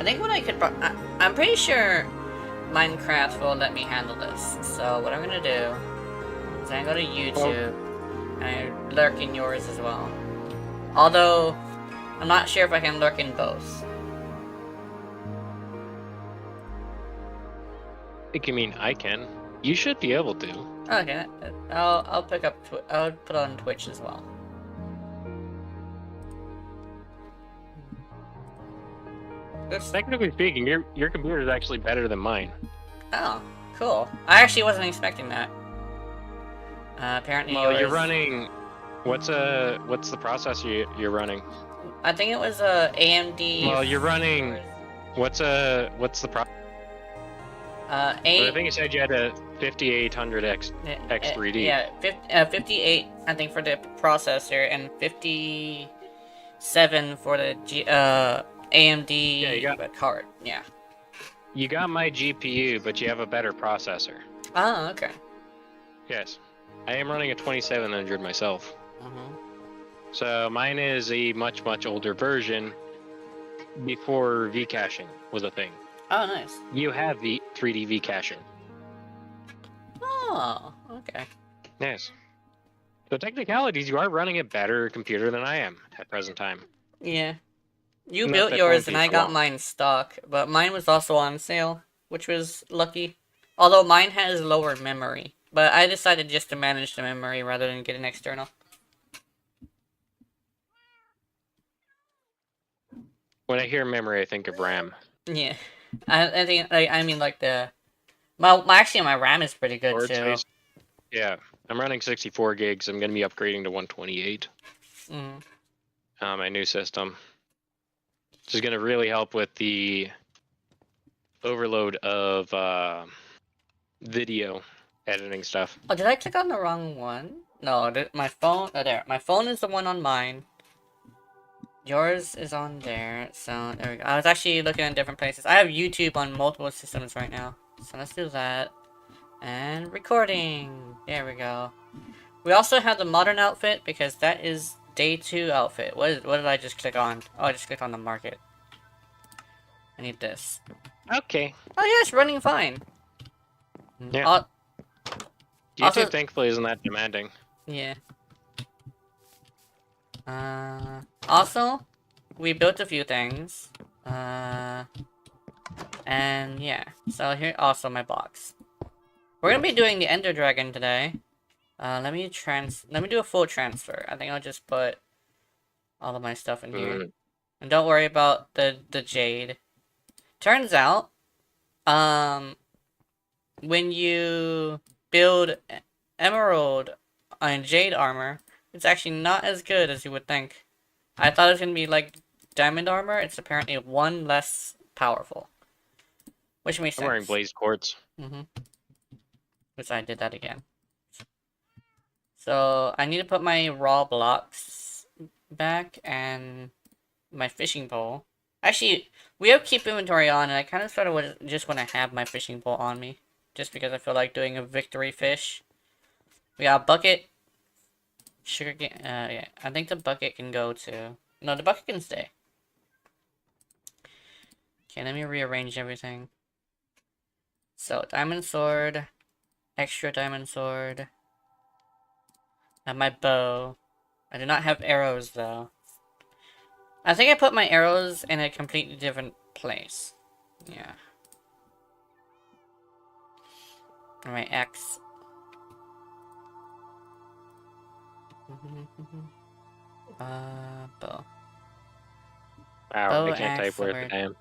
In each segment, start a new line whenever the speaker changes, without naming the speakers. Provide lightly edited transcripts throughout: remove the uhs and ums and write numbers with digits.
think what I could... I'm pretty sure Minecraft will let me handle this. So what I'm gonna do is I'm gonna go to YouTube and lurk in yours as well. Although, I'm not sure if I can lurk in both.
I think you mean I can. You should be able to.
Okay, I'll pick up. I'll put on Twitch as well.
Technically speaking, your computer is actually better than mine.
Oh, cool. I actually wasn't expecting that. Apparently,
well, you're running. What's the processor you're running?
I think it was a AMD.
Well, you're running. What's the pro? I think you said you had a 5800X X3D.
Yeah, 58. I think for the processor and 57 for the AMD card. Yeah.
You got my GPU, but you have a better processor.
Oh, okay.
Yes, I am running a 2700 myself.
Mm-hmm.
So mine is a much older version. Before V caching was a thing.
Oh, nice.
You have the 3D V caching.
Oh, okay.
Yes. So technicalities, you are running a better computer than I am at present time.
Yeah. You built yours and I got mine stock, but mine was also on sale, which was lucky. Although mine has lower memory, but I decided just to manage the memory rather than get an external.
When I hear memory, I think of RAM.
Yeah. I think, I mean, like the... Actually, my RAM is pretty good, too.
Yeah. I'm running 64 gigs. I'm going to be upgrading to 128. My new system. Which is going to really help with the overload of video editing stuff.
Oh, did I click on the wrong one? No, my phone... Oh, there. My phone is the one on mine. Yours is on there, so there we go. I was actually looking at different places. I have YouTube on multiple systems right now. So let's do that. And recording. There we go. We also have the modern outfit because that is day 2 outfit. What did I just click on? Oh, I just clicked on the market. I need this.
Okay.
Oh yeah, it's running fine.
Yeah. YouTube
also,
thankfully isn't that demanding.
Yeah. Also, we built a few things. And yeah. So here, also my box. We're gonna be doing the Ender Dragon today. Let me do a full transfer. I think I'll just put all of my stuff in here. And don't worry about the jade. Turns out, when you build emerald and jade armor, it's actually not as good as you would think. I thought it was gonna be like diamond armor. It's apparently 1 less powerful. Which makes sense.
I'm wearing blaze quartz.
Which I did that again. So I need to put my raw blocks back and my fishing pole. Actually, we have keep inventory on, and I kind of sort of just want to have my fishing pole on me, just because I feel like doing a victory fish. We got a bucket. Sugar cane. Yeah, I think the bucket can go to. No, the bucket can stay. Okay, let me rearrange everything. So, diamond sword, extra diamond sword. I have my bow. I do not have arrows, though. I think I put my arrows in a completely different place. Yeah. And my X. Bow.
Wow,
bow,
I can't type worth a damn.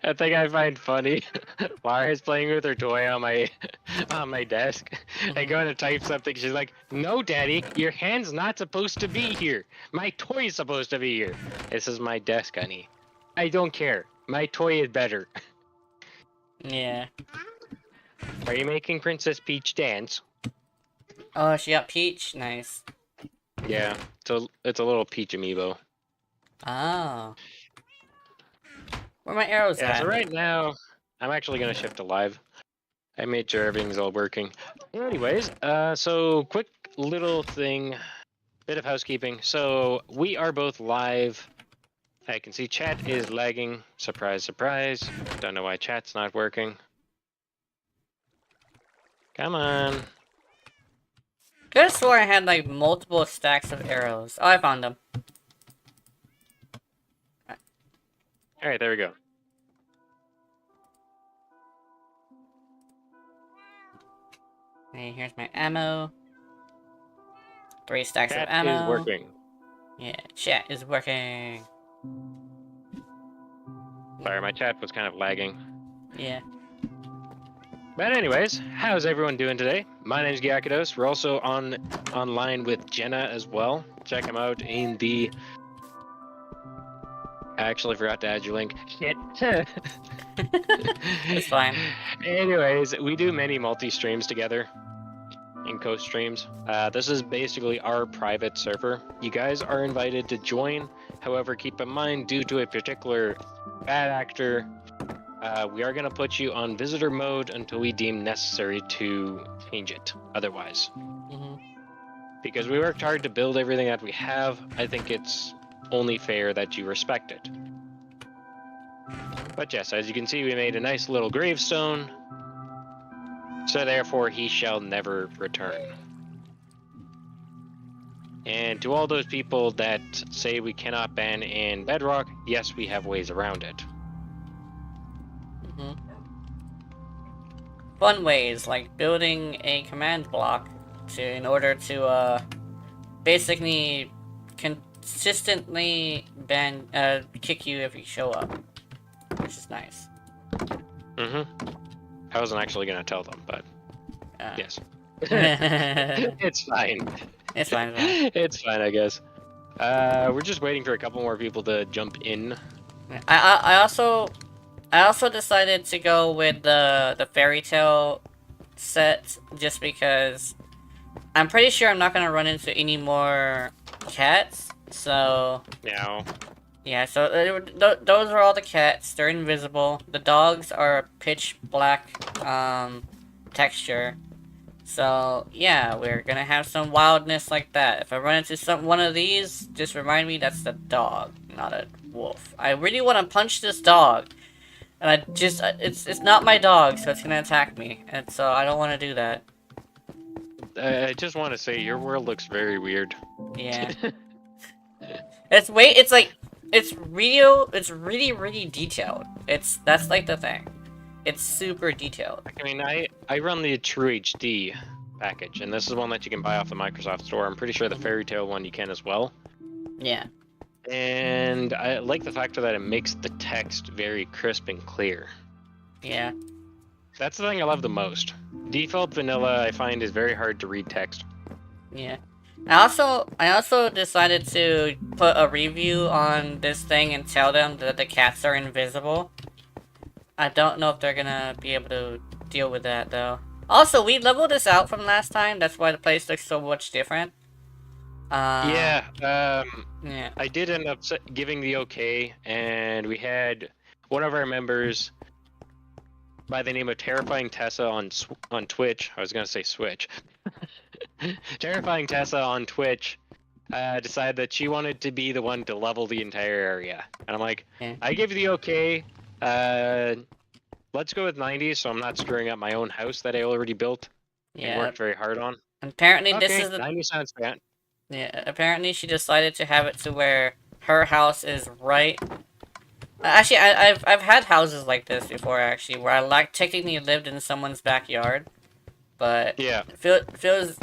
A thing I find funny, Lara's playing with her toy on my desk. I go to type something, she's like, "No, Daddy, your hand's not supposed to be here. My toy's supposed to be here." This is my desk, honey. I don't care. My toy is better.
Yeah.
Are you making Princess Peach dance?
Oh, she got Peach? Nice.
Yeah, it's a little Peach amiibo.
Oh. Where my arrows at?
So right now, I'm actually gonna shift to live. I made sure everything's all working. Anyways, so quick little thing bit of housekeeping. So we are both live. I can see chat is lagging. Surprise, surprise. Don't know why chat's not working. Come on.
Could have swore I had like multiple stacks of arrows. Oh, I found them.
All right, there we go.
Hey, here's my ammo. 3 stacks of
Chat
ammo.
is working.
Yeah, chat is working.
Sorry, my chat was kind of lagging.
Yeah.
But anyways, how's everyone doing today? My name's Gyakados. We're also online with Jenna as well. Check him out in the... I actually forgot to add your link. Shit.
It's fine.
Anyways, we do many multi-streams together in co-streams. This is basically our private server. You guys are invited to join. However, keep in mind, due to a particular bad actor, we are going to put you on visitor mode until we deem necessary to change it otherwise.
Mm-hmm.
Because we worked hard to build everything that we have, I think it's only fair that you respect it. But yes, as you can see, we made a nice little gravestone. So therefore, he shall never return. And to all those people that say we cannot ban in Bedrock, yes, we have ways around it.
Mm-hmm. Fun ways, like building a command block in order to basically consistently kick you if you show up, which is nice.
I wasn't actually going to tell them, but yes.
It's
It's fine.
It's fine. It's fine.
It's fine, I guess. We're just waiting for a couple more people to jump in.
I also decided to go with the fairy tale set just because I'm pretty sure I'm not gonna run into any more cats. So
Now,
yeah, so those are all the cats. They're invisible. The dogs are a pitch black texture. So yeah, we're gonna have some wildness like that. If I run into one of these, just remind me that's the dog, not a wolf. I really want to punch this dog, and it's not my dog, so it's gonna attack me, and so I don't want to do that.
I just want to say your world looks very weird.
Yeah. It's really detailed. That's like the thing. It's super detailed.
I mean, I run the True HD package, and this is one that you can buy off the Microsoft Store. I'm pretty sure the Fairy Tale one you can as well.
Yeah.
And I like the fact that it makes the text very crisp and clear.
Yeah.
That's the thing I love the most. Default vanilla, I find, is very hard to read text.
Yeah. I also decided to put a review on this thing and tell them that the cats are invisible. I don't know if they're gonna be able to deal with that though. Also, we leveled this out from last time. That's why the place looks so much different.
Yeah.
Yeah.
I did end up giving the okay, and we had one of our members by the name of Terrifying Tessa on Twitch. I was gonna say Switch. Terrifying Tessa on Twitch decided that she wanted to be the one to level the entire area, and I'm like,
Yeah.
I give you the okay. Let's go with 90, so I'm not screwing up my own house that I already built and
Yeah.
worked very hard on.
Apparently,
Okay,
this is
90 sounds bad.
Yeah. Apparently, she decided to have it to where her house is right. Actually, I've had houses like this before. Actually, where I technically lived in someone's backyard, but
Yeah.
it feels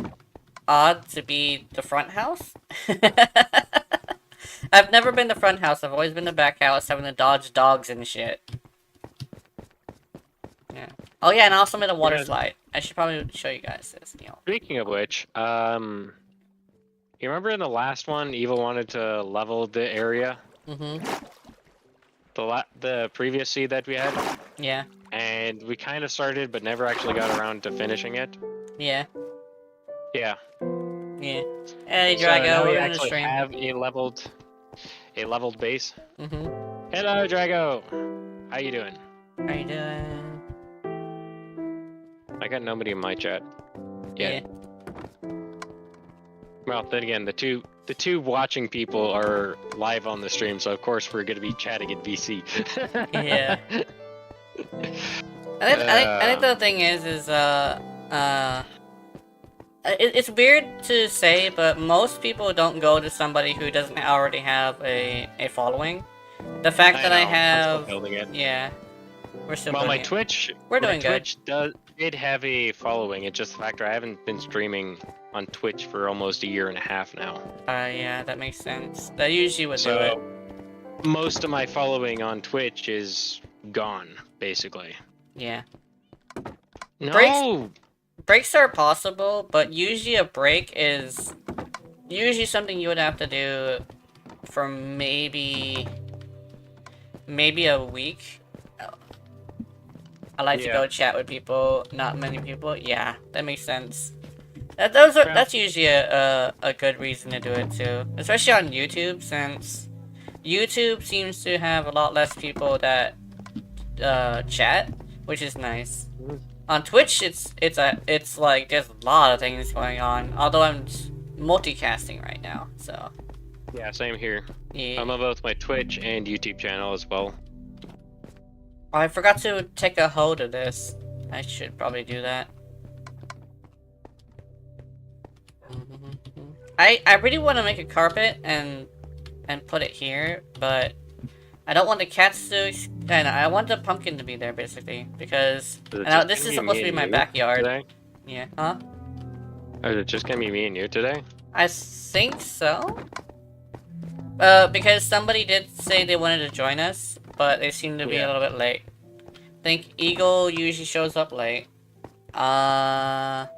odd to be the front house. I've never been the front house. I've always been the back house, having to dodge dogs and shit. Yeah. Oh yeah, and I also made a water slide. I should probably show you guys this. You know.
Speaking of which, you remember in the last one, Eva wanted to level the area?
Mm-hmm.
The previous seed that we had?
Yeah.
And we kind of started, but never actually got around to finishing it.
Yeah.
Yeah.
Yeah. Hey,
So
Drago,
now we
we're in the
actually
stream.
have a leveled base.
Mm-hmm.
Hello, Drago. How you doing?
How you doing?
I got nobody in my chat. Yeah. Well, then again, the two watching people are live on the stream, so of course we're gonna be chatting in VC.
Yeah. I think the thing is it's weird to say, but most people don't go to somebody who doesn't already have a following. The fact that I
I'm
have,
still building it.
yeah, we're still
Well, my
building it.
Twitch,
We're doing good.
Twitch did have a following. It's just the factor I haven't been streaming on Twitch for almost a year and a half now.
Yeah, that makes sense. That usually would do it.
Most of my following on Twitch is gone, basically.
Yeah.
No.
Breaks are possible, but usually a break is usually something you would have to do for maybe a week. I like to go chat with people, not many people. Yeah, that makes sense. That's usually a good reason to do it too, especially on YouTube, since YouTube seems to have a lot less people that chat, which is nice. On Twitch, it's like there's a lot of things going on. Although I'm multicasting right now, so.
Yeah, same here.
Yeah.
I'm on both my Twitch and YouTube channel as well.
I forgot to take a hold of this. I should probably do that. I really want to make a carpet and put it here, but I don't want the cats to. And I want the pumpkin to be there basically because this is supposed to be my backyard.
Today?
Yeah. Huh?
Is it just gonna be me and you today?
I think so. Because somebody did say they wanted to join us, but they seem to be a little bit late. I think Eagle usually shows up late. I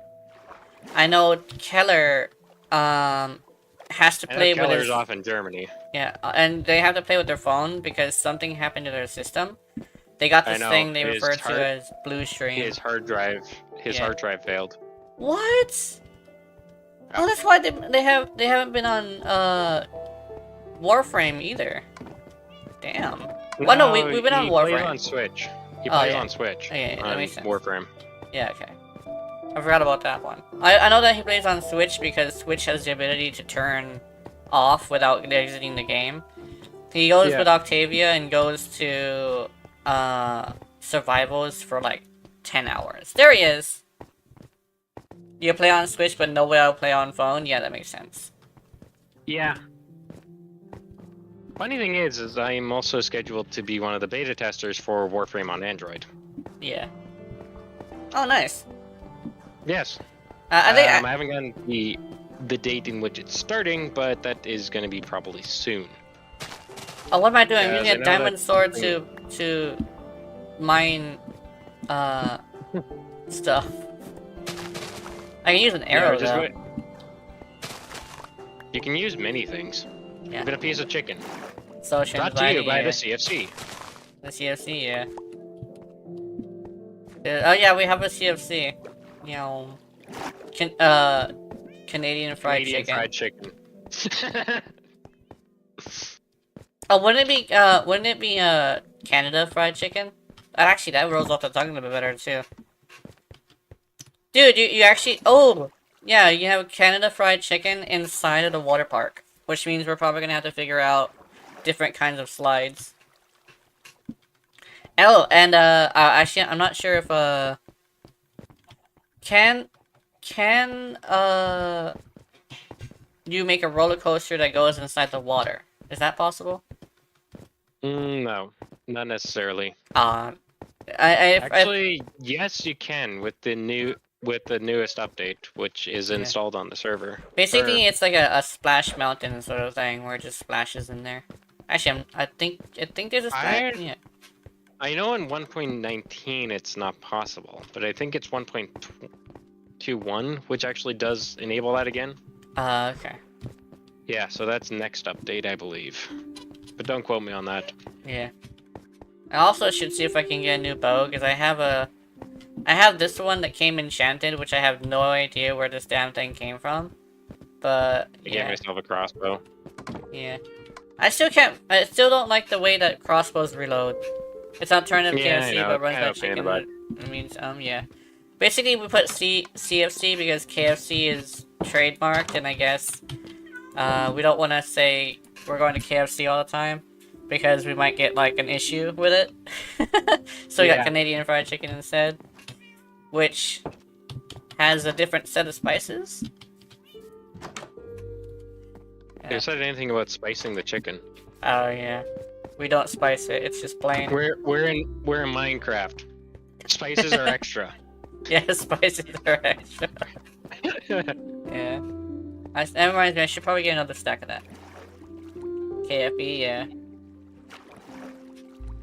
know Keller has to play with
Keller's
his...
off in Germany.
Yeah, and they have to play with their phone because something happened to their system. They got this thing they refer to as blue stream.
His hard drive failed.
What? Oh, that's why they haven't been on Warframe either. Damn. Well, no, we've been on Warframe.
He plays on Switch. He plays on Switch.
Okay, that makes sense.
Warframe.
Yeah, okay. I forgot about that one. I know that he plays on Switch because Switch has the ability to turn off without exiting the game. He goes with Octavia and goes to survivals for like 10 hours. There he is! You play on Switch but no way I'll play on phone? Yeah, that makes sense.
Yeah. Funny thing is I'm also scheduled to be one of the beta testers for Warframe on Android.
Yeah. Oh, nice.
Yes.
I think
I haven't gotten the date in which it's starting, but that is going to be probably soon.
Oh, what am I doing? I'm using a diamond sword to mine stuff. I can use an arrow though.
You can use many things.
Yeah.
Even a piece of chicken.
Social
Brought to you by the CFC.
The CFC, yeah. Oh yeah, we have a CFC. You know, Canadian fried chicken. Oh, wouldn't it be Canada fried chicken? Actually, that rolls off the tongue a little bit better too. Dude, you actually, oh, yeah, you have Canada fried chicken inside of the water park, which means we're probably gonna have to figure out different kinds of slides. Oh, and actually, I'm not sure if can you make a roller coaster that goes inside the water? Is that possible?
No, not necessarily.
Actually,
yes, you can with the newest update, which is installed on the server.
Basically, it's like a splash mountain sort of thing where it just splashes in there. Actually, I think there's a splash. Yeah.
I know in 1.19 it's not possible, but I think it's 1.21 which actually does enable that again.
Okay.
Yeah, so that's next update, I believe. But don't quote me on that.
Yeah. I also should see if I can get a new bow, because I have this one that came enchanted, which I have no idea where this damn thing came from. But,
I gave myself a crossbow.
Yeah. I still don't like the way that crossbows reload. It's not turnip KFC, but runs by chicken. It means, yeah. Basically, we put CFC because KFC is trademarked, and I guess we don't want to say we're going to KFC all the time because we might get like an issue with it. So we got Canadian Fried Chicken instead, which has a different set of spices.
They said anything about spicing the chicken.
Oh yeah, we don't spice it. It's just plain.
We're in Minecraft. Spices are extra.
Yeah, spices are extra. Yeah. That reminds me, I should probably get another stack of that. KFE, yeah.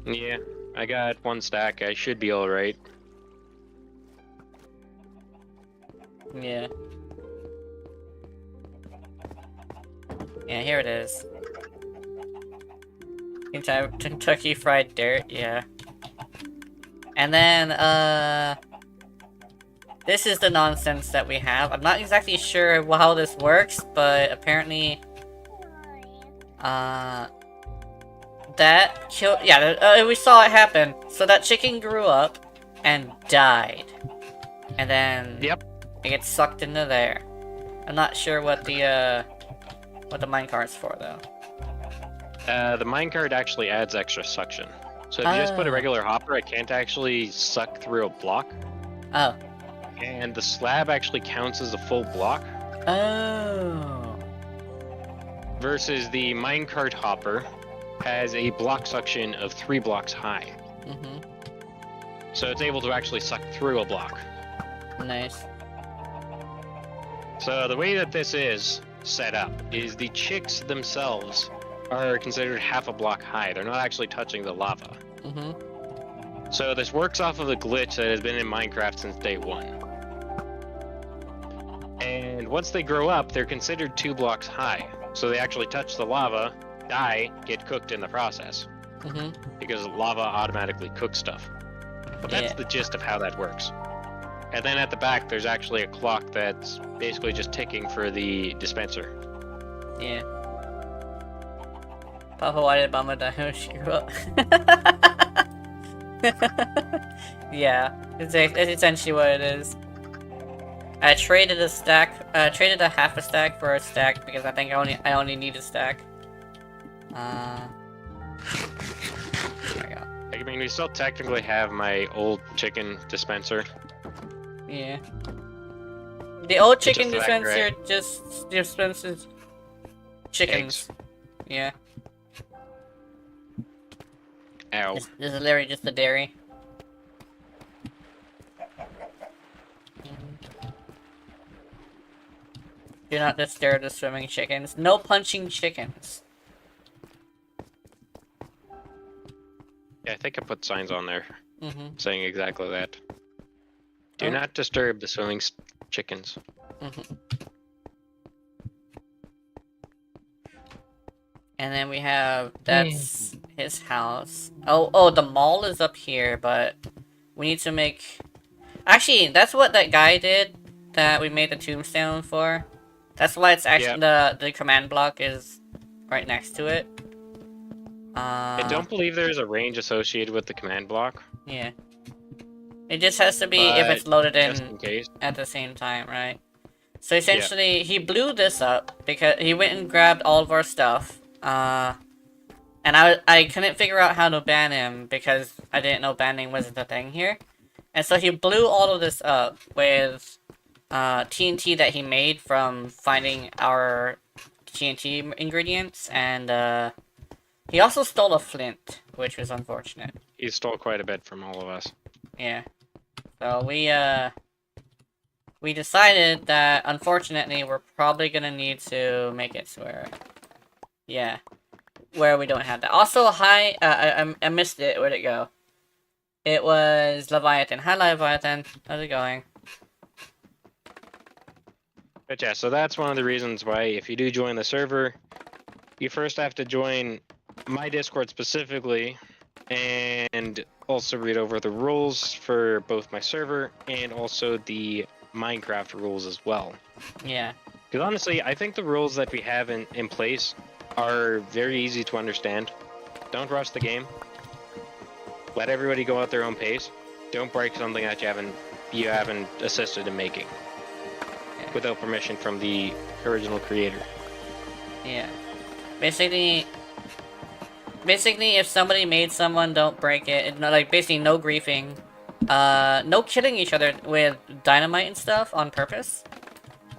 Yeah, I got 1 stack. I should be alright.
Yeah. Yeah, here it is. Kentucky Fried Dirt, yeah. And then, this is the nonsense that we have. I'm not exactly sure how this works, but apparently, that killed, yeah, we saw it happen. So that chicken grew up and died. And then,
Yep.
it gets sucked into there. I'm not sure what the minecart's for, though.
The minecart actually adds extra suction. So if you just put a regular hopper, it can't actually suck through a block.
Oh.
And the slab actually counts as a full block.
Oh.
Versus the minecart hopper has a block suction of 3 blocks high.
Mm-hmm.
So it's able to actually suck through a block.
Nice.
So the way that this is set up is the chicks themselves are considered half a block high. They're not actually touching the lava.
Mm-hmm.
So this works off of the glitch that has been in Minecraft since day 1. And once they grow up, they're considered 2 blocks high. So they actually touch the lava, die, get cooked in the process.
Mm-hmm.
Because lava automatically cooks stuff. But that's the gist of how that works. And then at the back, there's actually a clock that's basically just ticking for the dispenser.
Yeah. Papa, why did Mama die when she grew up? Yeah, it's essentially what it is. I traded a half a stack for a stack because I think I only need a stack. There we go.
I mean, we still technically have my old chicken dispenser.
Yeah. The old chicken
Just like,
dispenser just dispenses chickens.
Eggs.
Yeah.
Ow.
This is literally just the dairy. Do not disturb the swimming chickens. No punching chickens.
Yeah, I think I put signs on there saying exactly that. Do
Oh.
not disturb the swimming chickens.
And then we have, that's his house. Oh, the mall is up here, but we need to make... Actually, that's what that guy did that we made the tombstone for. That's why it's actually, the command block is right next to it.
I don't believe there's a range associated with the command block.
Yeah. It just has to be if it's loaded
Just
in
in case.
at the same time, right? So essentially, he blew this up because he went and grabbed all of our stuff. And I couldn't figure out how to ban him because I didn't know banning wasn't a thing here. And so he blew all of this up with TNT that he made from finding our TNT ingredients, and he also stole a flint, which was unfortunate.
He stole quite a bit from all of us.
Yeah. So we decided that unfortunately we're probably gonna need to make it so where we don't have that. Also, hi, I missed it. Where'd it go? It was Leviathan. Hi, Leviathan. How's it going?
But yeah, so that's one of the reasons why if you do join the server, you first have to join my Discord specifically, and also read over the rules for both my server and also the Minecraft rules as well.
Yeah.
Because honestly, I think the rules that we have in place are very easy to understand. Don't rush the game. Let everybody go at their own pace. Don't break something that you haven't assisted in making.
Yeah.
without permission from the original creator.
Yeah. Basically, if somebody made someone, don't break it. Like, basically, no griefing. No killing each other with dynamite and stuff on purpose.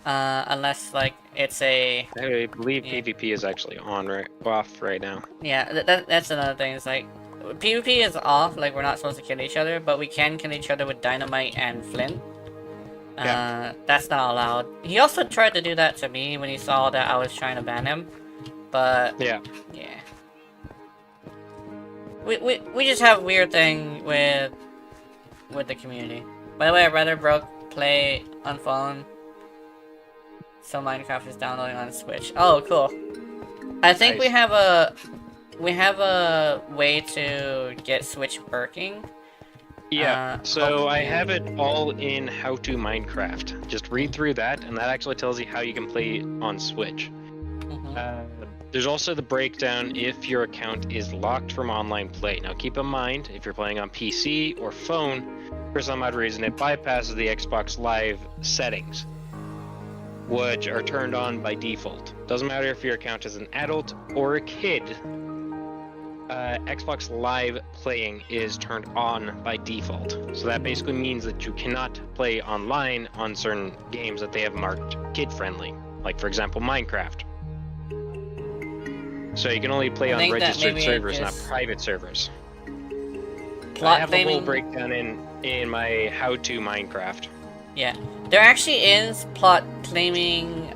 Unless, like, it's a...
I believe
Yeah.
PvP is actually off right now.
Yeah, that's another thing. It's like, PvP is off, like, we're not supposed to kill each other, but we can kill each other with dynamite and flint.
Yeah.
That's not allowed. He also tried to do that to me when he saw that I was trying to ban him. But,
Yeah.
yeah. We just have a weird thing with the community. By the way, I'd rather play on phone. So Minecraft is downloading on Switch. Oh, cool. I think
Nice.
we have a way to get Switch working.
Yeah, so I
hopefully-
have it all in How to Minecraft. Just read through that, and that actually tells you how you can play on Switch.
Mhm.
There's also the breakdown if your account is locked from online play. Now keep in mind, if you're playing on PC or phone, for some odd reason it bypasses the Xbox Live settings, which are turned on by default. Doesn't matter if your account is an adult or a kid, Xbox Live playing is turned on by default. So that basically means that you cannot play online on certain games that they have marked kid-friendly, like for example Minecraft. So you can only play
I
on
think that
registered
maybe it
servers, not
just-
private servers. I
Plot
have a whole
claiming.
breakdown in my How to Minecraft.
Yeah, there actually is plot claiming,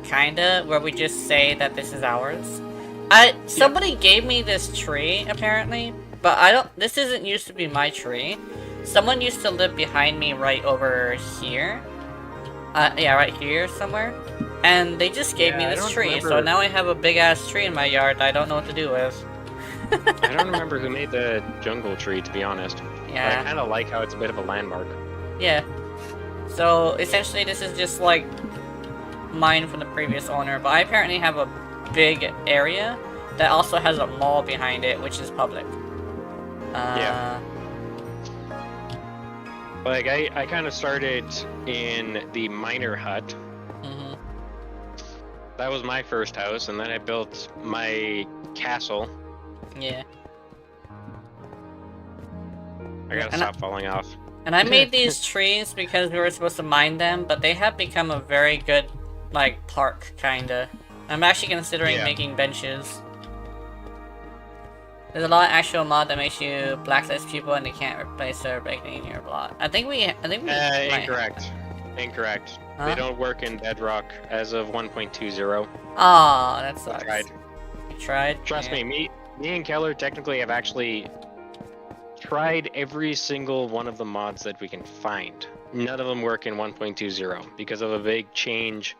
kinda, where we just say that this is ours. Somebody gave me this tree, apparently, but this isn't used to be my tree. Someone used to live behind me right over here. Yeah, right here somewhere. And they just gave me
Yeah, I
this
don't
tree, so
remember.
now I have a big-ass tree in my yard that I don't know what to do with.
I don't remember who made the jungle tree, to be honest. But I
Yeah,
kind of like how it's a bit of a landmark.
yeah. So, essentially, this is just, like, mine from the previous owner, but I apparently have a big area that also has a mall behind it, which is public.
Yeah. Like, I kind of started in the miner hut.
Mhm.
That was my first house, and then I built my castle.
Yeah.
I gotta
And
stop falling off.
And I made these trees because we were supposed to mine them, but they have become a very good, like, park, kinda. I'm actually considering
Yeah.
making benches. There's a lot of actual mod that makes you blacklist people and they can't replace their breaking in your block. I think we might have
Incorrect. Incorrect.
Huh?
They don't work in Bedrock as of 1.20.
Aw, that
I
sucks.
tried.
You tried?
Trust
Yeah.
me, me and Keller technically have actually tried every single one of the mods that we can find. None of them work in 1.20 because of a big change,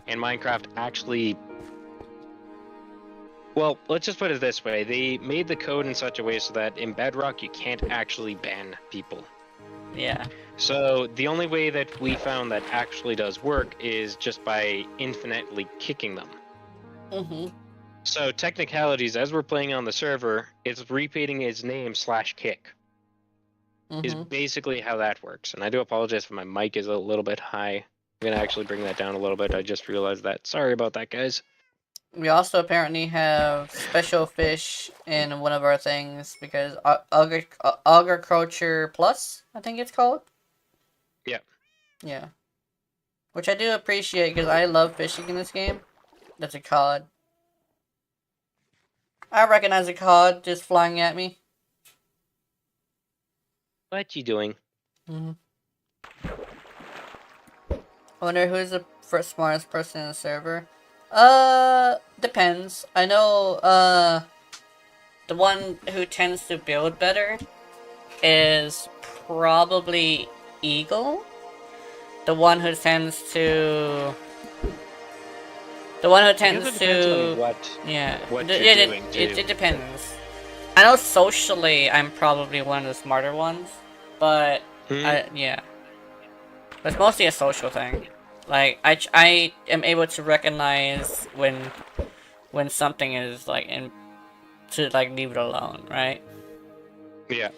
and Minecraft actually... Well, let's just put it this way. They made the code in such a way so that in Bedrock you can't actually ban people.
Yeah.
So the only way that we found that actually does work is just by infinitely kicking them.
Mm-hmm.
So technicalities, as we're playing on the server, it's repeating his name /kick is
Mm-hmm.
basically how that works. And I do apologize if my mic is a little bit high. I'm gonna actually bring that down a little bit. I just realized that. Sorry about that, guys.
We also apparently have special fish in one of our things because Agriculture Plus, I think it's called.
Yeah.
Yeah. Which I do appreciate because I love fishing in this game. That's a cod. I recognize a cod just flying at me.
What you doing?
Mm-hmm. I wonder who's the first smartest person in the server. Depends. I know, the one who tends to build better is probably Eagle. The one who tends to...
I guess it depends on what you're doing, too.
It depends. I know socially I'm probably one of the smarter ones, but yeah. But it's mostly a social thing. Like I am able to recognize when something is like to like leave it alone, right?
Yeah.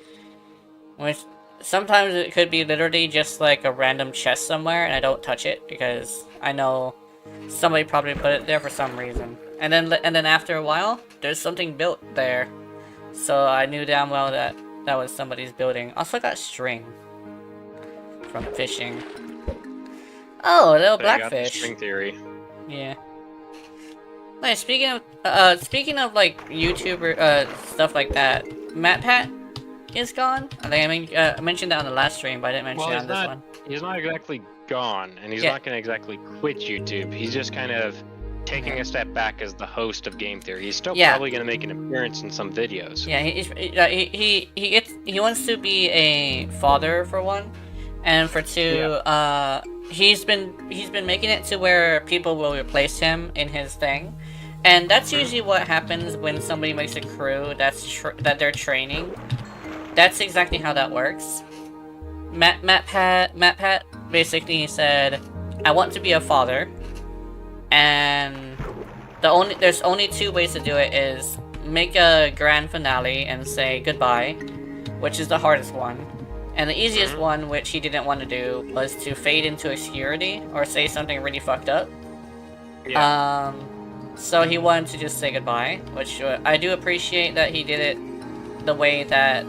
Which sometimes it could be literally just like a random chest somewhere, and I don't touch it because I know somebody probably put it there for some reason. And then after a while, there's something built there, so I knew damn well that that was somebody's building. Also got string from fishing. Oh, a little
So you got the
blackfish.
string theory.
Yeah. Nice. Speaking of like YouTuber stuff like that, MatPat is gone. I mentioned that on the last stream, but I didn't mention it on this one.
He's not exactly gone, and he's not going to exactly quit YouTube. He's just kind of taking a step back as the host of Game Theory. He's still probably going to make an appearance in some videos.
Yeah, he wants to be a father for one, and for two, he's been making it to where people will replace him in his thing, and that's usually what happens when somebody makes a crew that they're training. That's exactly how that works. MatPat basically said, "I want to be a father," and there's only two ways to do it: is make a grand finale and say goodbye, which is the hardest one, and the easiest one, which he didn't want to do, was to fade into obscurity or say something really fucked up. Yeah. So he wanted to just say goodbye, which I do appreciate that he did it the way that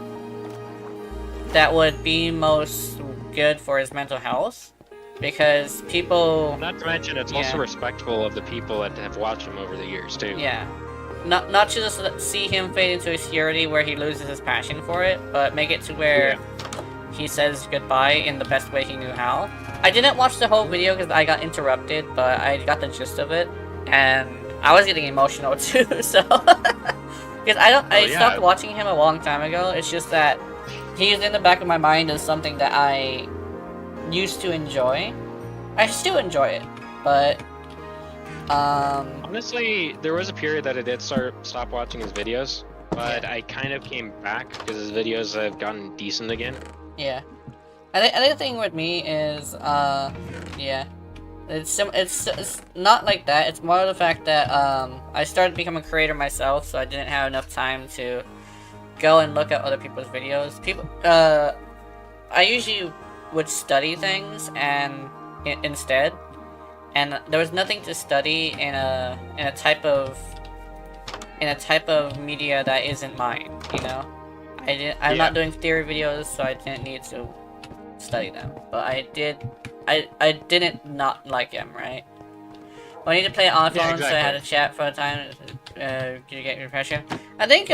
would be most good for his mental health, because people...
Not to mention, it's also respectful of the people that have watched him over the years, too.
Yeah. Not to just see him fade into obscurity where he loses his passion for it, but make it to where he says goodbye in the best way he knew how. I didn't watch the whole video because I got interrupted, but I got the gist of it, and I was getting emotional too, so... Because I stopped watching him a long time ago, it's just that he's in the back of my mind as something that I used to enjoy. I still enjoy it, but
honestly, there was a period that I did stop watching his videos, but I kind of came back because his videos have gotten decent again.
Yeah. I think the thing with me is it's not like that. It's more the fact that I started to become a creator myself, so I didn't have enough time to go and look at other people's videos. I usually would study things instead, and there was nothing to study in a type of media that isn't mine. You know, I'm not doing theory videos, so I didn't need to study them. But I didn't not like him, right? Well, I need to play it on phone, so I had to chat for a time. You get your impression? I think,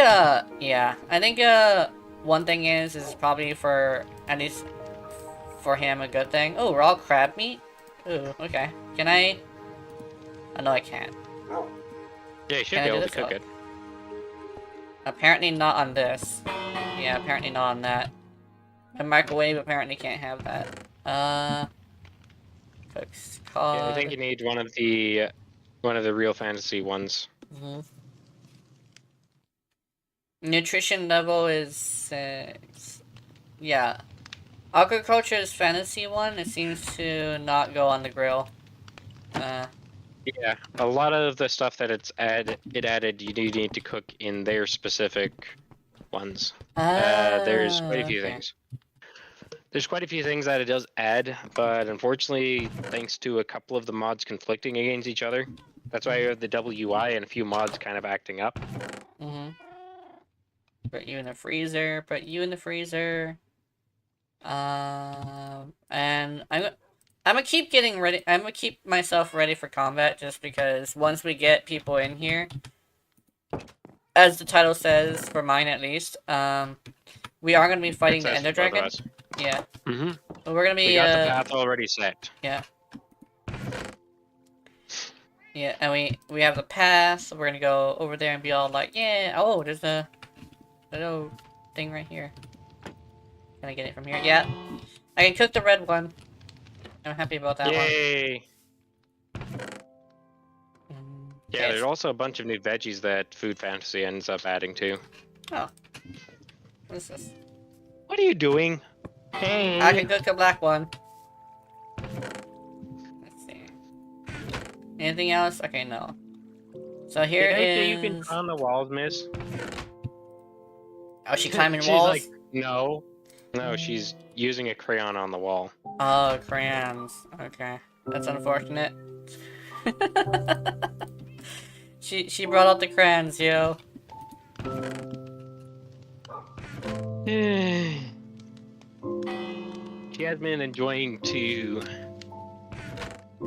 one thing is probably for, at least for him, a good thing. Oh, raw crab meat? Ooh, okay. Can I? Oh, no, I can't.
Yeah, you should be able to cook it.
Apparently not on this. Yeah, apparently not on that. A microwave apparently can't have that. Cooks cod.
Yeah, I think you need one of the real fantasy ones.
Nutrition level is 6. Yeah. Agriculture's fantasy one, it seems to not go on the grill.
Yeah, a lot of the stuff that it added, you do need to cook in their specific ones. There's quite a few things. There's quite a few things that it does add, but unfortunately, thanks to a couple of the mods conflicting against each other, that's why you have the WI and a few mods kind of acting up.
Put you in the freezer. Put you in the freezer. And I'm gonna keep getting ready. I'm gonna keep myself ready for combat, just because once we get people in here, as the title says, for mine at least, we are gonna be fighting the Ender Dragon. Yeah. We're gonna be.
We got the path already set.
Yeah. Yeah, and we have the path, so we're gonna go over there and be all like, yeah. Oh, there's a little thing right here. Can I get it from here? Yeah. I can cook the red one. I'm happy about that one.
Yay! Yeah, there's also a bunch of new veggies that Food Fantasy ends up adding too.
Oh. What is this?
What are you doing? Hey!
I can cook a black one. Let's see. Anything else? Okay, no. So here is...
You can climb the walls, miss.
Oh, she climbing
She's
walls?
like, no. No, she's using a crayon on the wall.
Oh, crayons. Okay. That's unfortunate. She brought out the crayons, yo.
She has been enjoying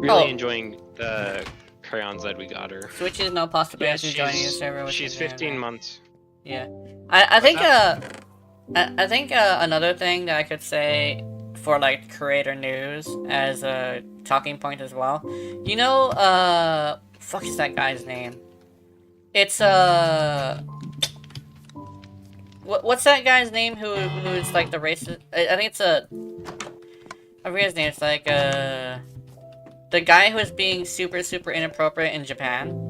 Oh,
enjoying the crayons that we got her.
Switch is no possibility
Yes,
of joining the server. Which
she's
is
15 months.
Yeah, I think
that?
I think another thing that I could say for like creator news as a talking point as well. You know, fuck is that guy's name? It's what's that guy's name who's like the racist? I think it's I forget his name. It's like the guy who is being super inappropriate in Japan.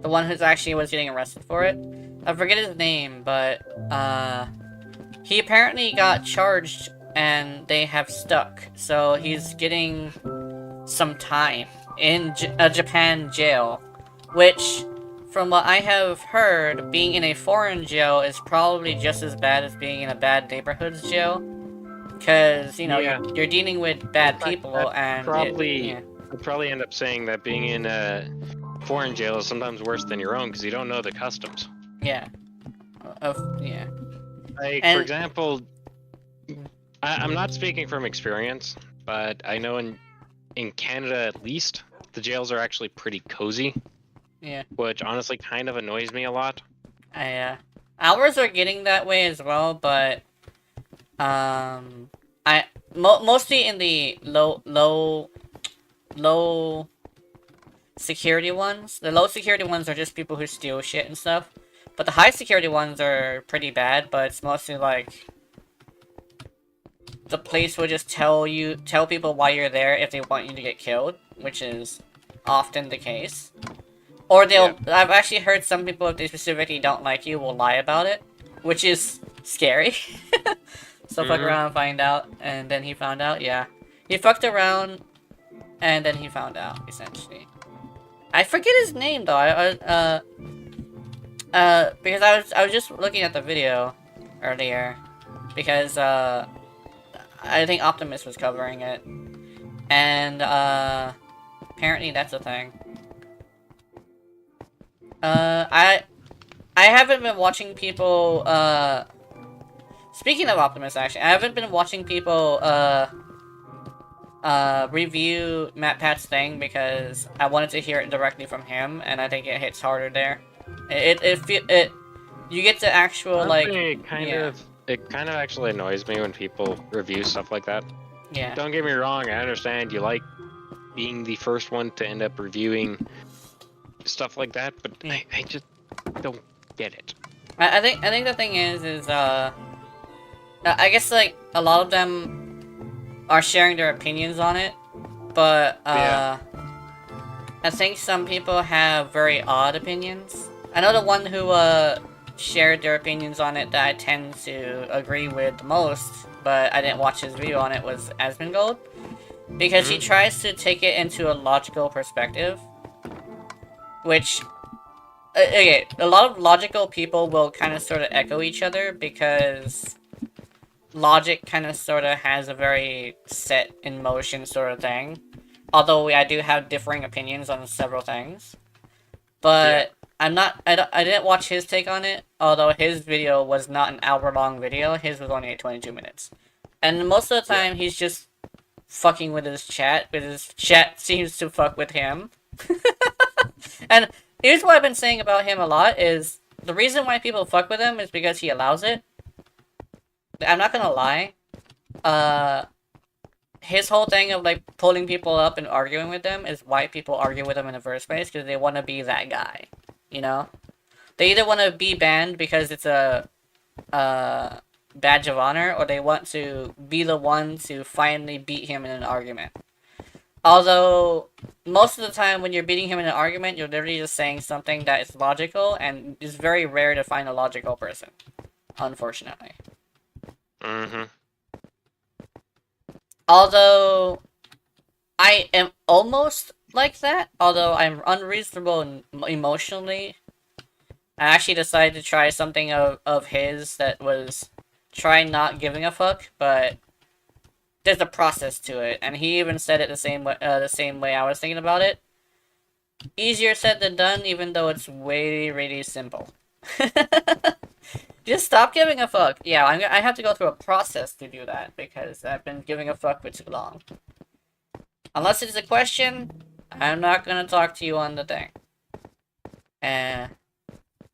The one who's actually was getting arrested for it. I forget his name, but he apparently got charged and they have stuck. So he's getting some time in a Japan jail, which, from what I have heard, being in a foreign jail is probably just as bad as being in a bad neighborhood's jail. Because, you know,
Yeah.
you're dealing with bad people and...
Probably,
yeah.
I'd probably end up saying that being in a foreign jail is sometimes worse than your own because you don't know the customs.
Yeah. Yeah.
Like,
And-
for example, I'm not speaking from experience, but I know in Canada at least, the jails are actually pretty cozy,
Yeah.
which honestly kind of annoys me a lot.
Ours are getting that way as well, but mostly in the low security ones. The low security ones are just people who steal shit and stuff. But the high security ones are pretty bad, but it's mostly like the police will just tell people why you're there if they want you to get killed, which is often the case. Or I've actually heard some people, if they specifically don't like you, will lie about it, which is scary. So fuck around and find out, and then he found out, yeah. He fucked around, and then he found out, essentially. I forget his name, though, because I was just looking at the video earlier, because, I think Optimus was covering it, and, apparently that's a thing. I haven't been watching people, speaking of Optimus, actually, I haven't been watching people, review MatPat's thing because I wanted to hear it directly from him, and I think it hits harder there. You get to actual, like,
It kind of actually annoys me when people review stuff like that.
yeah.
Don't get me wrong, I understand you like being the first one to end up reviewing stuff like that, but
Yeah.
I just don't get it.
I think the thing is I guess, like, a lot of them are sharing their opinions on it, but,
Yeah.
I think some people have very odd opinions. I know the one who, shared their opinions on it that I tend to agree with the most, but I didn't watch his video on it, was Asmongold, because he tries to take it into a logical perspective, which... Okay, a lot of logical people will kind of sort of echo each other, because logic kind of sort of has a very set in motion sort of thing. Although I do have differing opinions on several things. But I didn't watch his take on it, although his video was not an hour-long video. His was only 22 minutes. And most of the time, he's just fucking with his chat, because his chat seems to fuck with him. And here's what I've been saying about him a lot, is the reason why people fuck with him is because he allows it. I'm not gonna lie. His whole thing of, like, pulling people up and arguing with them is why people argue with him in the first place, because they want to be that guy, you know? They either want to be banned because it's a badge of honor, or they want to be the one to finally beat him in an argument. Although, most of the time when you're beating him in an argument, you're literally just saying something that is logical, and it's very rare to find a logical person, unfortunately. Although, I am almost like that, although I'm unreasonable emotionally. I actually decided to try something of his that was try not giving a fuck, but there's a process to it, and he even said it the same way I was thinking about it. Easier said than done, even though it's way really simple. Just stop giving a fuck. Yeah, I have to go through a process to do that because I've been giving a fuck for too long. Unless it's a question, I'm not gonna talk to you on the thing.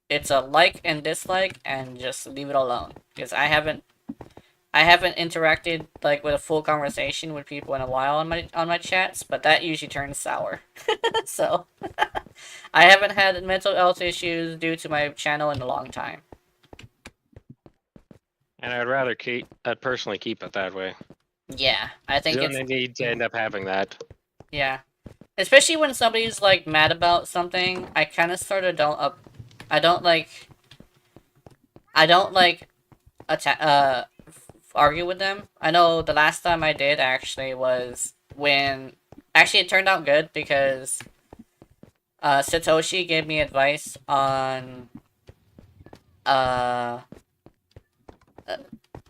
It's a like and dislike, and just leave it alone. Because I haven't interacted like with a full conversation with people in a while on my chats, but that usually turns sour. So I haven't had mental health issues due to my channel in a long time.
And I'd personally keep it that way.
Yeah, I think
you don't need to end up having that.
Yeah, especially when somebody's like mad about something, I kind of sort of I don't like argue with them. I know the last time I did actually was when actually it turned out good because Satoshi gave me advice on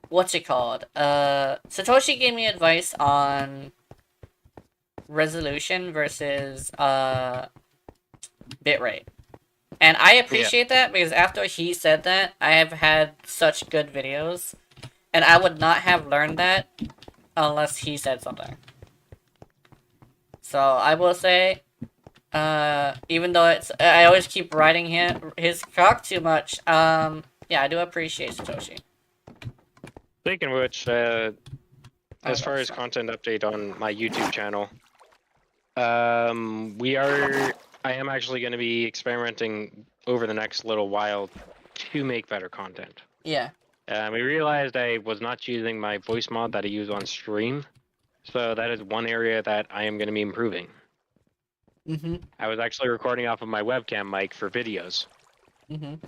what's it called? Satoshi gave me advice on resolution versus bitrate. And I appreciate that because after he said that, I have had such good videos. And I would not have learned that unless he said something. So I will say, even though I always keep riding his cock too much, yeah, I do appreciate Satoshi.
Speaking of which, as far as content update on my YouTube channel, I am actually going to be experimenting over the next little while to make better content.
Yeah.
We realized I was not using my voice mod that I use on stream, so that is one area that I am going to be improving. I was actually recording off of my webcam mic for videos.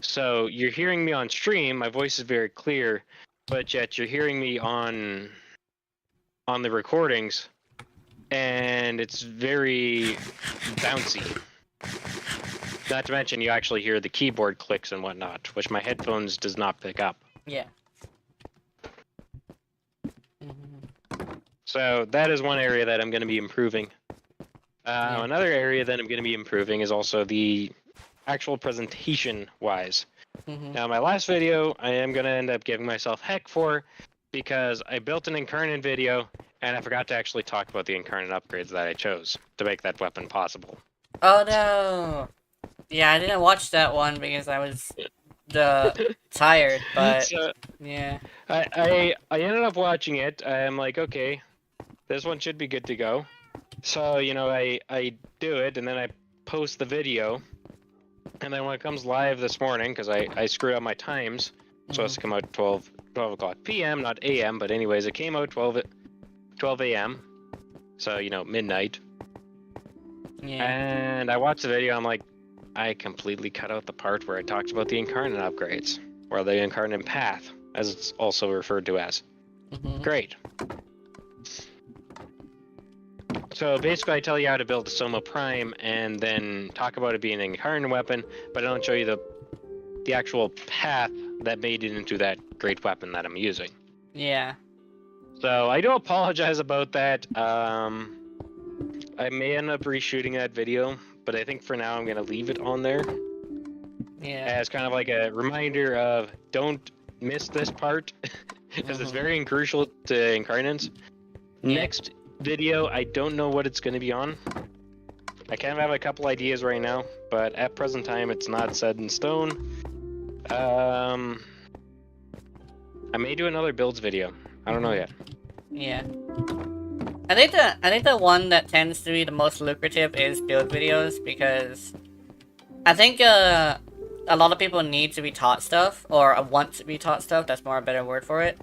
So you're hearing me on stream, my voice is very clear, but yet you're hearing me on the recordings, and it's very bouncy. Not to mention you actually hear the keyboard clicks and whatnot, which my headphones does not pick up.
Yeah.
So that is one area that I'm going to be improving. Another area that I'm going to be improving is also the actual presentation-wise. Now, my last video, I am going to end up giving myself heck for because I built an incarnate video, and I forgot to actually talk about the incarnate upgrades that I chose to make that weapon possible.
Oh no! Yeah, I didn't watch that one because I was tired, but
so,
yeah.
I ended up watching it. I'm like, okay, this one should be good to go. So, you know, I do it, and then I post the video. And then when it comes live this morning, because I screwed up my times, it's supposed to come out 12 o'clock p.m., not a.m., but anyways, it came out 12 a.m., so, you know, midnight.
Yeah.
And I watched the video, I'm like, I completely cut out the part where I talked about the incarnate upgrades, or the incarnate path, as it's also referred to as. Great. So basically I tell you how to build a Soma Prime and then talk about it being an incarnate weapon, but I don't show you the actual path that made it into that great weapon that I'm using.
Yeah.
So I do apologize about that. I may end up reshooting that video, but I think for now I'm going to leave it on there.
Yeah.
As kind of like a reminder of don't miss this part, because it's very crucial to incarnates. Next video, I don't know what it's going to be on. I kind of have a couple ideas right now, but at present time it's not set in stone. I may do another builds video. I don't know yet.
Yeah. I think the one that tends to be the most lucrative is build videos, because I think a lot of people need to be taught stuff, or want to be taught stuff. That's more a better word for it.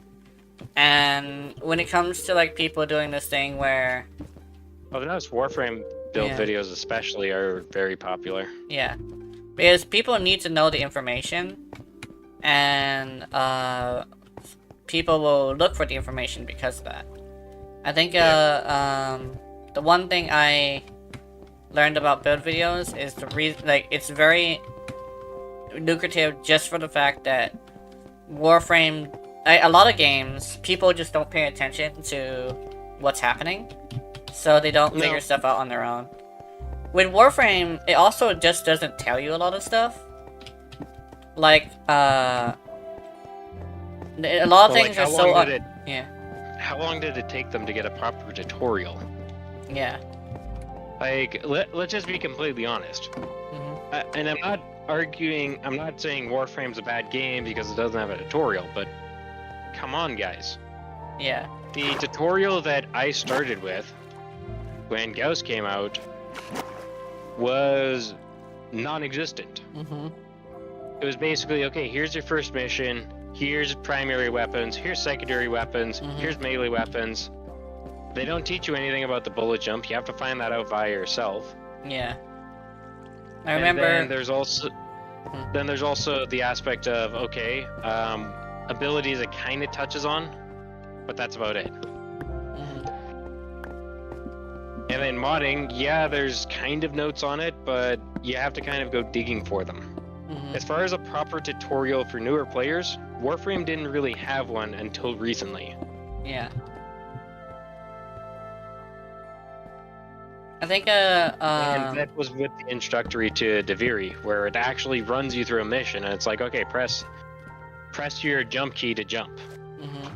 And when it comes to like people doing this thing where,
oh, those Warframe build videos especially are very popular.
Yeah, because people need to know the information, and people will look for the information because of that. I think the one thing I learned about build videos is it's very lucrative just for the fact that Warframe a lot of games, people just don't pay attention to what's happening, so they don't figure stuff out on their own. With Warframe, it also just doesn't tell you a lot of stuff. Like, a lot of things are so... yeah.
How long did it take them to get a proper tutorial?
Yeah.
Like, let's just be completely honest. And I'm not saying Warframe's a bad game because it doesn't have a tutorial, but come on, guys.
Yeah.
The tutorial that I started with when Gauss came out was non-existent. It was basically, okay, here's your first mission, here's primary weapons, here's secondary weapons, here's melee weapons. They don't teach you anything about the bullet jump. You have to find that out by yourself.
Yeah. I remember.
And then there's also the aspect of, okay, abilities it kind of touches on, but that's about it. And then modding, yeah, there's kind of notes on it, but you have to kind of go digging for them. As far as a proper tutorial for newer players, Warframe didn't really have one until recently.
Yeah. I think, and
that was with the introductory to Deviri, where it actually runs you through a mission, and it's like, okay, press your jump key to jump.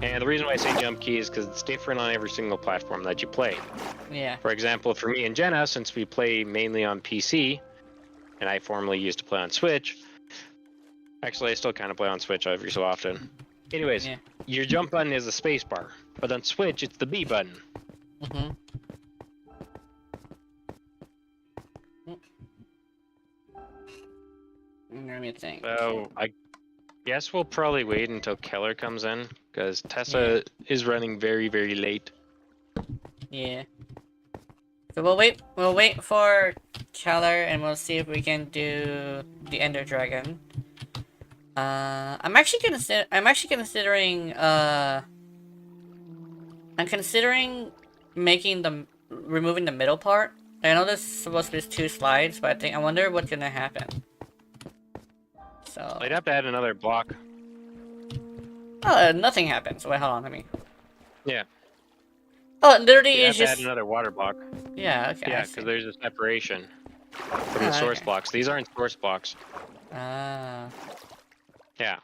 And the reason why I say jump key is because it's different on every single platform that you play.
Yeah.
For example, for me and Jenna, since we play mainly on PC, and I formerly used to play on Switch, actually I still kind of play on Switch every so often. Anyways, your jump button is the space bar, but on Switch it's the B button.
Let me think.
So I guess we'll probably wait until Keller comes in, because Tessa is running very, very late.
Yeah. So we'll wait for Keller, and we'll see if we can do the Ender Dragon. I'm actually considering removing the middle part. I know this is supposed to be 2 slides, but I wonder what's gonna happen. So
I'd have to add another block.
Oh, nothing happens. Wait, hold on, let me.
Yeah.
Oh, it literally
You
is
have to
just.
add another water block.
Yeah. Okay.
Yeah, because there's a separation from the source blocks. These aren't source blocks.
Ah.
Yeah.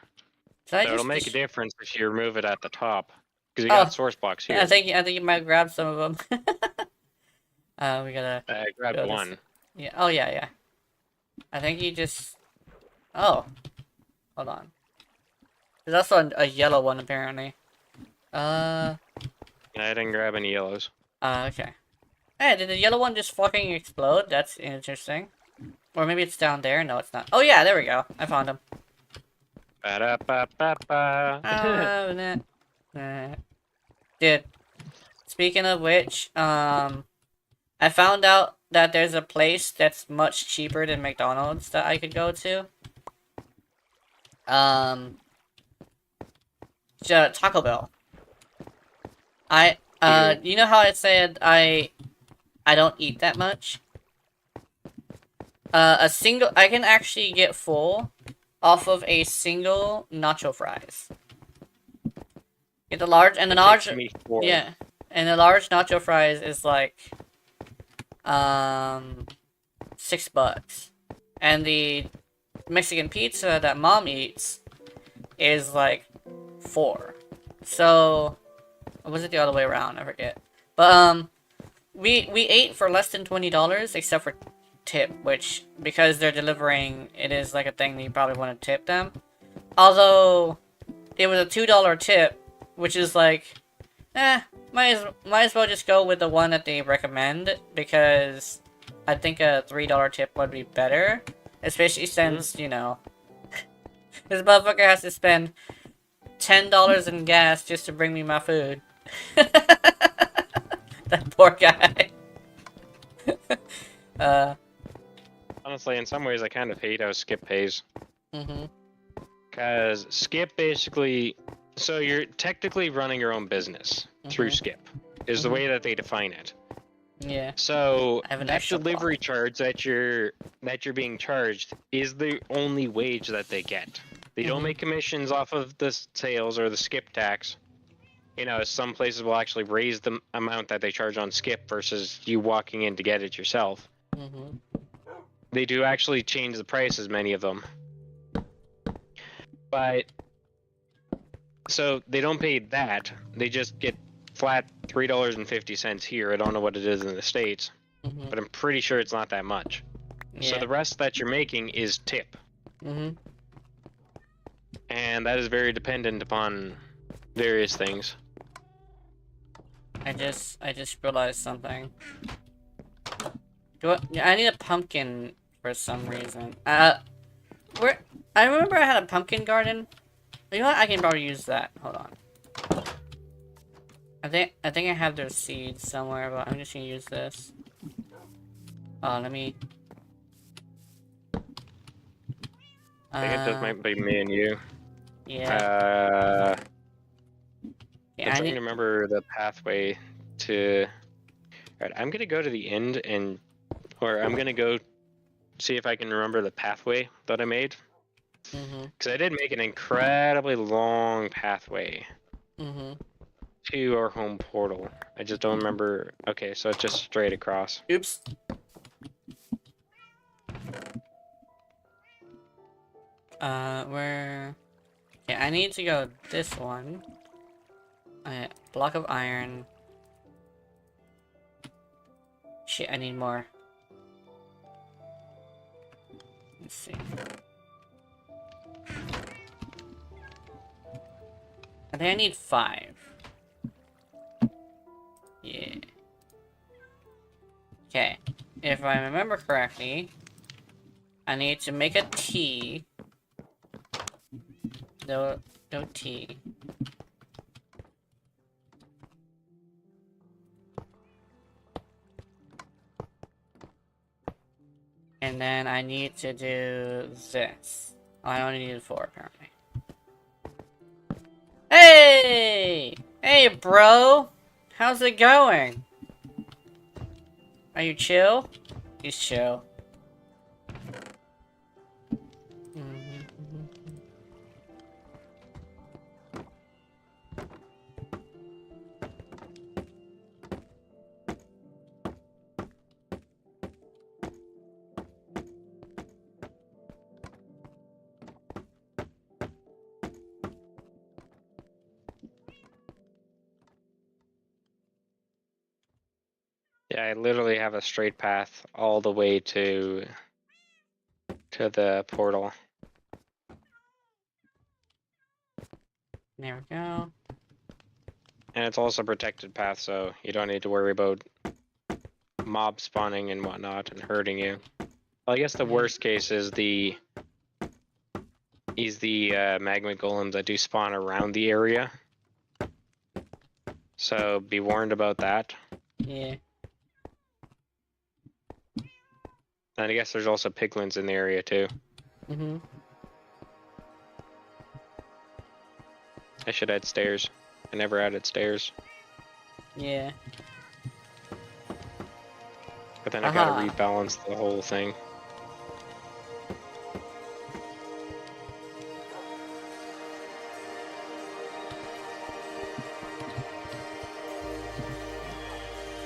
So
it'll make a difference if you remove it at the top, because you got source blocks here.
I think you might grab some of them. We gotta.
I grabbed one.
Yeah. Oh yeah, yeah. I think you just. Oh. Hold on. There's also a yellow one apparently.
I didn't grab any yellows.
Okay. Hey, did the yellow one just fucking explode? That's interesting. Or maybe it's down there. No, it's not. Oh yeah, there we go. I found him.
Ba-da-ba-ba-ba.
Dude, speaking of which, I found out that there's a place that's much cheaper than McDonald's that I could go to. Taco Bell. You know how I said I don't eat that much? I can actually get full off of a single nacho fries. Get the large, and the large, yeah, and the large nacho fries is like, $6, and the Mexican pizza that Mom eats is like $4. So, or was it the other way around? I forget. But we ate for less than $20, except for tip, which, because they're delivering, it is like a thing that you probably want to tip them. Although it was a $2 tip, which is like, might as well just go with the one that they recommend, because I think a $3 tip would be better, especially since, you know, this motherfucker has to spend $10 in gas just to bring me my food. That poor guy.
Honestly, in some ways, I kind of hate how Skip pays. Because Skip basically... So you're technically running your own business through Skip, is the way that they define it.
Yeah.
So that delivery charge that you're being charged is the only wage that they get. They don't make commissions off of the sales or the skip tax. You know, some places will actually raise the amount that they charge on skip versus you walking in to get it yourself. They do actually change the prices, many of them. But, so they don't pay that. They just get flat $3.50 here. I don't know what it is in the States, but I'm pretty sure it's not that much. So the rest that you're making is tip. And that is very dependent upon various things.
I just realized something. I need a pumpkin for some reason. I remember I had a pumpkin garden. You know what? I can probably use that. Hold on. I think I have their seeds somewhere, but I'm just gonna use this. Let me.
I think it just might be me and you.
Yeah.
I'm trying to remember the pathway to. Alright, I'm gonna go to the end or I'm gonna go see if I can remember the pathway that I made. Because I did make an incredibly long pathway to our home portal. I just don't remember. Okay, so it's just straight across.
Oops. Where? Yeah, I need to go this one. Block of iron. Shit, I need more. Let's see. I think I need 5. Yeah. Okay. If I remember correctly, I need to make a T. No T. And then I need to do this. Oh, I only needed 4 apparently. Hey! Hey, bro! How's it going? Are you chill? He's chill.
Yeah, I literally have a straight path all the way to the portal.
There we go.
And it's also a protected path, so you don't need to worry about mob spawning and whatnot and hurting you. Well, I guess the worst case is the magma golems that do spawn around the area. So be warned about that.
Yeah.
And I guess there's also piglins in the area too. I should add stairs. I never added stairs.
Yeah.
But then I gotta rebalance the whole thing.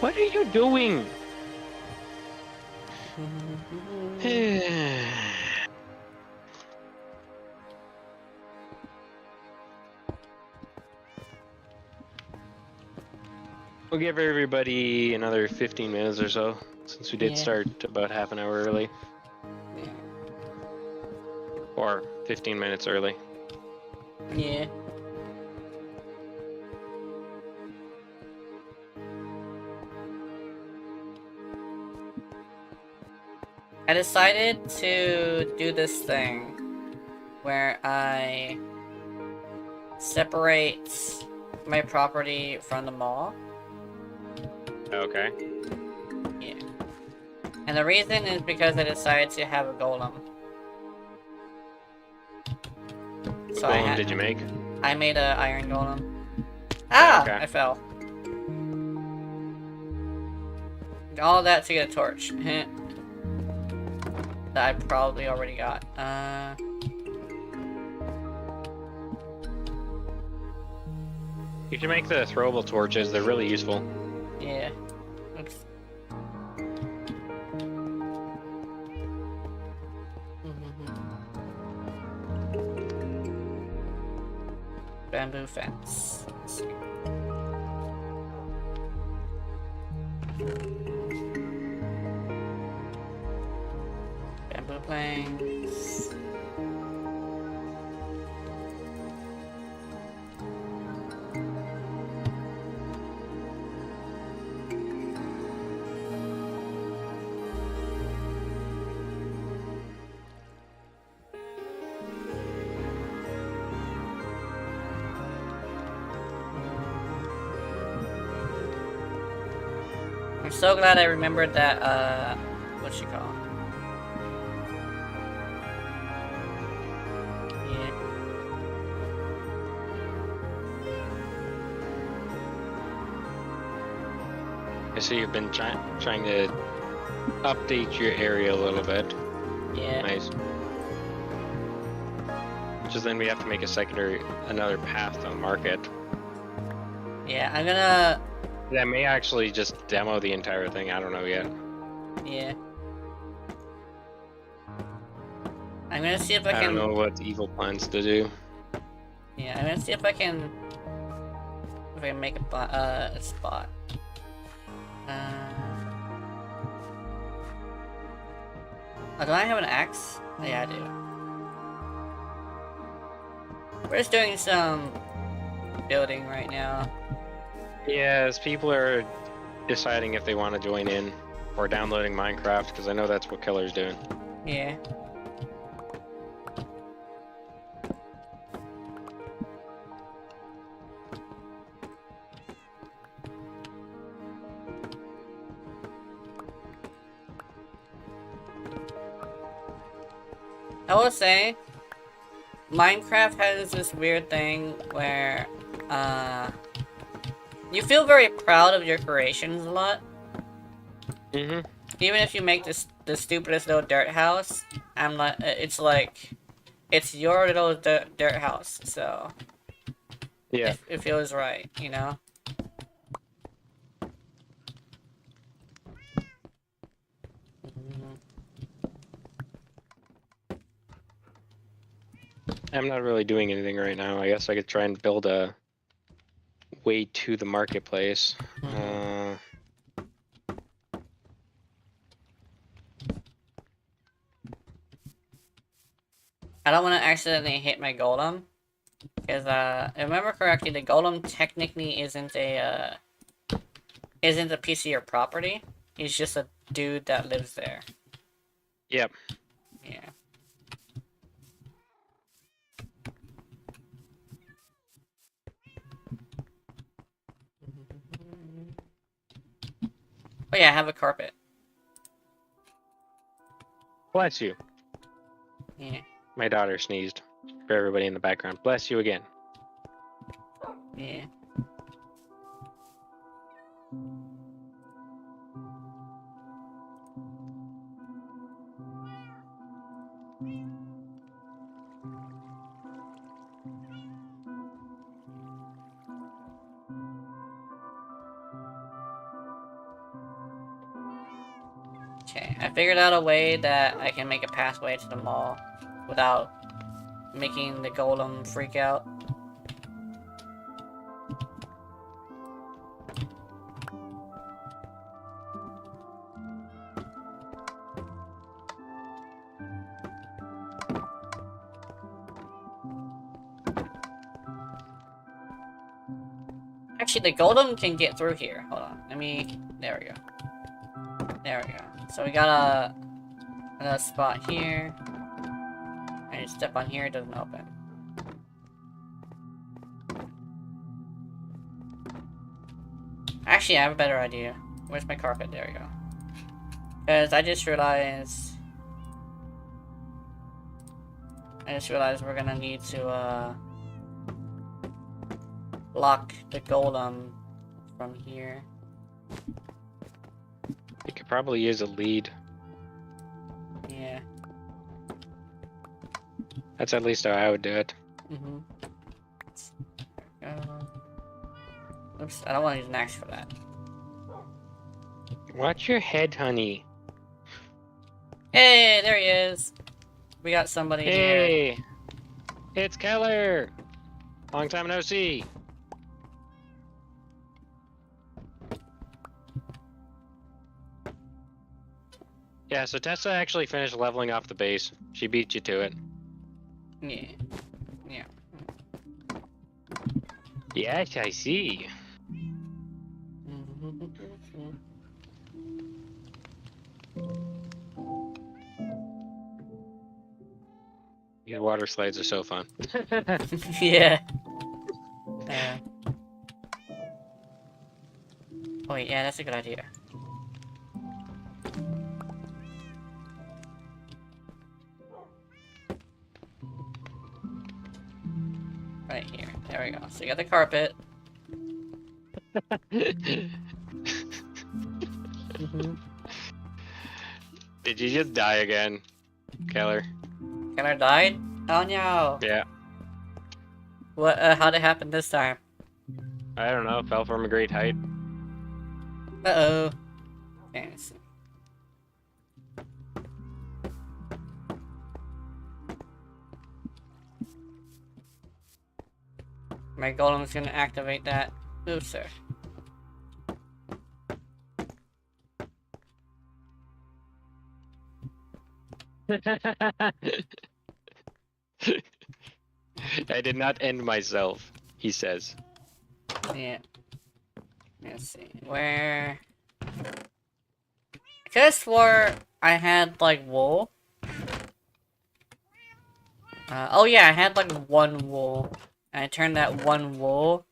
What are you doing? We'll give everybody another 15 minutes or so, since we did start about half an hour early. Or 15 minutes early.
Yeah. I decided to do this thing where I separate my property from the mall.
Okay.
Yeah. And the reason is because I decided to have a golem.
What golem did you make?
I made an iron golem. Ah!
Okay.
I fell. All that to get a torch. That I probably already got.
You can make the throwable torches. They're really useful.
Yeah. Oops. Bamboo fence. Let's see. Bamboo planks. I'm so glad I remembered that, what's she called? Yeah.
I see you've been trying to update your area a little bit.
Yeah.
Nice. Just then we have to make another path to the market.
Yeah, I'm gonna...
That may actually just demo the entire thing. I don't know yet.
Yeah. I'm gonna see if I
I
can...
don't know what evil plans to do.
Yeah, I'm gonna see if I can... If I can make a spot. Oh, do I have an axe? Oh, yeah, I do. We're just doing some building right now.
Yes, people are deciding if they want to join in or downloading Minecraft, because I know that's what Killer's doing.
Yeah. I will say, Minecraft has this weird thing where, you feel very proud of your creations a lot.
Mm-hmm.
Even if you make the stupidest little dirt house, it's like, it's your little dirt house, so...
Yeah.
It feels right, you know?
I'm not really doing anything right now. I guess I could try and build a way to the marketplace.
I don't want to accidentally hit my golem. Because, if I remember correctly, the golem technically isn't a piece of your property. He's just a dude that lives there.
Yep.
Yeah. Oh yeah, I have a carpet.
Bless you.
Yeah.
My daughter sneezed. For everybody in the background. Bless you again.
Yeah. Okay, I figured out a way that I can make a pathway to the mall without making the golem freak out. Actually, the golem can get through here. Hold on. There we go. There we go. So we got another spot here. I just step on here, it doesn't open. Actually, I have a better idea. Where's my carpet? There we go. Because I just realized we're gonna need to, lock the golem from here.
You could probably use a lead.
Yeah.
That's at least how I would do it.
Mm-hmm. Oops, I don't want to use an axe for that.
Watch your head, honey.
Hey, there he is. We got somebody here.
Hey, it's Keller. Long time no see. Yeah, so Tessa actually finished leveling off the base. She beat you to it.
Yeah. Yeah.
Yes, I see. These water slides are so fun.
Yeah. Oh wait, yeah, that's a good idea. Right here. There we go. So you got the carpet.
Did you just die again, Keller?
Keller died? Oh no.
Yeah.
What? How'd it happen this time?
I don't know. Fell from a great height.
Uh-oh. Okay, let's see. My golem's gonna activate that. Oops, sir.
I did not end myself, he says.
Yeah. Let's see. Where? I could have swore I had, like, wool. Oh yeah, I had, like, one wool. And I turned that one wool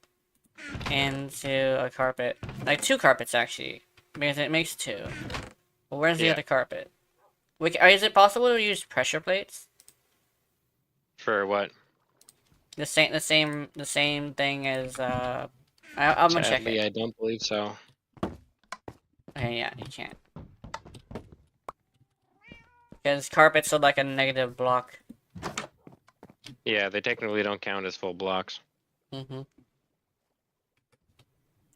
into a carpet. Like, two carpets, actually. Because it makes two. But where's the other carpet? Is it possible to use pressure plates?
For what?
The same thing as, I'm gonna check
Sadly,
it.
I don't believe so.
Okay, yeah, you can't. Because carpets are like a negative block.
Yeah, they technically don't count as full blocks.
Mm-hmm.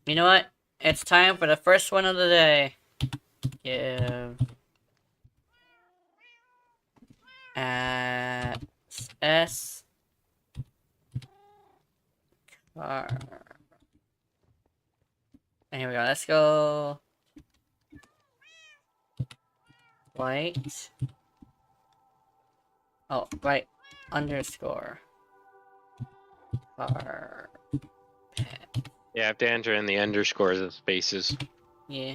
You know what? It's time for the first one of the day. Give... S... Car... And here we go, let's go... White... Oh, right. Underscore. Car...
You have to enter in the underscores as spaces.
Yeah.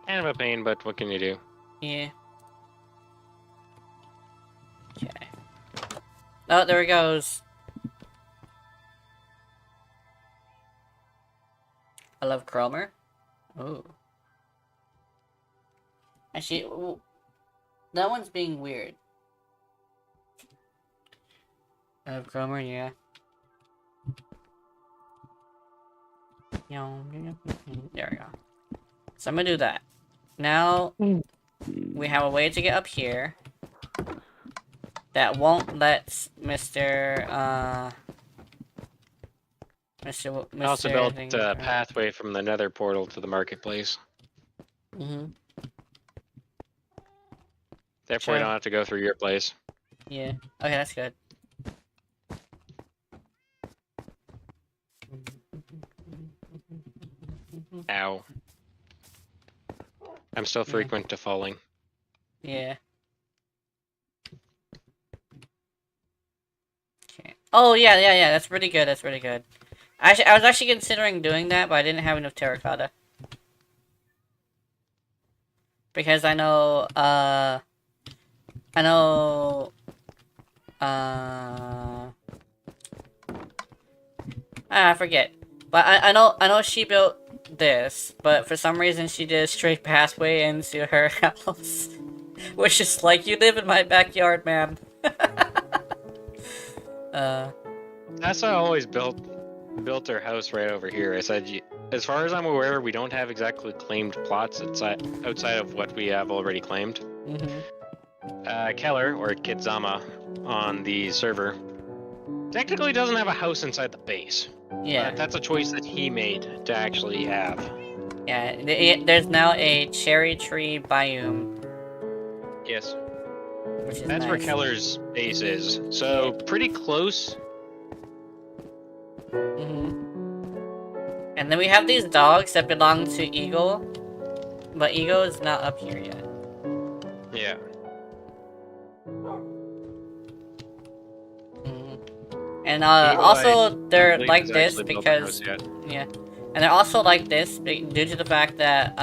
Kind of a pain, but what can you do?
Yeah. Okay. Oh, there it goes. I love Cromer. Ooh. Actually, ooh, that one's being weird. I love Cromer, yeah. There we go. So I'm gonna do that. Now, we have a way to get up here that won't let Mr.
I also built a pathway from the nether portal to the marketplace.
Mm-hmm.
Therefore, I don't have to go through your place.
Yeah. Okay, that's good.
Ow. I'm still frequent to falling.
Yeah. Okay. Oh, yeah, that's pretty good, that's pretty good. I was actually considering doing that, but I didn't have enough terracotta. Because I forget. But I know she built this, but for some reason she did a straight pathway into her house. Which is like, you live in my backyard, ma'am.
That's how I always built her house right over here. I said, as far as I'm aware, we don't have exactly claimed plots outside of what we have already claimed.
Mm-hmm.
Keller, or Kidzama, on the server, Technically doesn't have a house inside the base.
Yeah.
But that's a choice that he made to actually have.
Yeah, there's now a cherry tree biome,
Yes.
which is
That's where
nice.
Keller's base is. So, pretty close.
And then we have these dogs that belong to Eagle, but Eagle is not up here yet.
Yeah.
And
Eagle,
also they're
believe
like
has
this
actually built a
because
house yet.
yeah, and they're also like this due to the fact that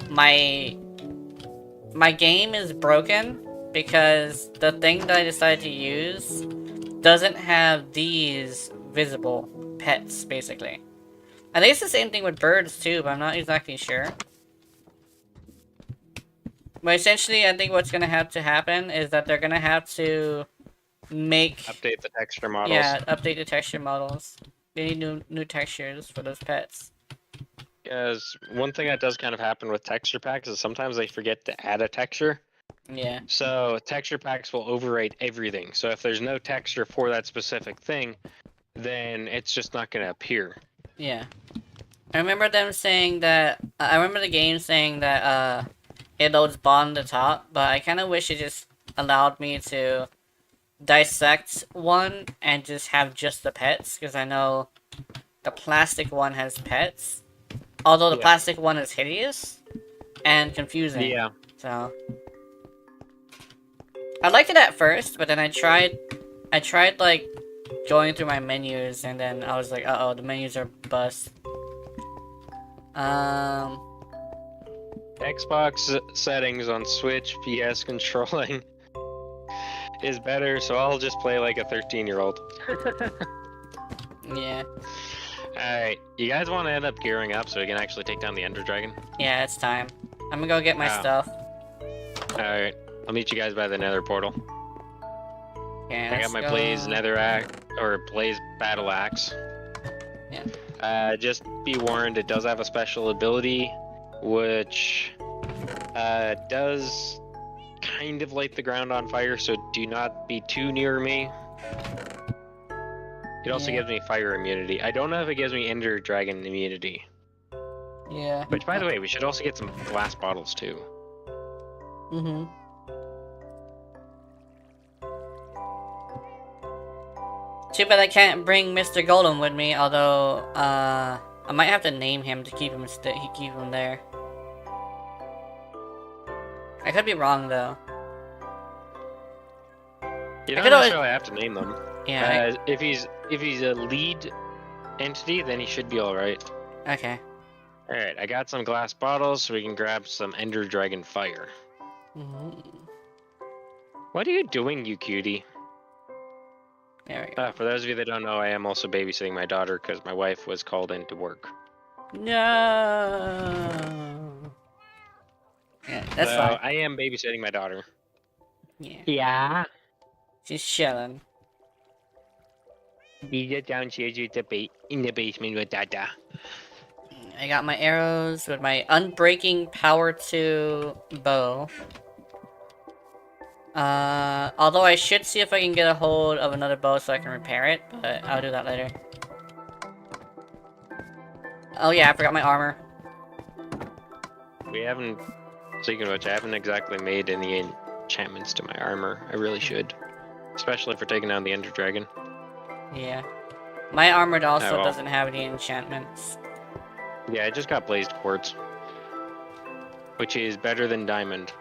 my game is broken because the thing that I decided to use doesn't have these visible pets, basically. I think it's the same thing with birds too, but I'm not exactly sure. But essentially, I think what's gonna have to happen is that they're gonna have to
Update the texture models.
yeah, update the texture models. They need new textures for those pets.
Because one thing that does kind of happen with texture packs is sometimes they forget to add a texture.
Yeah.
So texture packs will overwrite everything. So if there's no texture for that specific thing, then it's just not going to appear.
Yeah. I remember them saying that. I remember the game saying that it loads bottom to top, but I kind of wish it just allowed me to dissect one and just have just the pets, because I know the plastic one has pets. Although the plastic one is hideous and confusing.
Yeah.
So I liked it at first, but then I tried like going through my menus, and then I was like, uh-oh, the menus are bust.
Xbox settings on Switch PS controlling is better, so I'll just play like a 13-year-old.
Yeah.
Alright, you guys want to end up gearing up so we can actually take down the Ender Dragon?
Yeah, it's time. I'm gonna go get my stuff.
Alright, I'll meet you guys by the Nether portal.
Okay,
I got my Blaze Nether Axe, or Blaze Battle Axe.
Yeah.
Just be warned, it does have a special ability, which does kind of light the ground on fire, so do not be too near me. It also gives me fire immunity. I don't know if it gives me Ender Dragon immunity.
Yeah.
Which, by the way, we should also get some glass bottles, too.
Mm-hmm. Too bad I can't bring Mr. Golem with me, although, I might have to name him to keep him keep him there. I could be wrong, though.
You don't necessarily have to name them.
Yeah.
If he's a lead entity, then he should be alright.
Okay.
Alright, I got some glass bottles so we can grab some Ender Dragon fire. What are you doing, you cutie?
There we go.
For those of you that don't know, I am also babysitting my daughter because my wife was called in to work.
No. Yeah, that's fine.
I am babysitting my daughter.
Yeah.
Yeah.
She's chilling.
Be downstairs in the basement with Dada.
I got my arrows with my Unbreaking Power 2 bow. Although I should see if I can get a hold of another bow so I can repair it, but I'll do that later. Oh yeah, I forgot my armor.
We haven't, speaking of which, I haven't exactly made any enchantments to my armor. I really should. Especially for taking down the Ender Dragon.
Yeah. My armor also
well.
doesn't have any enchantments.
Yeah, I just got Blazed Quartz. Which is better than Diamond.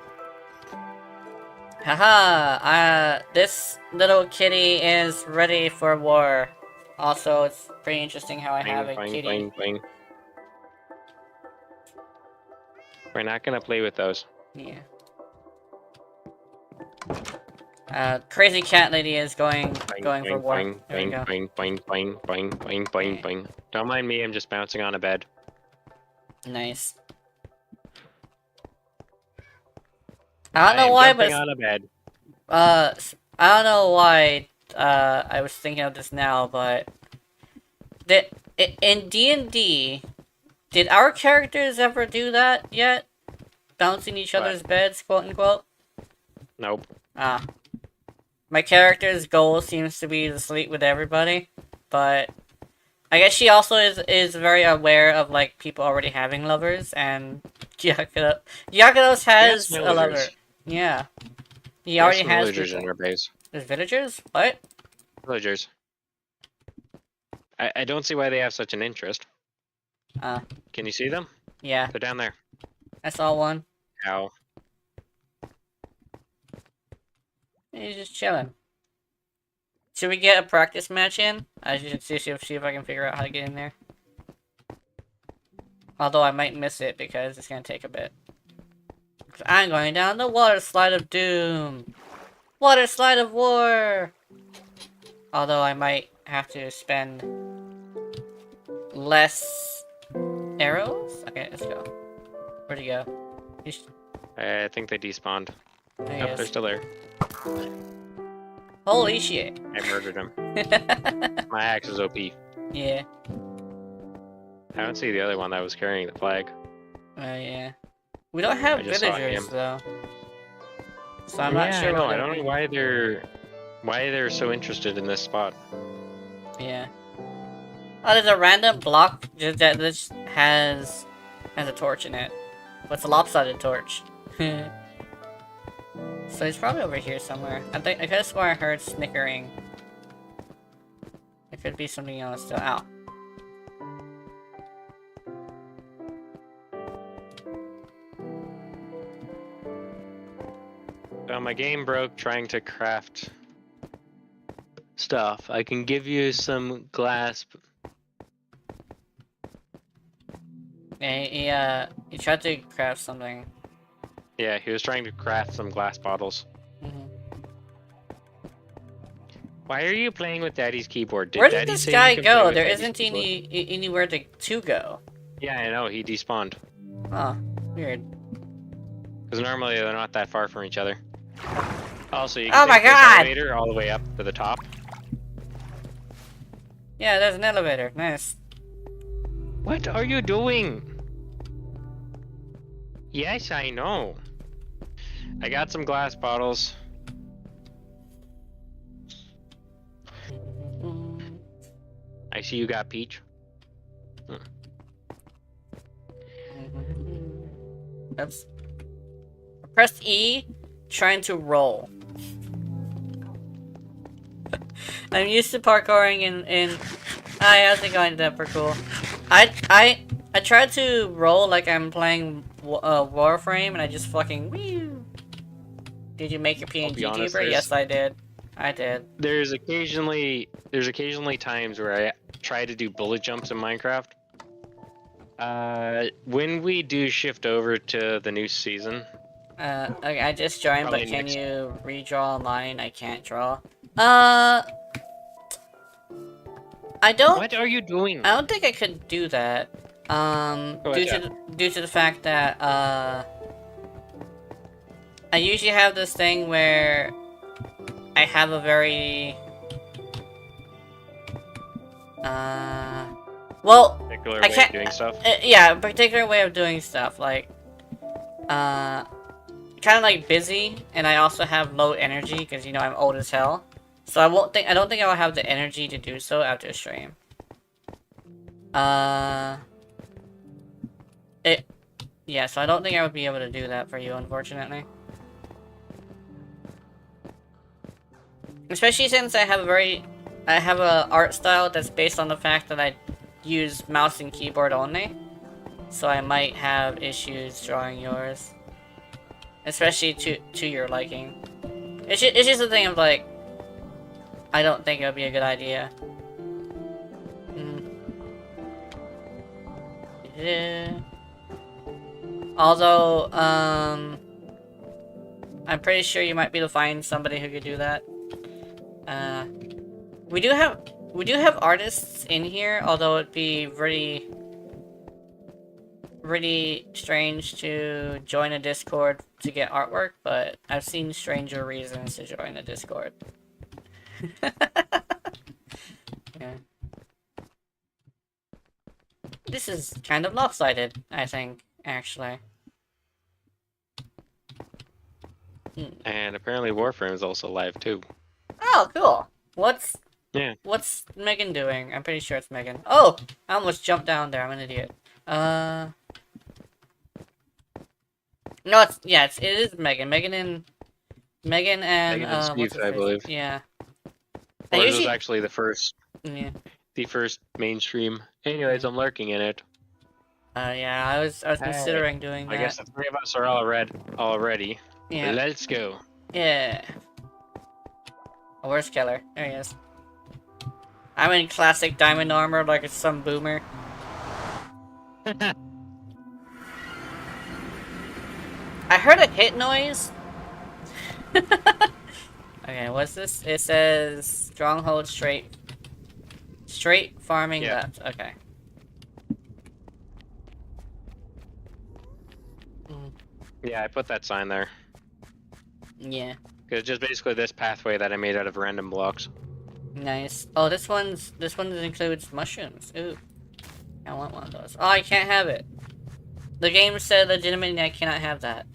Haha! This little kitty is ready for war. Also, it's pretty interesting how I have a kitty.
We're not gonna play with those.
Yeah. Crazy cat lady is going for war. There we go.
Don't mind me, I'm just bouncing on a bed.
Nice. I don't know why, but
on a bed.
I don't know why I was thinking of this now, but in D&D, did our characters ever do that yet? Bouncing each other's beds, quote unquote?
Nope.
Ah. My character's goal seems to be to sleep with everybody, but I guess she also is very aware of like people already having lovers, and Gyakados has
no
a lover.
villagers.
Yeah, he
Yes,
already
some
has
villagers in
people.
our base.
There's villagers? What?
Villagers. I don't see why they have such an interest. Can you see them?
Yeah,
They're down there.
I saw one.
Ow.
He's just chilling. Should we get a practice match in? I should see if I can figure out how to get in there. Although I might miss it because it's gonna take a bit. I'm going down the water slide of doom. Water slide of war. Although I might have to spend less arrows. Okay, let's go. Where'd he go?
I think they despawned.
There he
Nope,
is.
they're still there.
Holy shit.
I murdered him. My axe is OP.
Yeah.
I don't see the other one that was carrying the flag.
Oh yeah. We don't have
I just saw
villagers
him.
though. So I'm not sure.
I know.
what
I don't know why they're so interested in this spot.
Yeah. Oh, there's a random block that just has a torch in it. What's a lopsided torch? So he's probably over here somewhere. I could have sworn I heard snickering. It could be something else still. Ow.
So my game broke trying to craft stuff. I can give you some glass.
Yeah, he tried to craft something.
Yeah, he was trying to craft some glass bottles.
Mhm.
Why are you playing with Daddy's keyboard?
Where did
Daddy
this
say you
guy
can play
go?
with
There
Daddy's
isn't
keyboard?
anywhere to go.
Yeah, I know. He despawned.
Oh, weird.
Because normally they're not that far from each other. Also, you
Oh
can
my
take this
God!
elevator all the way up to the top.
Yeah, there's an elevator. Nice.
What are you doing? Yes, I know. I got some glass bottles. I see you got peach.
Oops. I pressed E, trying to roll. I'm used to parkouring in. Hi, how's it going, Dapper? Cool. I tried to roll like I'm playing Warframe, and I just fucking. Whew. Did you make your PNG
be honest,
Tuber? Yes, I did. I did.
There's occasionally times where I try to do bullet jumps in Minecraft. When we do shift over to the new season.
Okay, I just joined,
Probably
but can
next-
you redraw line? I can't draw. I don't.
What are you doing?
I don't think I could do that. Due to the fact that I usually have this thing where I have a very well,
Particular
I
way
can't-
of doing stuff.
yeah, a particular way of doing stuff, like kind of like busy, and I also have low energy because you know I'm old as hell. So I don't think I'll have the energy to do so after a stream. Yeah, so I don't think I would be able to do that for you, unfortunately. Especially since I have a art style that's based on the fact that I use mouse and keyboard only. So I might have issues drawing yours. Especially to your liking. It's just a thing of like, I don't think it would be a good idea. Yeah. Although, I'm pretty sure you might be able to find somebody who could do that. We do have artists in here, although it'd be really strange to join a Discord to get artwork, but I've seen stranger reasons to join a Discord. Yeah. This is kind of lopsided, I think, actually.
And apparently Warframe is also live too.
Oh, cool. What's
Yeah.
What's Megan doing? I'm pretty sure it's Megan. Oh, I almost jumped down there. I'm an idiot. No, it is Megan. Megan and
Megan and
what's
Steve,
his
I
face?
believe.
Yeah. I
Or it was
usually
actually
yeah.
the first mainstream. Anyways, I'm lurking in it.
Yeah. I was
Hey,
considering doing
I guess
that.
the three of us are all already.
Yeah.
Let's go.
Yeah. Oh, where's Keller? There he is. I'm in classic diamond armor like it's some boomer. I heard a hit noise. Okay, what's this? It says stronghold straight. Straight farming
Yeah.
left. Okay.
Yeah, I put that sign there.
Yeah.
Because it's just basically this pathway that I made out of random blocks.
Nice. Oh, this one includes mushrooms. Ooh. I want one of those. Oh, I can't have it. The game said legitimately I cannot have that.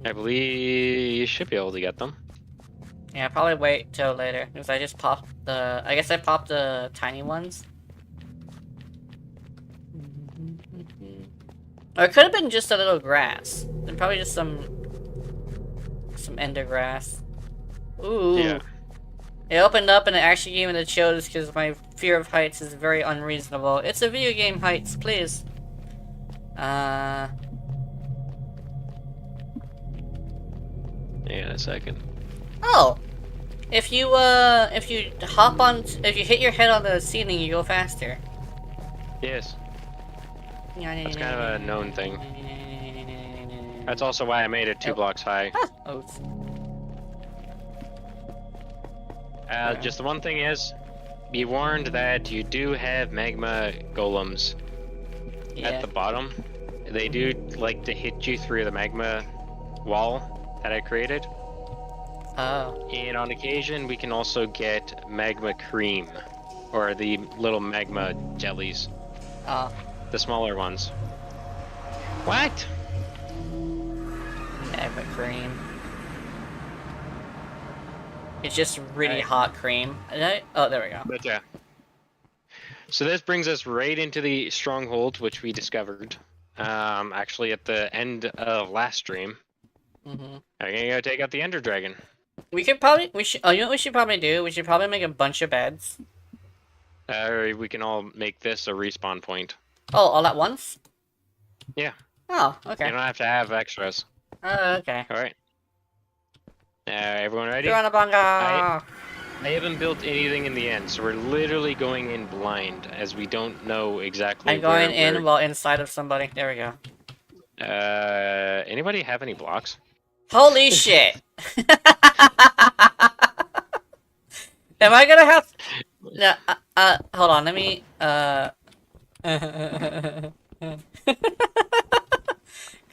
I believe you should be able to get them.
Yeah, I'll probably wait till later because I just popped the. I guess I popped the tiny ones. Or it could have been just a little grass. And probably just some ender grass. Ooh.
Yeah.
It opened up and it actually gave me the chills because my fear of heights is very unreasonable. It's a video game, heights, please.
Hang on a second.
Oh! If you hit your head on the ceiling, you go faster.
Yes. That's kind of a known thing. That's also why I made it 2 blocks high.
Oh.
Just the one thing is, be warned that you do have magma golems at the bottom. They do like to hit you through the magma wall that I created.
Oh.
And on occasion, we can also get magma cream, or the little magma jellies.
Oh.
The smaller ones. What?
Magma cream. It's just really hot cream. Oh, there we go.
But yeah. So this brings us right into the stronghold, which we discovered. Actually at the end of last stream.
Mm-hmm.
I'm gonna go take out the Ender Dragon.
You know what we should probably do? We should probably make a bunch of beds.
Or we can all make this a respawn point.
Oh, all at once?
Yeah.
Oh, okay.
You don't have to have extras.
Oh, okay.
Alright. Everyone ready?
Piranabanga!
I haven't built anything in the end, so we're literally going in blind, as we don't know exactly
I'm going in while inside of somebody. There we go.
Anybody have any blocks?
Holy shit! Am I gonna have... No, hold on, let me,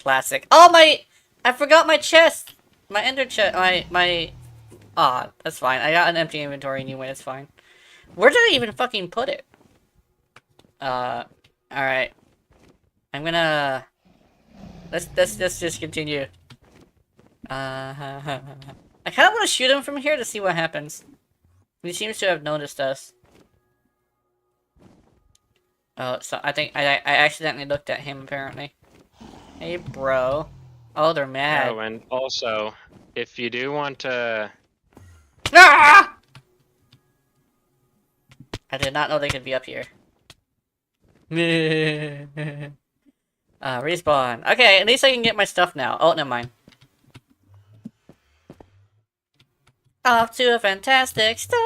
Classic. Oh, I forgot my chest! My ender chest, Ah, that's fine. I got an empty inventory anyway, it's fine. Where did I even fucking put it? Alright. I'm gonna... Let's just continue. I kinda wanna shoot him from here to see what happens. He seems to have noticed us. Oh, so I think I accidentally looked at him, apparently. Hey, bro. Oh, they're mad.
Oh, and also, if you do want to...
Ah! I did not know they could be up here. Respawn. Okay, at least I can get my stuff now. Oh, never mind. Off to a fantastic start!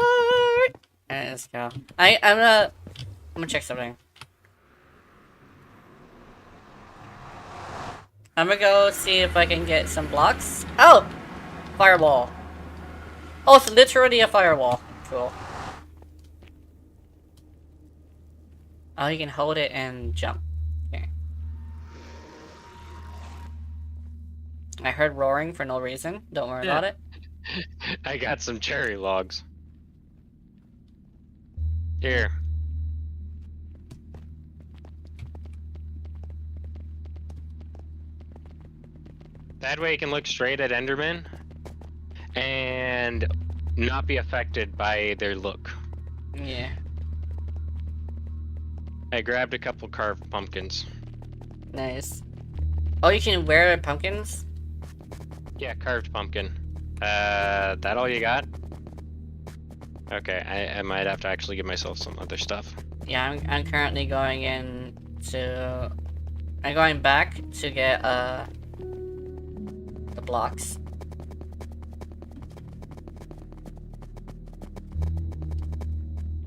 Alright, let's go. I'm gonna check something. I'm gonna go see if I can get some blocks. Oh! Firewall. Oh, it's literally a firewall. Cool. Oh, you can hold it and jump. Okay. I heard roaring for no reason. Don't worry about it.
I got some cherry logs. Here. That way you can look straight at Enderman. and not be affected by their look.
Yeah.
I grabbed a couple carved pumpkins.
Nice. Oh, you can wear pumpkins?
Yeah, carved pumpkin. That all you got? Okay, I might have to actually give myself some other stuff.
Yeah, I'm currently going in to... I'm going back to get, the blocks.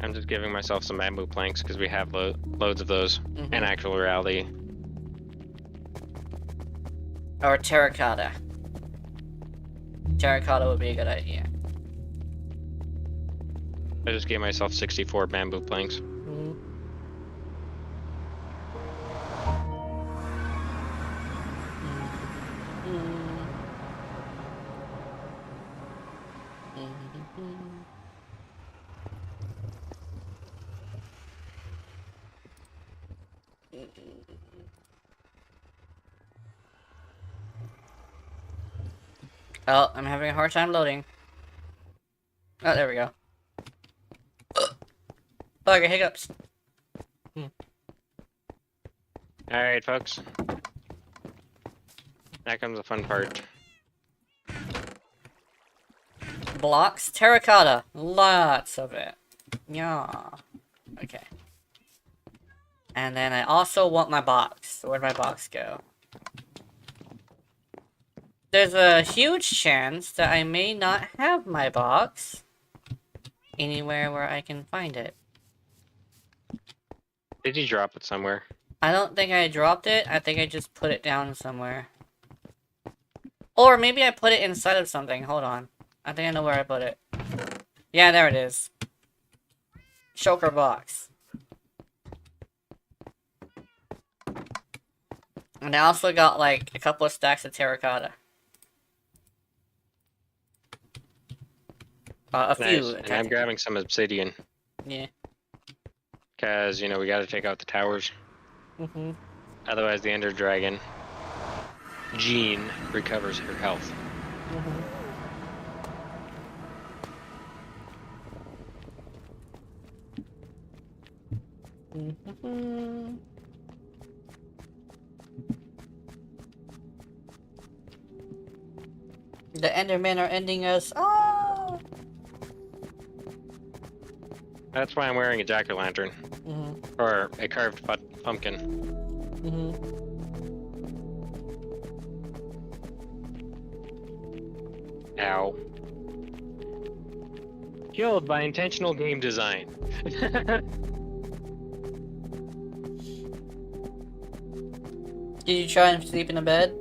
I'm just giving myself some bamboo planks because we have loads of those in actual reality.
Or terracotta. Terracotta would be a good idea.
I just gave myself 64 bamboo planks.
Oh, I'm having a hard time loading. Oh, there we go. Oh, I got hiccups.
Alright, folks. Now comes the fun part.
Blocks? Terracotta. Lots of it. Yeah. Okay. And then I also want my box. Where'd my box go? There's a huge chance that I may not have my box anywhere where I can find it.
Did you drop it somewhere?
I don't think I dropped it. I think I just put it down somewhere. Or maybe I put it inside of something. Hold on. I think I know where I put it. Yeah, there it is. Shulker box. And I also got like a couple of stacks of terracotta. A
Nice.
few.
And I'm grabbing some obsidian.
Yeah.
Because, you know, we gotta take out the towers. Otherwise, the Ender Dragon, Jean, recovers her health.
The Endermen are ending us. Oh!
That's why I'm wearing a jack-o'-lantern. Or a carved pumpkin. Ow. Killed by intentional game design.
Did you try and sleep in a bed?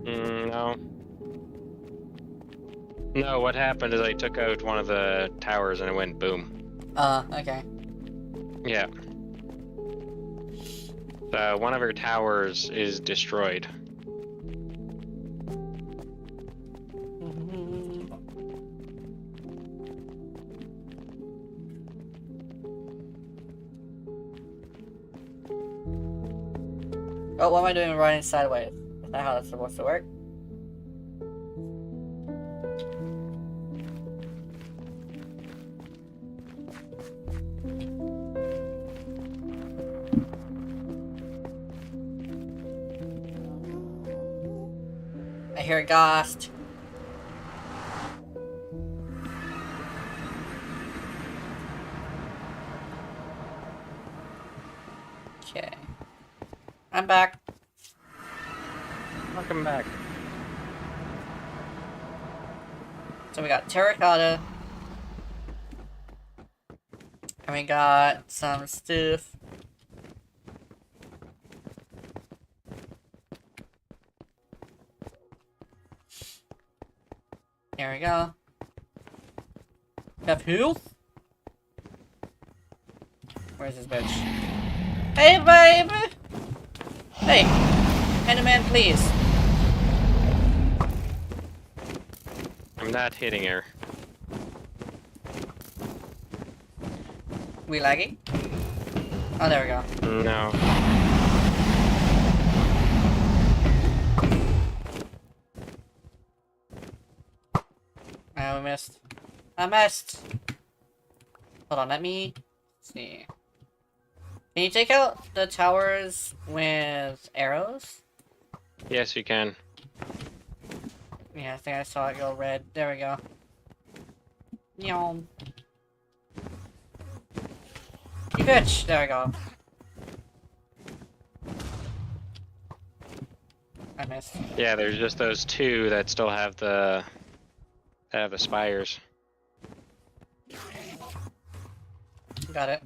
No. No, what happened is I took out one of the towers and it went boom.
Okay.
Yeah. So one of her towers is destroyed.
Oh, what am I doing running sideways? Is that how that's supposed to work? I hear a ghost. Okay. I'm back.
Welcome back.
So we got terracotta. And we got some stuff. There we go. Have health? Where's this bitch? Hey, baby! Hey! Enderman, please.
I'm not hitting her.
We laggy? Oh, there we go.
No.
I missed. I missed! Hold on, let me see. Can you take out the towers with arrows?
Yes, you can.
Yeah, I think I saw it go red. There we go. Yum. You bitch! There we go. I missed.
Yeah, there's just those two that still have the spires.
Got it.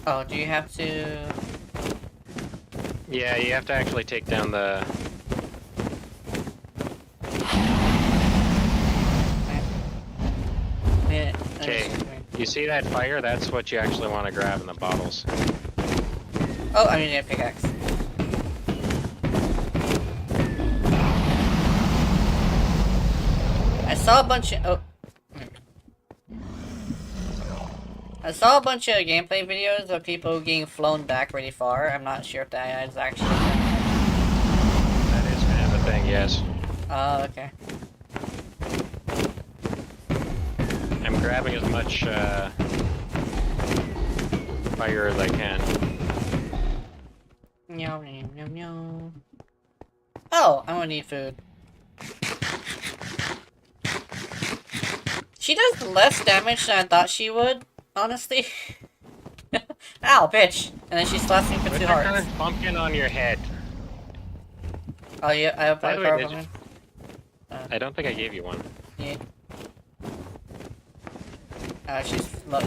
Oh, do you have to...
Yeah, you have to actually take down the.
Yeah,
Okay. You see that fire? That's what you actually want to grab in the bottles.
Oh, I need a pickaxe. I saw a bunch of... Oh. I saw a bunch of gameplay videos of people getting flown back really far. I'm not sure if that is actually...
That is kind of a thing, yes.
Oh, okay.
I'm grabbing as much fire as I can.
Meow, meow, meow, meow. Oh, I'm gonna need food. She does less damage than I thought she would, honestly. Ow, bitch! And then she slaps me for
Put
2
that
hearts.
pumpkin on your head.
Oh, yeah, I have
By
a
the way,
car
did
pumpkin.
I don't think I gave you one.
Yeah. She's low.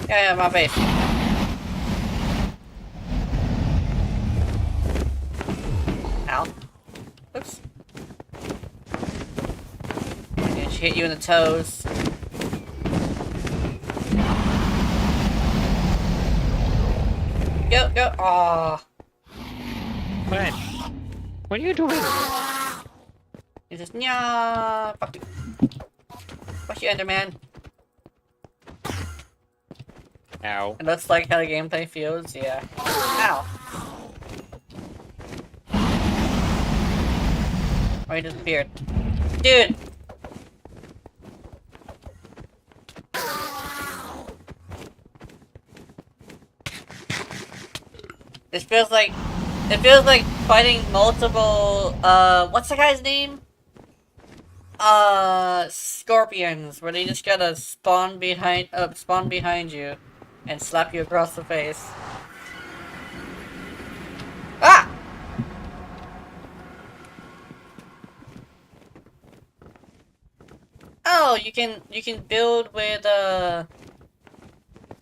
Yeah, my base. Ow. Oops. And she hit you in the toes. Go, go. Aww.
What? What are you doing?
He says, "Nya, fuck you, fuck you, Enderman."
Ow.
It looks like how the gameplay feels. Yeah. Ow. Oh, he disappeared, dude. It feels like fighting multiple, what's the guy's name? Scorpions, where they just gotta spawn behind you and slap you across the face. Ah! Oh, you can build with,
Yeah,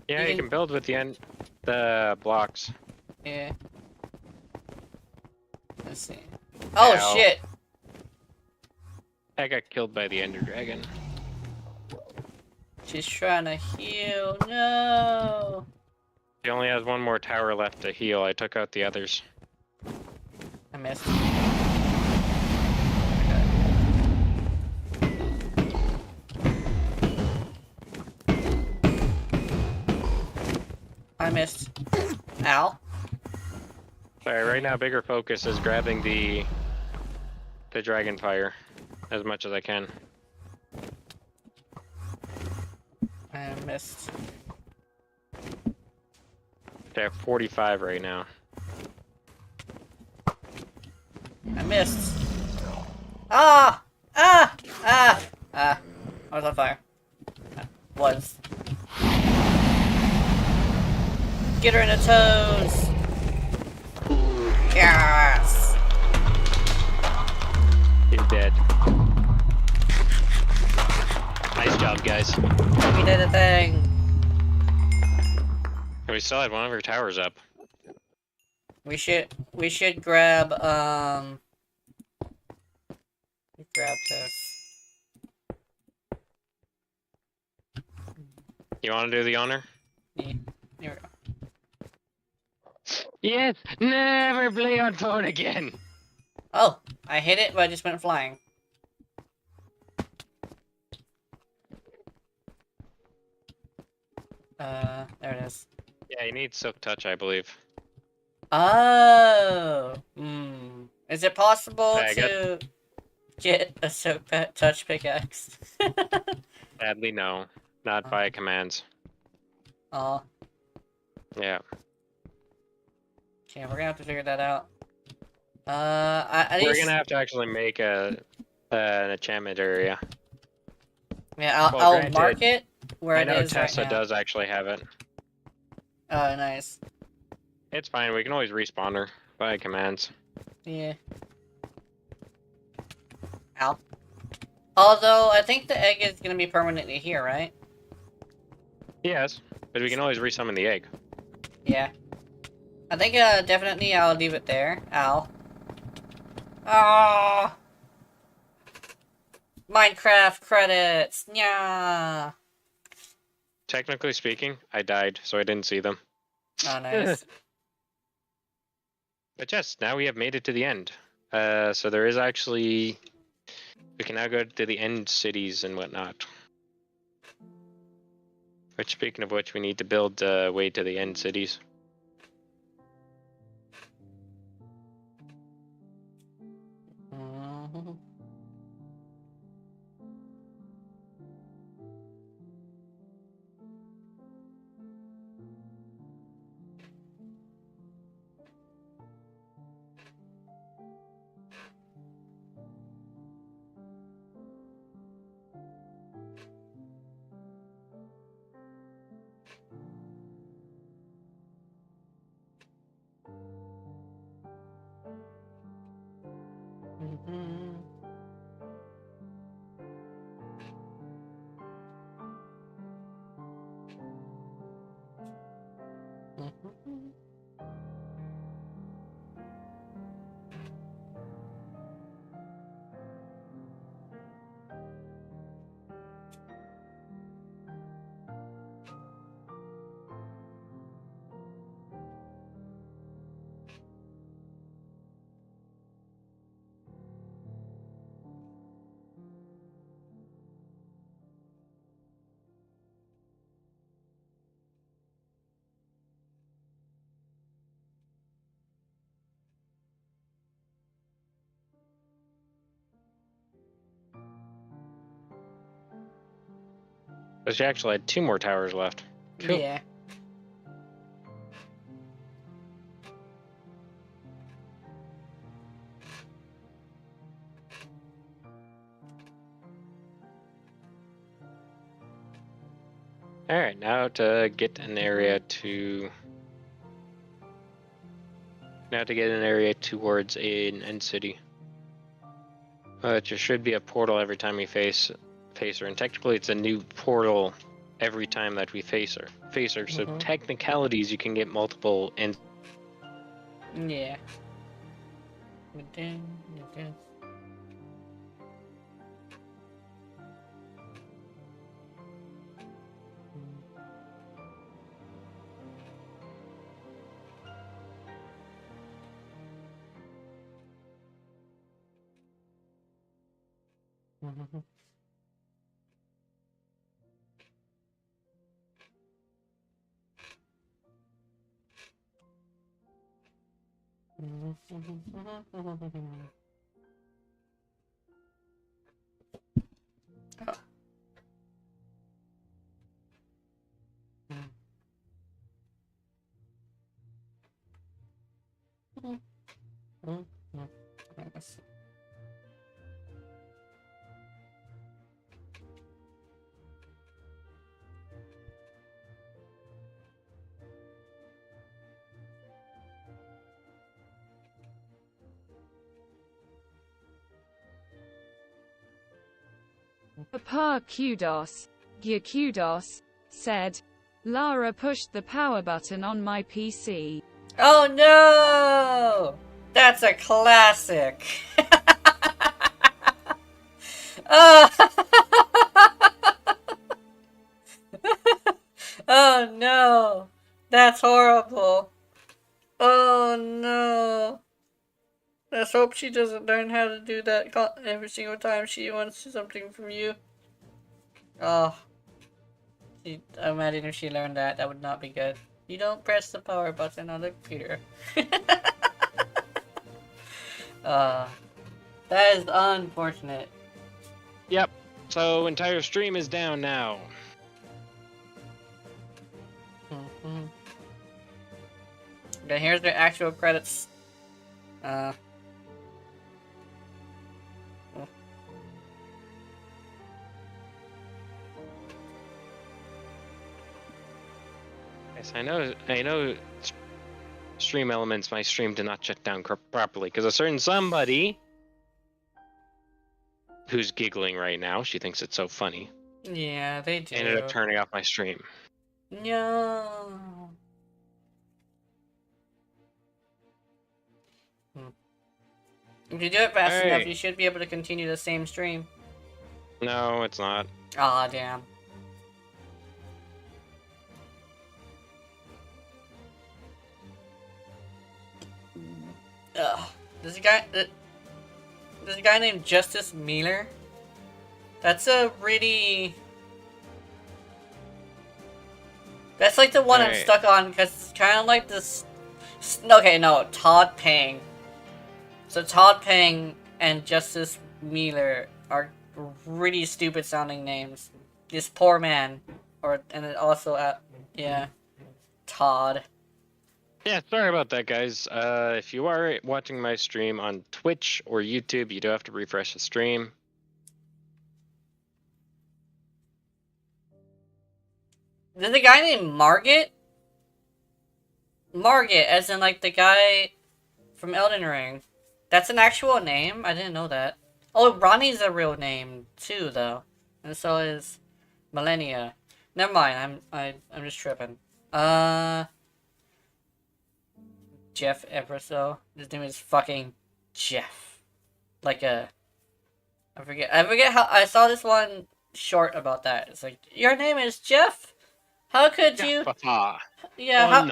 you can build with the blocks.
yeah. Let's see. Oh,
Ow.
shit!
I got killed by the Ender Dragon.
She's trying to heal. No!
He only has one more tower left to heal. I took out the others.
I missed. I missed. Ow.
Sorry, right now bigger focus is grabbing the dragon fire as much as I can.
I missed.
I have 45 right now.
I missed. Ah! Ah! Ah! Ah. I was on fire. Was. Get her in the toes! Yes!
He's dead. Nice job, guys.
We did a thing!
And we still had one of our towers up.
We should grab, grab this.
You want to do the honor?
Yeah. Here we go.
Yes! Never play on phone again!
Oh! I hit it, but I just went flying. There it is.
Yeah, Yeah, you need Silk Touch, I believe.
Oh. Hmm. Is it possible
I guess,
to get a touch pickaxe?
sadly, no. Not by commands.
Oh.
Yeah.
Okay, we're gonna have to figure that out. At
We're
least,
gonna have to actually make an enchantment area.
yeah,
Well,
I'll mark
granted,
it where
I
it
know
is right
Tessa
now.
does actually have it.
Oh, nice.
It's fine, we can always respawn her by commands.
Yeah. Ow. Although, I think the egg is gonna be permanently here, right?
Yes, but we can always resummon the egg.
Yeah. I think, definitely I'll leave it there. Ow. Ah. Minecraft credits! Yeah.
Technically speaking, I died, so I didn't see them.
Oh, nice.
But yes, now we have made it to the end. So there is actually... We can now go to the end cities and whatnot. Which, speaking of which, we need to build a way to the end cities.
Mhm. Mhm. Mhm.
So she actually had 2 more towers left. Cool.
Yeah.
Alright, now to get an area to... Now to get an area towards an end city. There should be a portal every time we face her, and technically it's a new portal every time that we face her. So
Mhm.
technicalities, you can get multiple ends.
Yeah. But then, I guess. Mhm. Mhm. Oh. Mhm. Mhm. Let's see.
Papa Kudos, Gya Kudos, said, Lara pushed the power button on my PC.
Oh no! That's a classic. Oh. Oh no! That's horrible. Oh no! Let's hope she doesn't learn how to do that every single time she wants something from you. Oh. I imagine if she learned that, that would not be good. You don't press the power button on the computer. That is unfortunate.
Yep. So entire stream is down now.
Mm-hmm. Okay, here's the actual credits.
Yes, I know. Stream elements, my stream did not shut down properly because a certain somebody who's giggling right now, she thinks it's so funny,
Yeah, they do.
ended up turning off my stream.
No. If you do it fast enough, you should be able to continue the same stream.
No, it's not.
Aw, damn. Ugh. There's a guy named Justice Miller. That's a really... That's like the one I'm stuck on, because it's kind of like this... Okay, no, Todd Pang. So Todd Pang and Justice Miller are really stupid sounding names. This poor man. And it also, yeah. Todd.
Yeah, sorry about that, guys. If you are watching my stream on Twitch or YouTube, you do have to refresh the stream.
There's a guy named Margit? Margit, as in like the guy from Elden Ring. That's an actual name? I didn't know that. Oh, Ronnie's a real name too, though. And so is Millennia. Never mind, I'm just tripping. Jeff Everso. His name is fucking Jeff. Like I forget how I saw this one short about that. It's like, your name is Jeff? How could you? Yeah,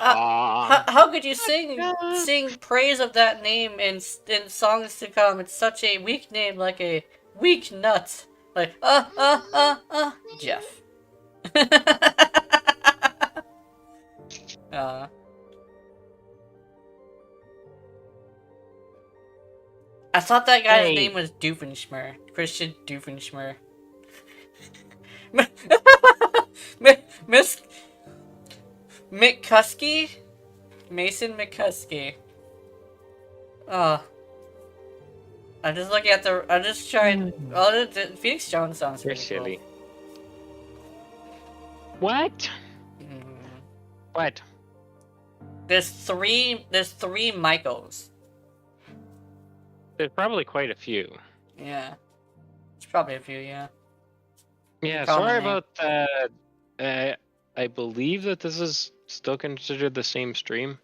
how could you sing praise of that name in songs to come? It's such a weak name, like a weak nut. Like Jeff. I thought that guy's name was Doofenshmirtz. Christian Doofenshmirtz. Miss McCuskey? Mason McCuskey. I'm just looking at I'm just trying. Oh, the Phoenix Jones sounds pretty
silly.
Cool.
What? What?
There's three Michaels.
There's probably quite a few.
Yeah. There's probably a few, yeah.
Yeah, sorry about that. I believe that this is still considered the same stream.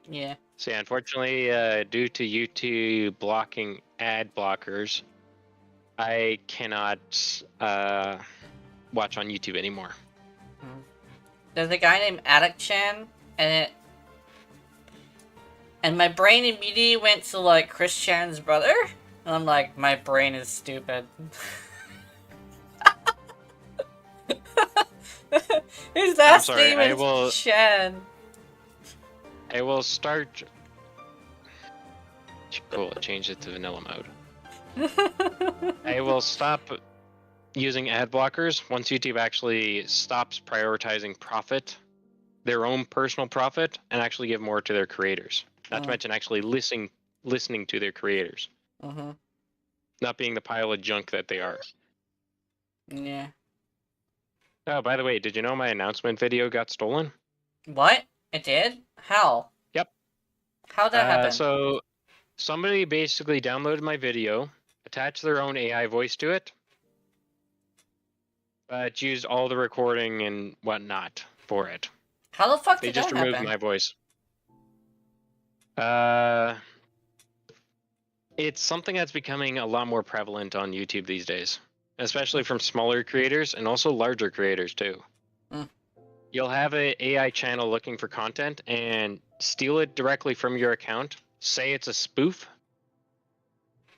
Yeah.
So yeah, unfortunately, due to YouTube blocking ad blockers, I cannot watch on YouTube anymore.
There's a guy named Attic Chan, and my brain immediately went to like Chris Chan's brother, and I'm like, my brain is stupid. His last name is Chan.
I will start. Cool, change it to vanilla mode. I will stop using ad blockers once YouTube actually stops prioritizing profit, their own personal profit, and actually give more to their creators. Not to mention actually listening to their creators. Not being the pile of junk that they are.
Yeah.
Oh, by the way, did you know my announcement video got stolen?
What? It did? How?
Yep.
How'd that happen?
So, somebody basically downloaded my video, attached their own AI voice to it, but used all the recording and whatnot for it.
How the fuck
did
that
happen? They just removed my voice. It's something that's becoming a lot more prevalent on YouTube these days. Especially from smaller creators and also larger creators too. You'll have an AI channel looking for content and steal it directly from your account, say it's a spoof,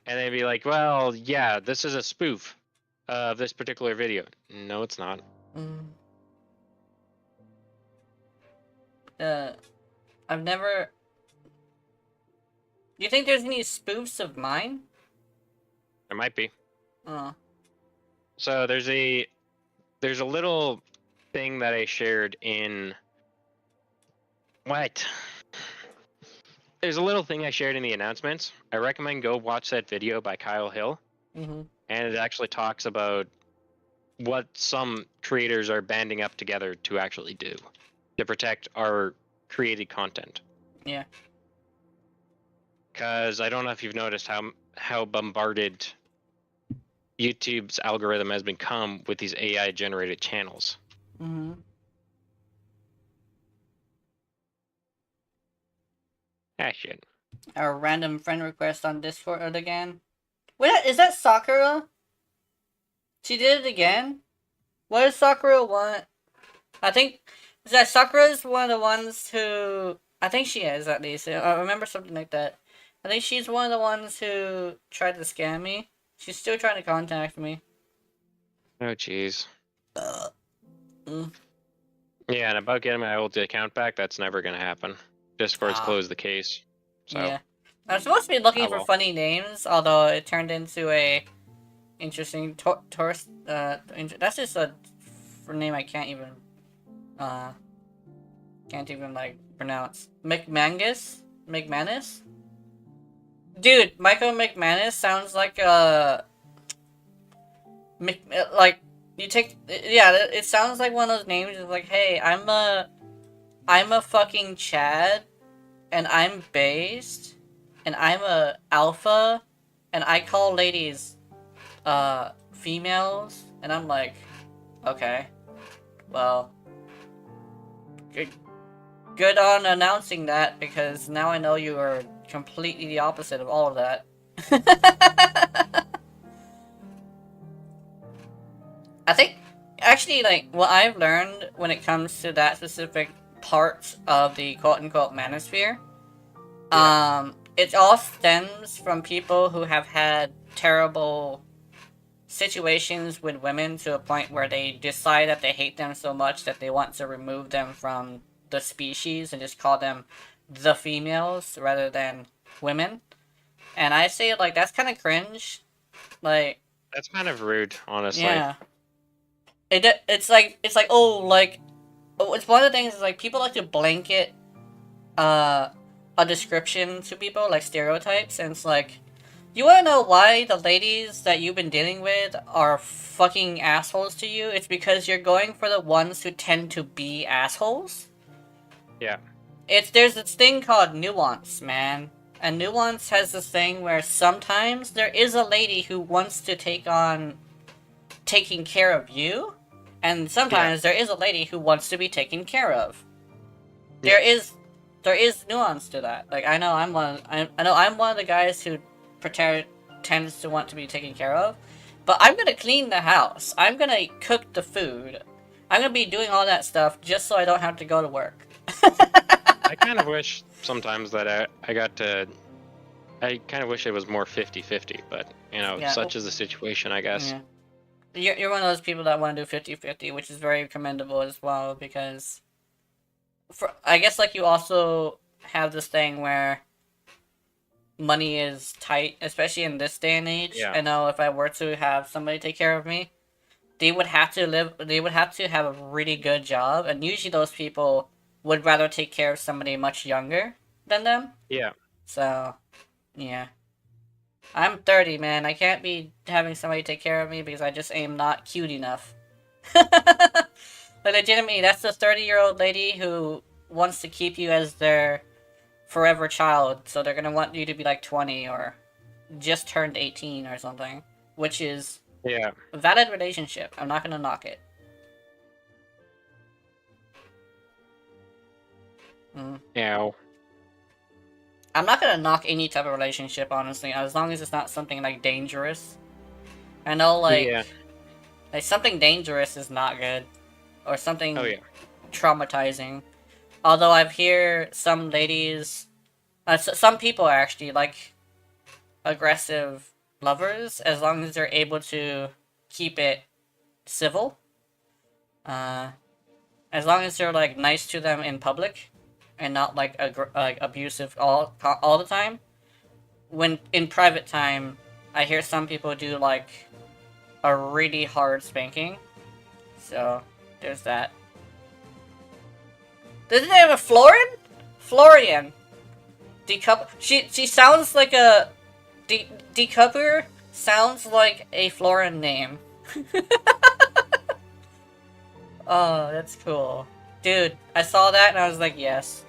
and then be like, well, yeah, this is a spoof of this particular video. No, it's not.
I've never... Do you think there's any spoofs of mine?
There might be.
Oh.
So there's a little thing that I shared in what? There's a little thing I shared in the announcements. I recommend go watch that video by Kyle Hill,
Mm-hmm.
and it actually talks about what some creators are banding up together to actually do to protect our created content.
Yeah.
Because I don't know if you've noticed how bombarded YouTube's algorithm has become with these AI generated channels.
Mm-hmm.
Ah, shit.
A random friend request on Discord again. Wait, is that Sakura? She did it again? What does Sakura want? I think... Is that Sakura's one of the ones who... I think she is, at least. I remember something like that. I think she's one of the ones who tried to scam me. She's still trying to contact me.
Oh, jeez.
Mm.
Yeah, and about getting my old account back, that's never going to happen. Discord's closed the case. So.
Yeah. I'm supposed to be looking for
well.
funny names, although it turned into a interesting tourist. That's just a name I can't even like pronounce. McManus. Dude, Michael McManus sounds like like you take it sounds like one of those names. It's like, hey, I'm a fucking Chad, and I'm based, and I'm a alpha, and I call ladies females, and I'm like, okay, well, good on announcing that, because now I know you are completely the opposite of all of that. I think, actually, like, what I've learned when it comes to that specific part of the quote-unquote manosphere, it all stems from people who have had terrible situations with women to a point where they decide that they hate them so much that they want to remove them from the species and just call them the females rather than women. And I say, like, that's kind of cringe. Like,
that's kind of rude, honestly.
yeah. It's like, oh, like, it's one of the things is, like, people like to blanket a description to people, like stereotypes, and it's like, you wanna know why the ladies that you've been dealing with are fucking assholes to you? It's because you're going for the ones who tend to be assholes.
Yeah.
There's this thing called nuance, man. And nuance has this thing where sometimes there is a lady who wants to take on taking care of you, and sometimes there is a lady who wants to be taken care of. There is nuance to that. Like, I know I'm one of the guys who tends to want to be taken care of, but I'm gonna clean the house. I'm gonna cook the food. I'm gonna be doing all that stuff just so I don't have to go to work.
I kind of wish sometimes that I kind of wish it was more 50-50, but, you know, such is the situation, I guess.
Yeah. You're one of those people that want to do 50-50, which is very commendable as well, because I guess, like, you also have this thing where money is tight, especially in this day and age.
Yeah.
I know if I were to have somebody take care of me, they would have to have a really good job, and usually those people would rather take care of somebody much younger than them.
Yeah. So,
yeah. I'm 30, man. I can't be having somebody take care of me because I just am not cute enough. But legitimately, that's the 30-year-old lady who wants to keep you as their forever child, so they're gonna want you to be like 20 or just turned 18 or something, which is a valid relationship. I'm not gonna knock it.
Ow.
I'm not gonna knock any type of relationship, honestly, as long as it's not something like dangerous. I know, like, like something dangerous is not good, or something traumatizing. Although I've heard some ladies, some people are actually like aggressive lovers as long as they're able to keep it civil. As long as they're like nice to them in public, and not like like abusive all the time. When in private time, I hear some people do like a really hard spanking. So there's that. Doesn't it have a Florian? Florian. She sounds like a decoupler sounds like a Florian name. Oh, that's cool. Dude, I saw that and I was like, yes.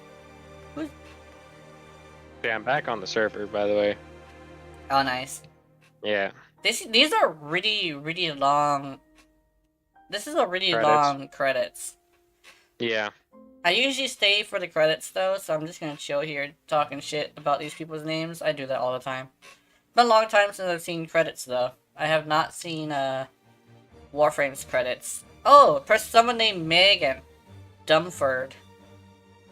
Yeah, I'm back on the server, by the way.
Oh, nice.
Yeah.
These are really long. This is a really
Credits.
long credits.
Yeah.
I usually stay for the credits though, so I'm just gonna chill here talking shit about these people's names. I do that all the time. Been a long time since I've seen credits though. I have not seen Warframe's credits. Oh, someone named Megan Dumford.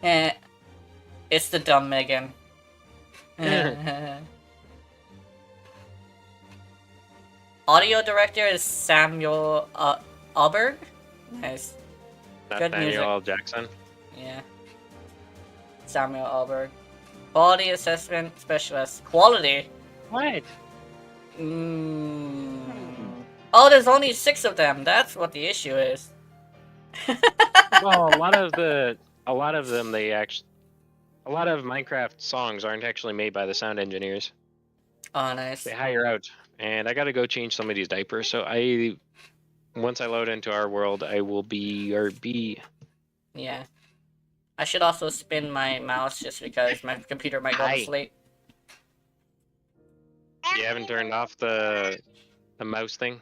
It's the dumb Megan. Audio director is Samuel Alberg. Nice. Good music.
Nathaniel L. Jackson.
Yeah. Samuel Alberg. Quality assessment specialist. Quality.
What?
Oh, there's only 6 of them. That's what the issue is.
Well, a lot of Minecraft songs aren't actually made by the sound engineers.
Oh, nice.
They hire out, and I gotta go change somebody's diaper. So once I load into our world, I will be RB.
Yeah. I should also spin my mouse just because my computer might go to sleep.
You haven't turned off the mouse thing?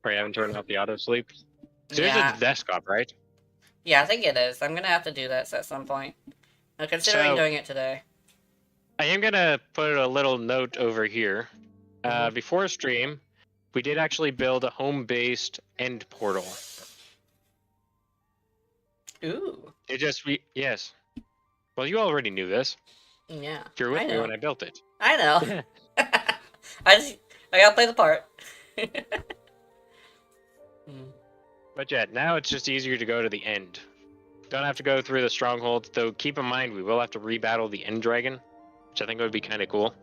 Or you haven't turned off the auto sleep? So
Yeah.
There's a desktop, right?
Yeah, I think it is. I'm gonna have to do that at some point. I'm considering
So-
doing it today.
I am gonna put a little note over here. Before stream, we did actually build a home-based end portal.
Ooh.
Yes. Well, you already knew this.
Yeah.
You were with
I
me
know.
when I built it.
I know. I gotta play the part.
But yeah, now it's just easier to go to the end. Don't have to go through the strongholds, though keep in mind we will have to rebattle the end dragon, which I think would be kind of cool.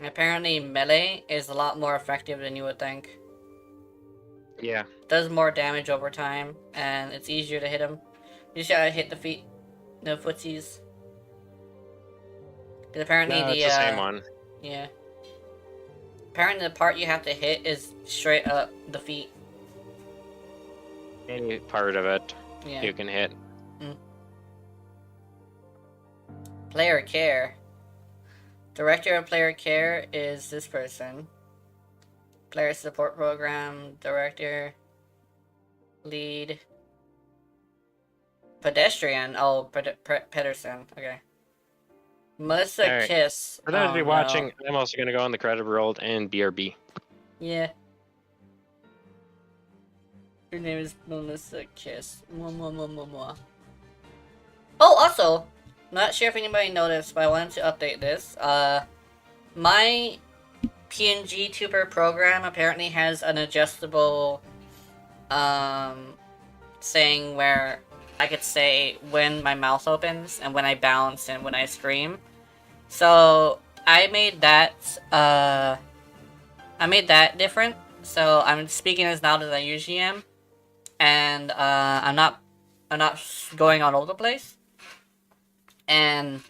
Apparently melee is a lot more effective than you would think.
Yeah.
Does more damage over time, and it's easier to hit him. You just gotta hit the feet, no footsies. 'Cause apparently
No, it's the same one.
Yeah. Apparently the part you have to hit is straight up the feet.
Any part of it
Yeah.
you can hit.
Player care. Director of player care is this person. Player support program, director, lead, pedestrian. Oh, Pedersen. Okay. Melissa
Alright.
Kiss.
For those
Oh,
of you
no.
watching, I'm also going to go on the credit world and BRB.
Yeah. Her name is Melissa Kiss. Mwah, mwah, mwah, mwah, mwah. Oh, also, not sure if anybody noticed, but I wanted to update this. My PNG Tuber program apparently has an adjustable saying where I could say when my mouth opens and when I bounce and when I scream. So I made that different. So I'm speaking as loud as I usually am, and I'm not going all over the place. And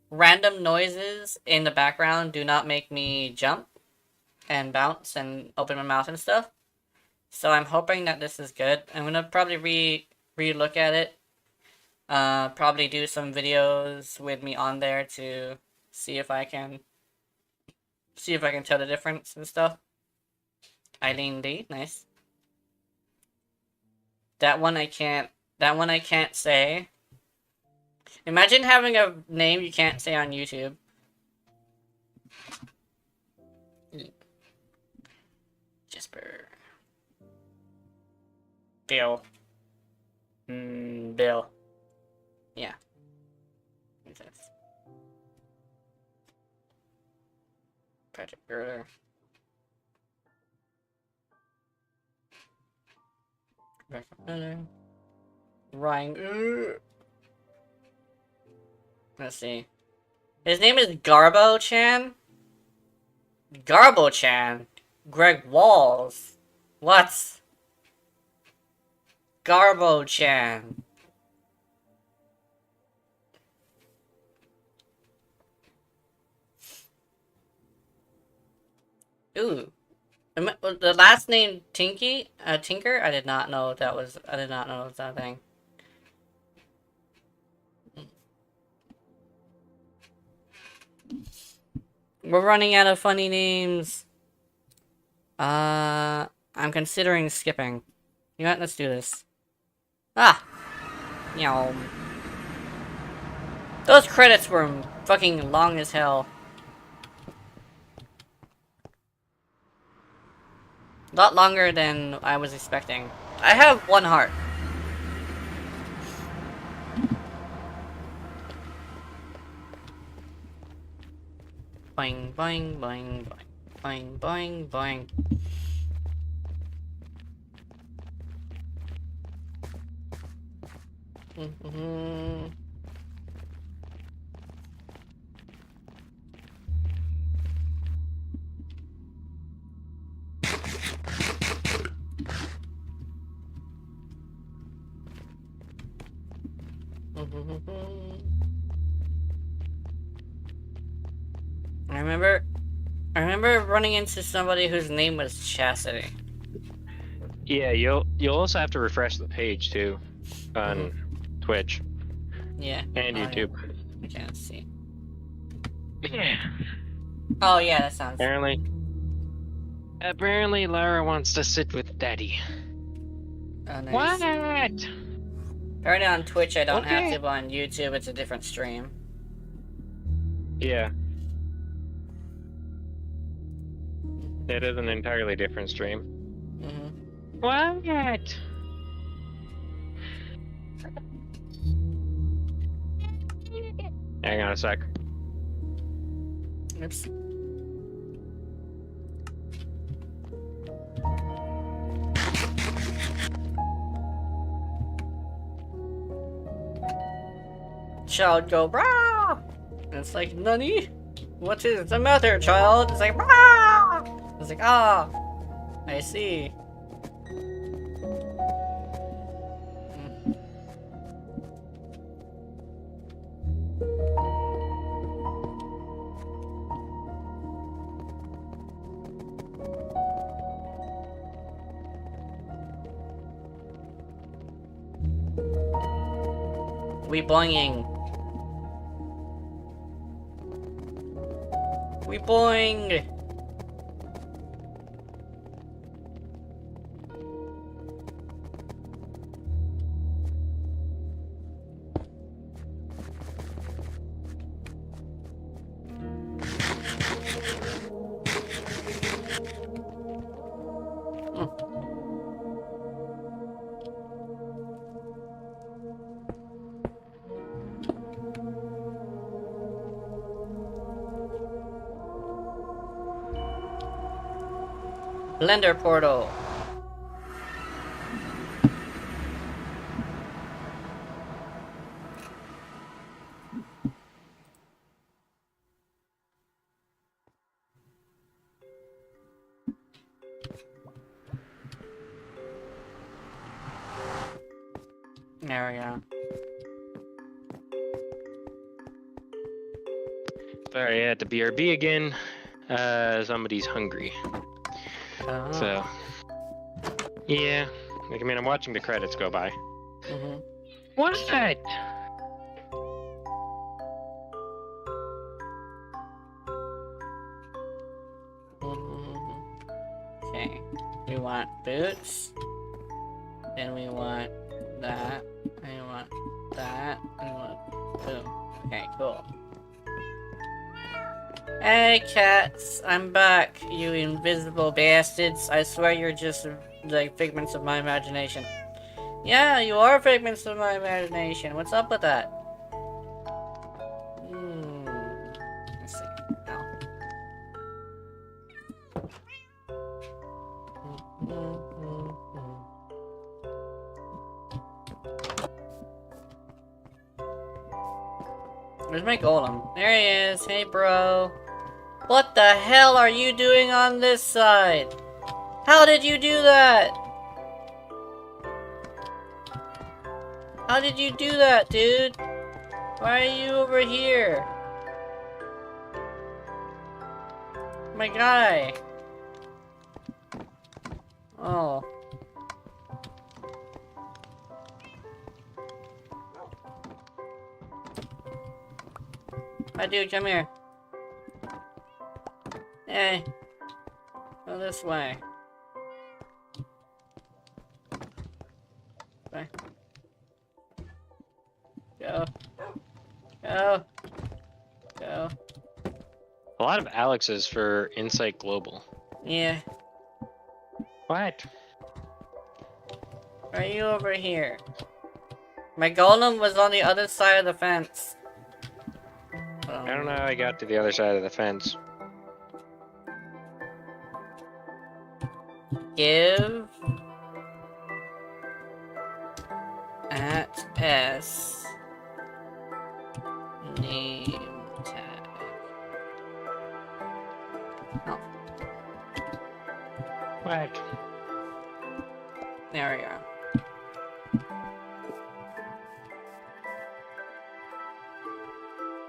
random noises in the background do not make me jump and bounce and open my mouth and stuff. So I'm hoping that this is good. I'm gonna probably re-look at it. Probably do some videos with me on there to see if I can tell the difference and stuff. Eileen D, nice. That one I can't say. Imagine having a name you can't say on YouTube. Jesper. Bill. Bill. Yeah. Who's this? Patrick Gerler. Rebecca Miller. Ryan. Let's see. His name is Garbo-chan? Garbo-chan? Greg Walls? What? Garbo-chan. Ooh. The last name Tinky? Tinker? I did not know that was. I did not know it was that thing. We're running out of funny names. I'm considering skipping. You know what? Let's do this. Ah! Meow. Those credits were fucking long as hell. A lot longer than I was expecting. I have 1 heart. Boing, boing, boing, boing, boing, boing, boing. Mm-hmm. I remember running into somebody whose name was Chastity.
Yeah, you'll also have to refresh the page too on Twitch.
Yeah.
And YouTube.
Yeah. I can't see.
Yeah.
Oh yeah, that sounds.
Apparently Lara wants to sit with Daddy.
Oh, nice.
What?
Apparently on Twitch I don't have to, but on YouTube it's a different stream.
Yeah. It is an entirely different stream. What? Hang on a sec.
Oops. Child go rah! And it's like, Nani? What is the matter, child? It's like rah! It's like, ah, I see. We boinging. We boing. Blender portal. There we go.
Sorry, I had to BRB again. Somebody's hungry.
Oh.
So, yeah. I mean, I'm watching the credits go by. What?
Okay. We want boots. Then we want that. And we want that. And we want boom. Okay, cool. Hey cats, I'm back, you invisible bastards. I swear you're just like figments of my imagination. Yeah, you are figments of my imagination. What's up with that? Let's see. Where's my golem? There he is. Hey, bro. What the hell are you doing on this side? How did you do that? How did you do that, dude? Why are you over here? My guy. Oh. My dude, come here. Hey. Go this way. Way. Go. Go. Go.
A lot of Alex's for Insight Global.
Yeah.
What?
Why are you over here? My golem was on the other side of the fence.
I don't know how I got to the other side of the fence.
Give at S name tag. Oh,
What?
there we go.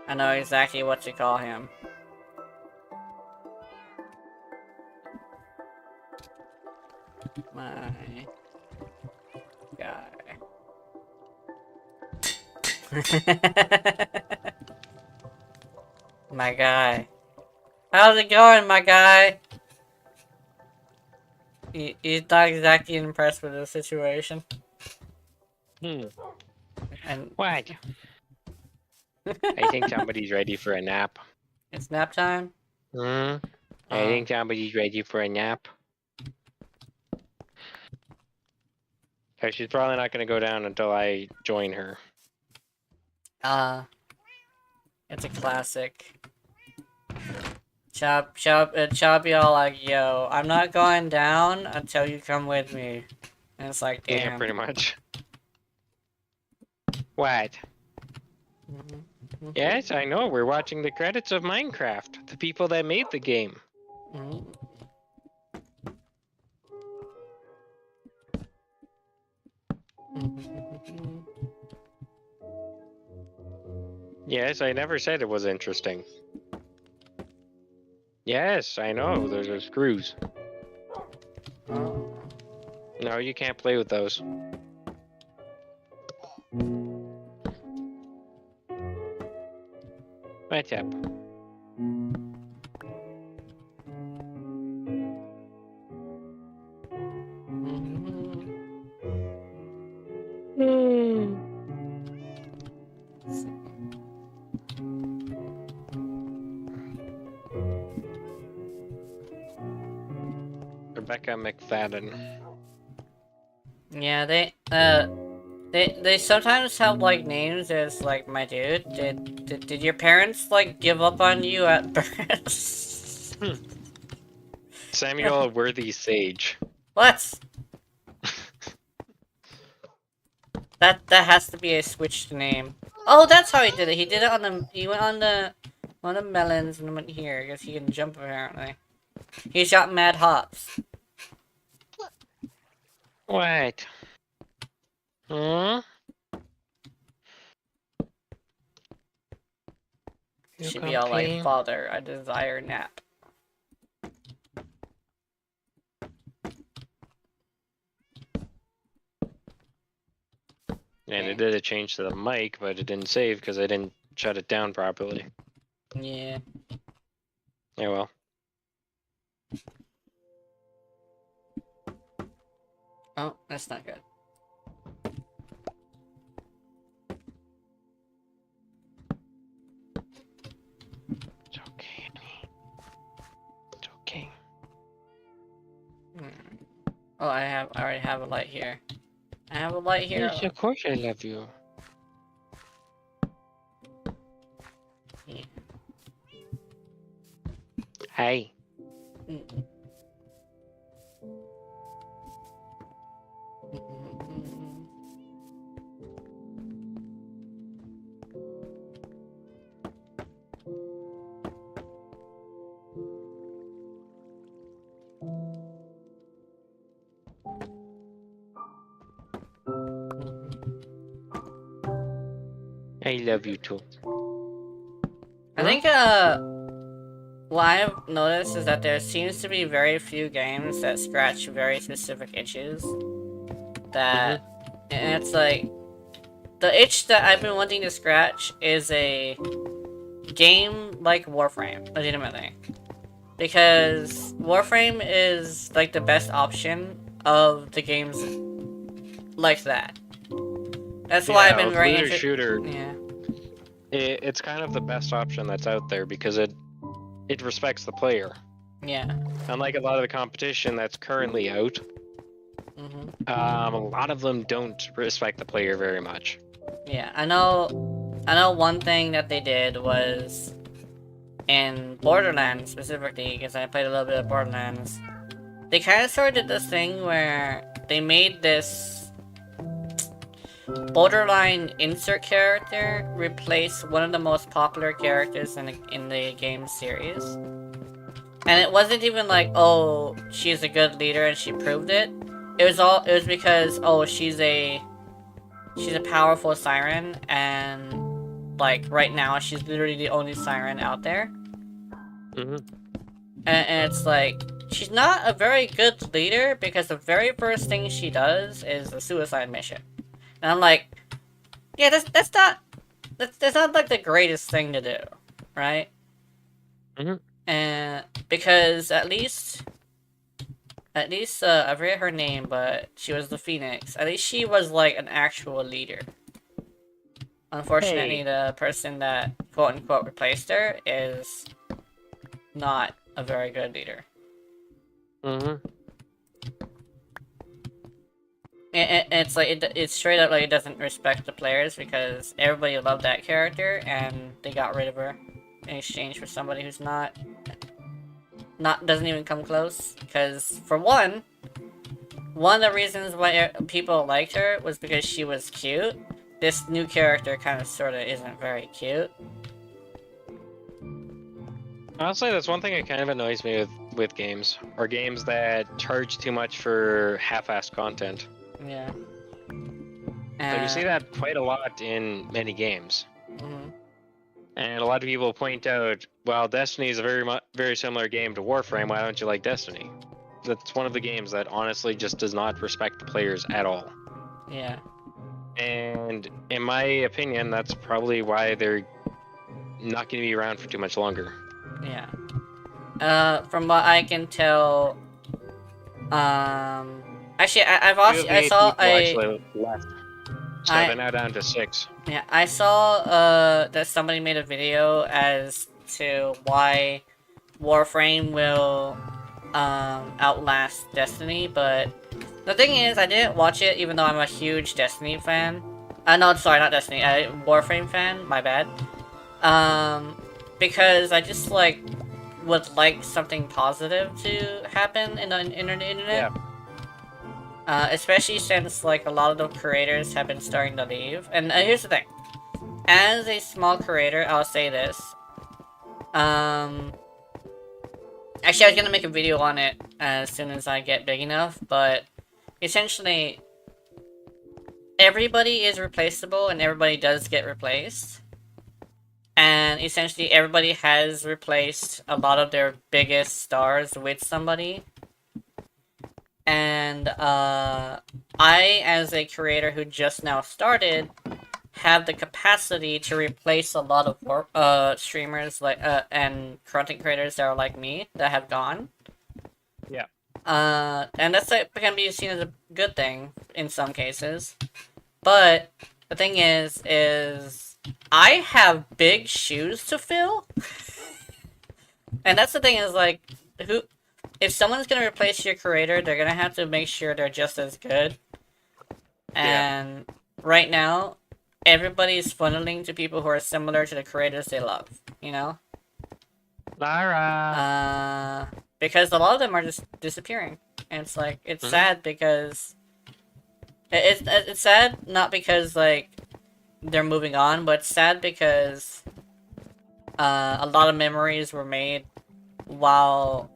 I know exactly what to call him. My guy. My guy. How's it going, my guy? He's not exactly impressed with the situation.
Hmm.
And
What? I think somebody's ready for a nap.
it's nap time?
Hmm? I think somebody's ready for a nap. So she's probably not going to go down until I join her.
It's a classic. Chop be all like, yo, I'm not going down until you come with me. And it's like, damn.
Yeah, pretty much. What? Yes, I know. We're watching the credits of Minecraft. The people that made the game. Yes, I never said it was interesting. Yes, I know. Those are screws. No, you can't play with those. What's up? Rebecca McFadden.
Yeah, they sometimes have like names as like, my dude, did your parents like give up on you at birth?
Samuel Worthy Sage.
What? That has to be a switched name. Oh, that's how he did it. He did it on the, he went on the one of the melons and went here because he can jump apparently. He shot mad hops.
What? Hmm?
Should be all like, father, I desire nap.
And it did a change to the mic, but it didn't save because I didn't shut it down properly.
Yeah.
Yeah, well.
Oh, that's not good.
It's okay, honey. It's okay.
Oh, I already have a light here. I have a light here.
Yes, of course I love you.
Yeah.
Hey. I love you too.
I think, what I've noticed is that there seems to be very few games that scratch very specific itches. And it's like, the itch that I've been wanting to scratch is a game like Warframe, legitimately. Because Warframe is, like, the best option of the games like that. That's why I've been very interested.
Shooter.
Yeah.
It's kind of the best option that's out there because it respects the player.
Yeah.
Unlike a lot of the competition that's currently out, a lot of them don't respect the player very much.
Yeah, I know one thing that they did was in Borderlands specifically, because I played a little bit of Borderlands. They kind of sort of did this thing where they made this borderline insert character replace one of the most popular characters in the game series. And it wasn't even like, oh, she's a good leader and she proved it. It was because, oh, she's a powerful siren, and like right now she's literally the only siren out there. And it's like, she's not a very good leader because the very first thing she does is a suicide mission. And I'm like, yeah, that's not like the greatest thing to do, right? And because at least I forget her name, but she was the Phoenix. At least she was like an actual leader. Unfortunately, the person that quote unquote replaced her is not a very good leader. It's like it's straight up like it doesn't respect the players because everybody loved that character and they got rid of her in exchange for somebody who's doesn't even come close. Because for one of the reasons why people liked her was because she was cute. This new character kind of sort of isn't very cute.
Honestly, that's one thing that kind of annoys me with games, or games that charge too much for half-assed content.
Yeah.
So you see that quite a lot in many games. And a lot of people point out, well, Destiny is a very similar game to Warframe. Why don't you like Destiny? That's one of the games that honestly just does not respect the players at all.
Yeah.
And in my opinion, that's probably why they're not going to be around for too much longer.
Yeah. From what I can tell, actually, I saw
actually left. So they're now down to 6.
Yeah, I saw that somebody made a video as to why Warframe will outlast Destiny, but the thing is, I didn't watch it even though I'm a huge Destiny fan. No, sorry, not Destiny, Warframe fan, my bad. Because I just would like something positive to happen in the internet.
Yeah.
Especially since a lot of the creators have been starting to leave. And here's the thing. As a small creator, I'll say this. Actually, I was gonna make a video on it as soon as I get big enough, but essentially, everybody is replaceable and everybody does get replaced. And essentially, everybody has replaced a lot of their biggest stars with somebody. And I, as a creator who just now started, have the capacity to replace a lot of streamers and content creators that are like me that have gone.
Yeah.
And that's can be seen as a good thing in some cases. But the thing is I have big shoes to fill. And that's the thing is if someone's gonna replace your creator, they're gonna have to make sure they're just as good. And right now, everybody's funneling to people who are similar to the creators they love, you know?
Lara!
Because a lot of them are just disappearing. And it's sad because... It's sad not because, they're moving on, but it's sad because a lot of memories were made while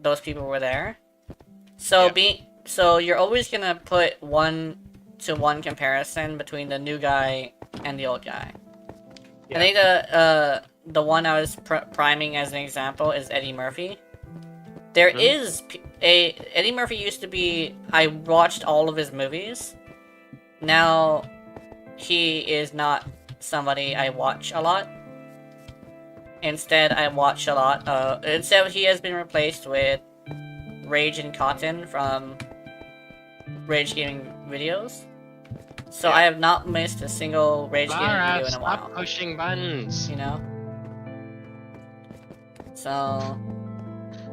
those people were there. So so you're always gonna put 1, 1-to-1 comparison between the new guy and the old guy.
Yeah.
I think the one I was priming as an example is Eddie Murphy. There is Eddie Murphy used to be. I watched all of his movies. Now, he is not somebody I watch a lot. Instead, I watch a lot. Instead, he has been replaced with Rage and Cotton from Rage Gaming videos. So I have not missed a single Rage Gaming video in a while.
Stop pushing buttons.
You know? So,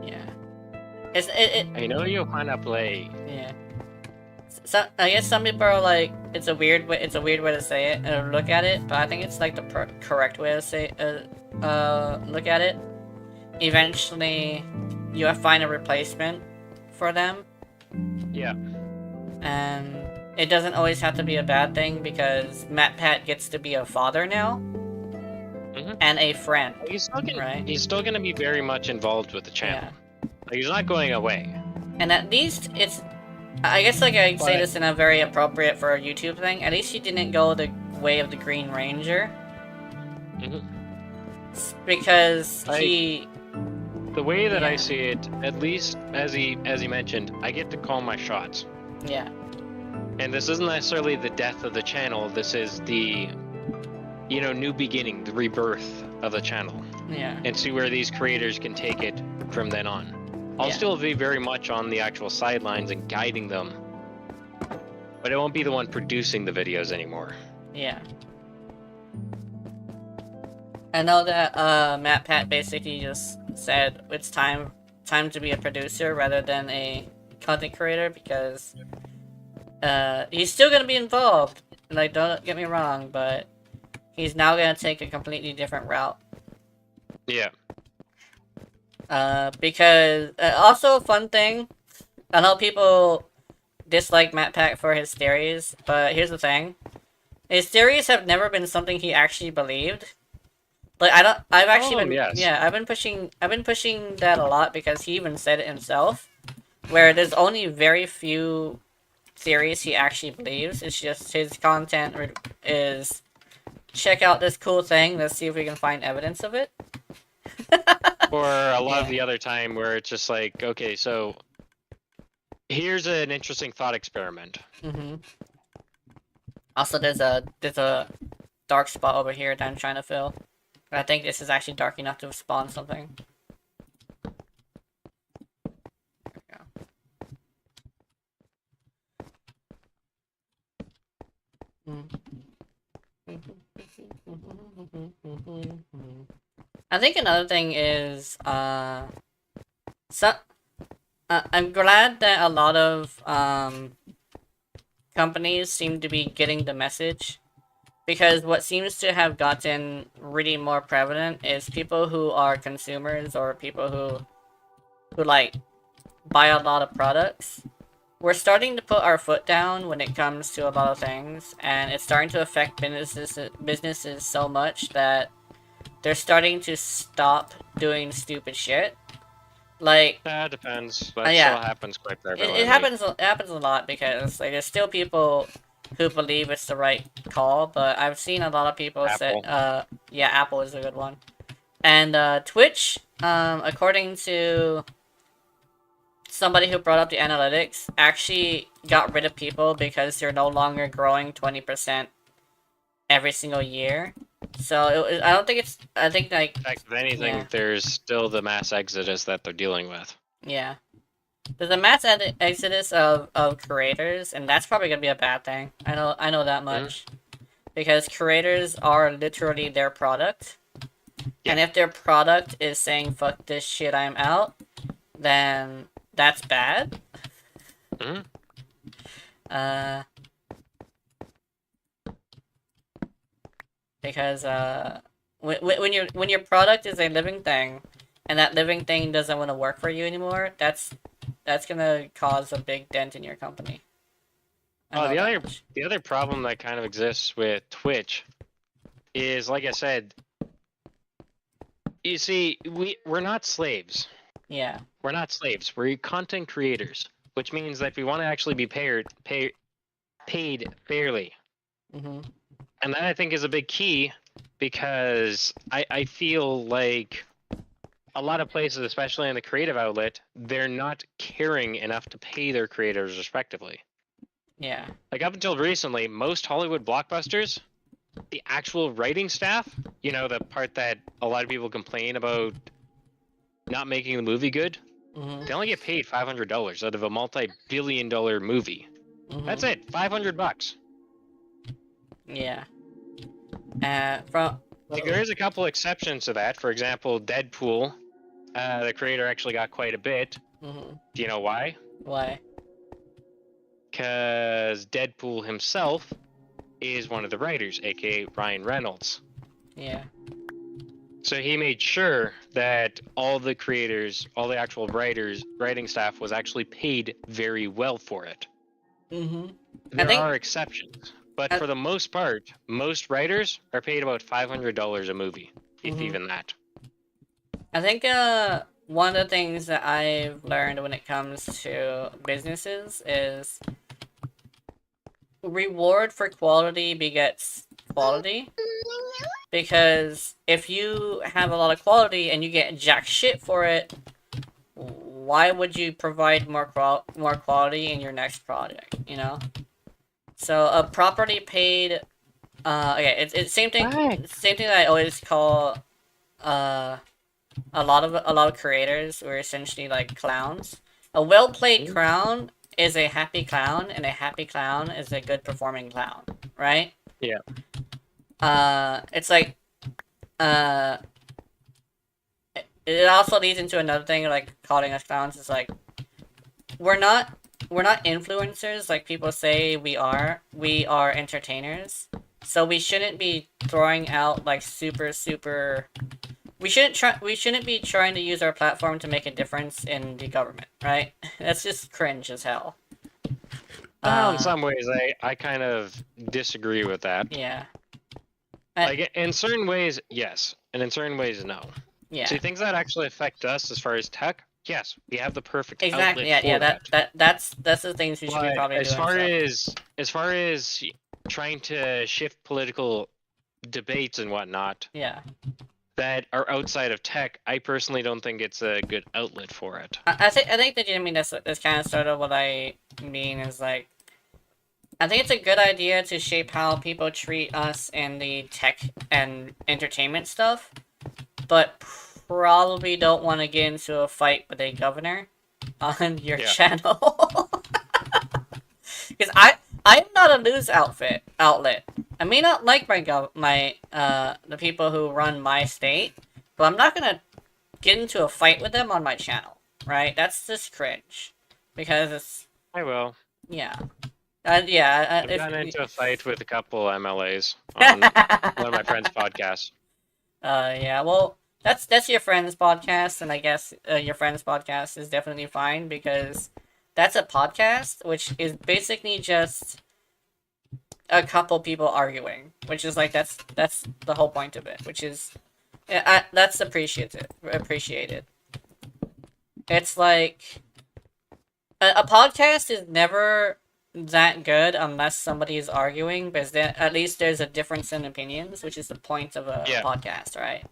yeah.
I know you wanna play.
Yeah. So I guess some people are like, it's a weird way to say it or look at it, but I think it's like the correct way to say look at it. Eventually, you find a replacement for them.
Yeah.
And it doesn't always have to be a bad thing because MatPat gets to be a father now. And a friend.
He's still gonna,
right?
He's still gonna be very much involved with the channel.
Yeah.
Like, he's not going away.
And at least it's, I guess like I say this in a very appropriate for a YouTube thing, at least he didn't go the way of the Green Ranger. Because he...
The way that I see it, at least as he mentioned, I get to call my shots.
Yeah.
And this isn't necessarily the death of the channel, this is the, new beginning, the rebirth of the channel.
Yeah.
And see where these creators can take it from then on. I'll still be very much on the actual sidelines and guiding them, but I won't be the one producing the videos anymore.
Yeah. I know that MatPat basically just said it's time to be a producer rather than a content creator because he's still gonna be involved. Like, don't get me wrong, but he's now gonna take a completely different route.
Yeah.
Because also a fun thing, I know people dislike MatPat for his theories, but here's the thing: his theories have never been something he actually believed. Like I've been pushing that a lot because he even said it himself, where there's only very few theories he actually believes. It's just his content is check out this cool thing, let's see if we can find evidence of it.
Or a lot of the other time where it's just like, okay, so here's an interesting thought experiment.
Also, there's a dark spot over here that I'm trying to fill. But I think this is actually dark enough to spawn something. There we go. I think another thing is, I'm glad that a lot of, companies seem to be getting the message, because what seems to have gotten really more prevalent is people who are consumers or people who like, buy a lot of products. We're starting to put our foot down when it comes to a lot of things, and it's starting to affect businesses so much that they're starting to stop doing stupid shit. Like,
that depends, but it still happens quite prevalently.
It happens a lot because like there's still people who believe it's the right call, but I've seen a lot of people say, Apple is a good one. And Twitch, according to somebody who brought up the analytics, actually got rid of people because they're no longer growing 20% every single year. So I think like...
In fact, if anything, there's still the mass exodus that they're dealing with.
Yeah. There's a mass exodus of creators, and that's probably gonna be a bad thing. I know that much. Because creators are literally their product. And if their product is saying, fuck this shit, I'm out, then that's bad. Because when your product is a living thing, and that living thing doesn't want to work for you anymore, that's gonna cause a big dent in your company.
The other problem that kind of exists with Twitch is, like I said, you see, we're not slaves.
Yeah.
We're not slaves. We're content creators, which means that if we want to actually be paid paid fairly.
Mm-hmm.
And that I think is a big key, because I feel like a lot of places, especially in the creative outlet, they're not caring enough to pay their creators respectively.
Yeah.
Like up until recently, most Hollywood blockbusters, the actual writing staff, the part that a lot of people complain about not making the movie good,
Mm-hmm.
they only get paid $500 out of a multi-billion-dollar movie.
Mm-hmm.
That's it, $500.
Yeah. From
Like there is a couple exceptions to that. For example, Deadpool, the creator actually got quite a bit.
Mm-hmm.
Do you know why?
Why?
Because Deadpool himself is one of the writers, aka Ryan Reynolds.
Yeah.
So he made sure that all the creators, all the actual writers, writing staff was actually paid very well for it.
Mm-hmm.
There are exceptions, but for the most part, most writers are paid about $500 a movie, if
Mhm.
even that.
I think one of the things that I've learned when it comes to businesses is reward for quality begets quality. Because if you have a lot of quality and you get jack shit for it, why would you provide more quality in your next project, you know? So a properly paid okay, it's same thing that I always call a lot of creators who are essentially like clowns. A well-played clown is a happy clown, and a happy clown is a good performing clown, right?
Yeah.
It's like it also leads into another thing, like calling us clowns is like we're not influencers like people say we are. We are entertainers. So we shouldn't be throwing out like super we shouldn't be trying to use our platform to make a difference in the government, right? That's just cringe as hell.
Well, in some ways, I kind of disagree with that.
Yeah.
Like, in certain ways, yes. And in certain ways, no.
Yeah.
See, things that actually affect us as far as tech, yes, we have the perfect
Exactly.
outlet for that.
That's the things we should be probably doing.
As far as trying to shift political debates and whatnot,
Yeah.
that are outside of tech, I personally don't think it's a good outlet for it.
I think that you mean that's kind of sort of what I mean is like I think it's a good idea to shape how people treat us in the tech and entertainment stuff, but probably don't want to get into a fight with a governor on your channel. Because I'm not a news outlet. I may not like the people who run my state, but I'm not gonna get into a fight with them on my channel, right? That's just cringe, because it's
I will.
yeah.
I've gotten into a fight with a couple MLAs on one of my friends' podcasts.
Yeah, well, that's your friend's podcast, and I guess your friend's podcast is definitely fine, because that's a podcast, which is basically just a couple people arguing, which is like, that's the whole point of it, which is, that's appreciated. It's like, a podcast is never that good unless somebody is arguing, because then at least there's a difference in opinions, which is the point of a podcast, right?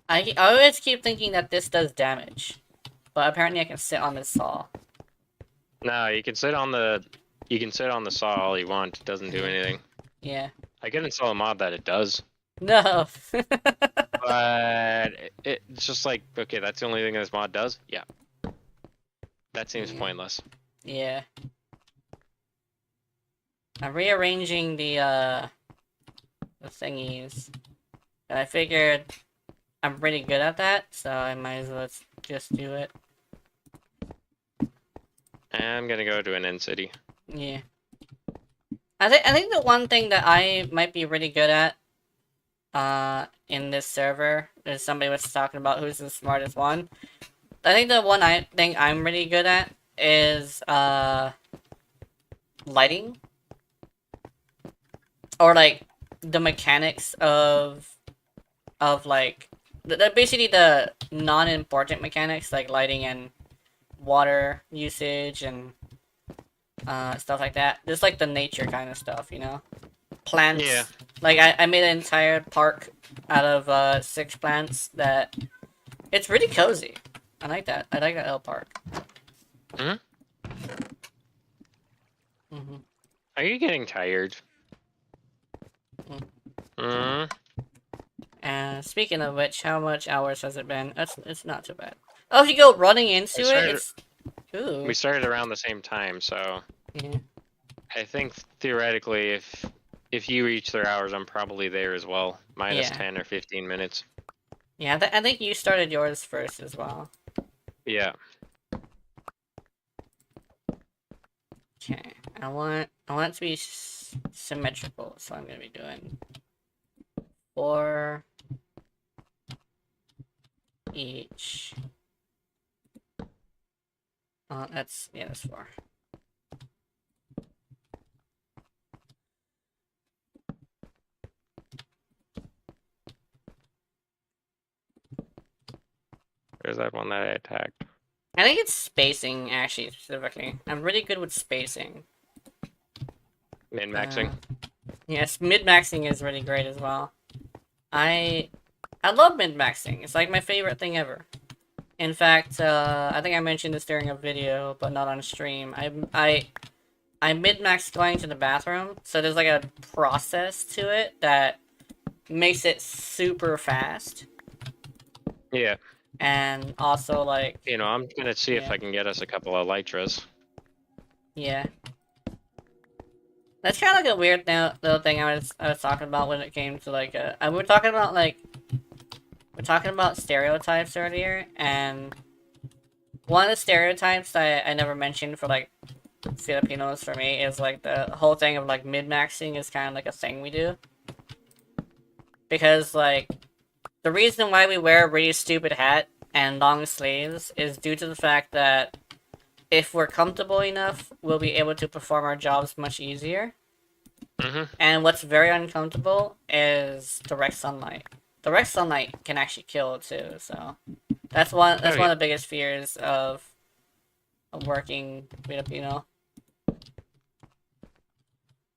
I always keep thinking that this does damage, but apparently I can sit on this saw.
No, you can sit on the saw all you want. It doesn't do anything.
Yeah.
I could install a mod that it does.
No.
But it's just like, okay, that's the only thing this mod does? Yeah. That seems pointless.
Yeah. I'm rearranging the thingies. And I figured I'm pretty good at that, so I might as well just do it.
I'm gonna go to an end city.
Yeah. I think the one thing that I might be really good at in this server is somebody was talking about who's the smartest one. I think the one I think I'm really good at is lighting, or like the mechanics of like basically the non-important mechanics like lighting and water usage and stuff like that. Just like the nature kind of stuff, you know? Plants.
Yeah.
Like, I made an entire park out of 6 plants that... It's really cozy. I like that. I like that little park.
Hmm?
Mm-hmm.
Are you getting tired? Hmm?
And speaking of which, how much hours has it been? It's not too bad. Oh, if you go running into it, it's... Ooh.
We started around the same time, so
Yeah.
I think theoretically, if you reach their hours, I'm probably there as well. Minus
Yeah.
10 or 15 minutes.
Yeah, I think you started yours first as well.
Yeah.
Okay, I want it to be symmetrical, so I'm gonna be doing 4 each. That's 4.
There's that one that I attacked.
I think it's spacing, actually, specifically. I'm really good with spacing.
Min-maxing.
Yes, mid-maxing is really great as well. I love mid-maxing. It's like my favorite thing ever. In fact, I think I mentioned this during a video, but not on stream. I mid-max going to the bathroom, so there's like a process to it that makes it super fast.
Yeah.
And also, like...
You know, I'm gonna see if
Yeah.
I can get us a couple of Elytras.
Yeah. That's kind of like a weird little thing I was talking about when it came to, like, we're talking about, like... We're talking about stereotypes earlier, and... One of the stereotypes that I never mentioned for, like, Filipinos for me is, like, the whole thing of, like, mid-maxing is kind of like a thing we do. Because, like... The reason why we wear a really stupid hat and long sleeves is due to the fact that if we're comfortable enough, we'll be able to perform our jobs much easier.
Mm-hmm.
And what's very uncomfortable is direct sunlight. Direct sunlight can actually kill too, so that's one of the biggest fears of working Filipino.